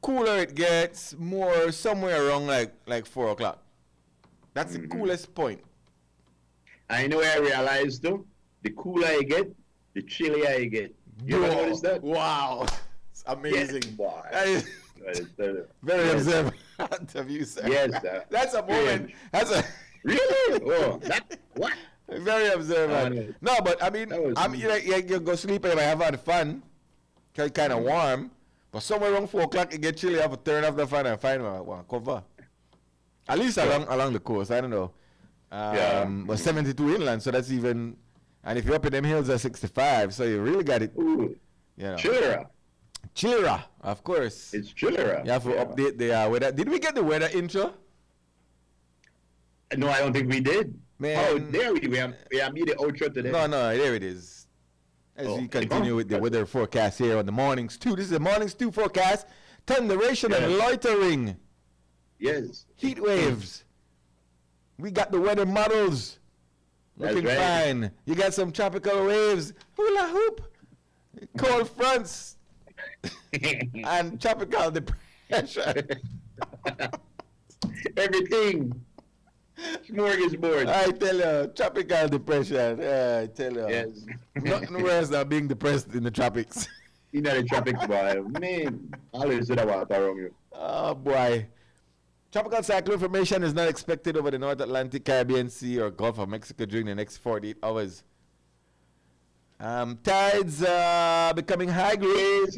cooler it gets, more somewhere around like 4 o'clock. That's the coolest point. I know I realized though, the cooler I get, the chillier I get. You ever notice that? Wow. It's amazing. Yes, boy. That is very observant of you, sir. Yes, sir. That's a moment. That's a really? Oh, that what? very observant. No, but I mean, you go sleep and I have had fun. It's kind of warm. But somewhere around 4 o'clock, it gets chilly. I have to turn off the fan and find one cover. At least along the coast. I don't know. But 72 inland, so that's even. And if you're up in them hills at 65, so you really got it. Ooh. Chillera, of course. It's chillera. You have to update the weather. Did we get the weather intro? No, I don't think we did. Man. Oh, there we have made the outro today. No, there it is. As we continue with the weather forecast here on the Morning Stew. This is the Morning Stew forecast. Thunderation and loitering. Yes. Heat waves. We got the weather models. Looking fine. You got some tropical waves. Hula hoop. Cold fronts. And tropical depression. Everything. Smorgasbord. I tell you, tropical depression. I tell you. Yes. Nothing worse than being depressed in the tropics. You know the tropics, boy. Man, I always say that water around you. Oh, boy. Tropical cyclone formation is not expected over the North Atlantic, Caribbean Sea, or Gulf of Mexico during the next 48 hours. Tides becoming high grade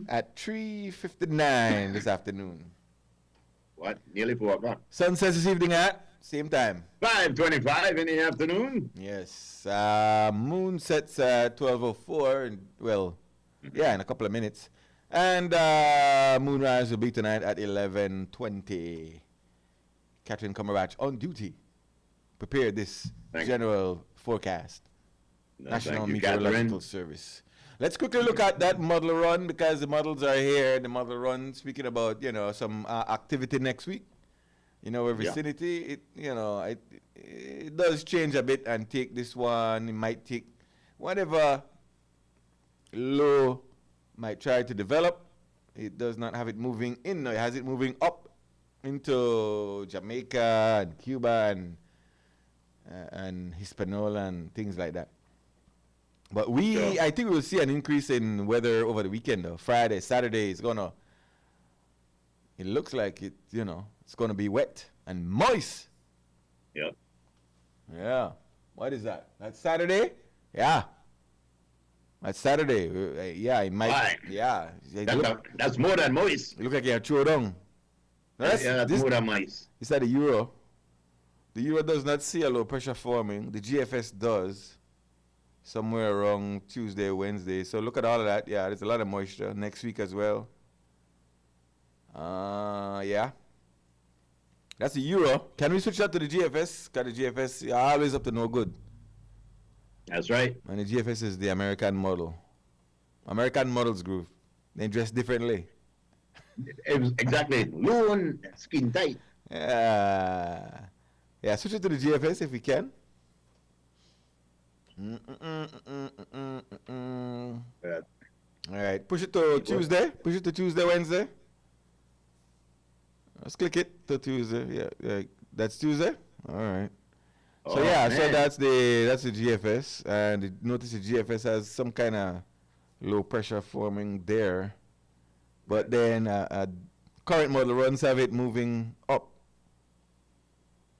at 3:59 this afternoon. What? Nearly 4 o'clock. Sunset this evening at same time. 5:25 in the afternoon. Yes. Moon sets at 12:04. In a couple of minutes. And moonrise will be tonight at 11:20. Catherine Cumberbatch on duty. Prepare this general forecast. National Meteorological Service. Let's quickly look at that model run because the models are here. The model run, speaking about, some activity next week in our vicinity. It does change a bit and take this one. It might take whatever low might try to develop. It does not have it moving in. It has it moving up into Jamaica and Cuba and Hispaniola and things like that. But I think we will see an increase in weather over the weekend though. Friday, Saturday is it looks like it's gonna be wet and moist. Yep. Yeah. What is that? That's Saturday? Yeah. That's Saturday. It might. Why? Yeah. That's more than moist. Look like you have throw down. That's more than moist. It's at the Euro. The Euro does not see a low pressure forming. The GFS does. Somewhere around Tuesday, Wednesday. So look at all of that. Yeah, there's a lot of moisture next week as well. Yeah. That's the Euro. Can we switch that to the GFS? Because the GFS is always up to no good. That's right. And the GFS is the American model. American models group. They dress differently. Exactly. Low and skin tight. Yeah. Yeah, switch it to the GFS if we can. All right, push it to Tuesday. Push it to Tuesday, Wednesday. Let's click it to Tuesday. Yeah, that's Tuesday. All right. So so that's the GFS, and notice the GFS has some kind of low pressure forming there, but then current model runs have it moving up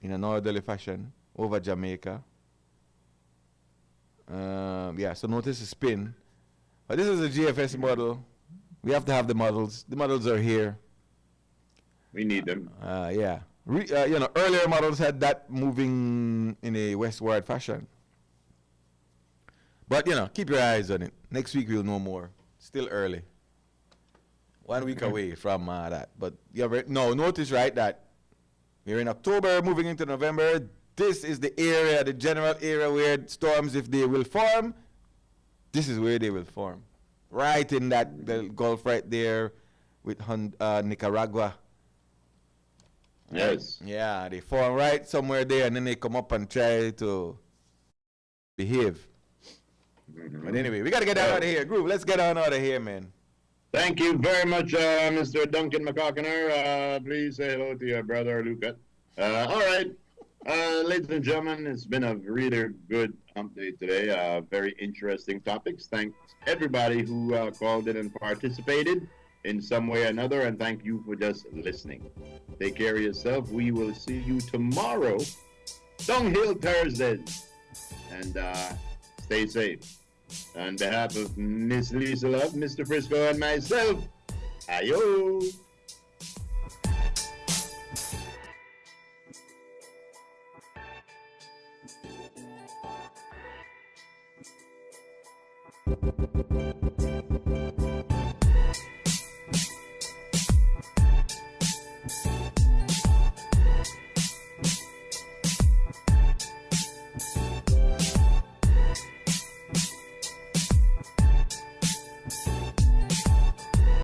in a northerly fashion over Jamaica. So notice the spin. But this is a GFS model. We have to have the models. The models are here. We need them. Earlier models had that moving in a westward fashion. But, keep your eyes on it. Next week we'll know more. Still early. 1 week away from that. But notice, right, that we're in October, moving into November. This is the area, the general area where storms, if they will form, this is where they will form. Right in the Gulf right there with Nicaragua. Yes. Yeah, they form right somewhere there and then they come up and try to behave. But anyway, we got to get out of here. Groove, let's get on out of here, man. Thank you very much, Mr. Duncan McCockiner. Please say hello to your brother, Luca. All right. Ladies and gentlemen, it's been a really good update today. Very interesting topics. Thanks everybody who called in and participated in some way or another, and thank you for just listening. Take care of yourself. We will see you tomorrow, Dunghill Thursdays, and stay safe. On behalf of Miss Lisa Love, Mr. Frisco, and myself, ayo.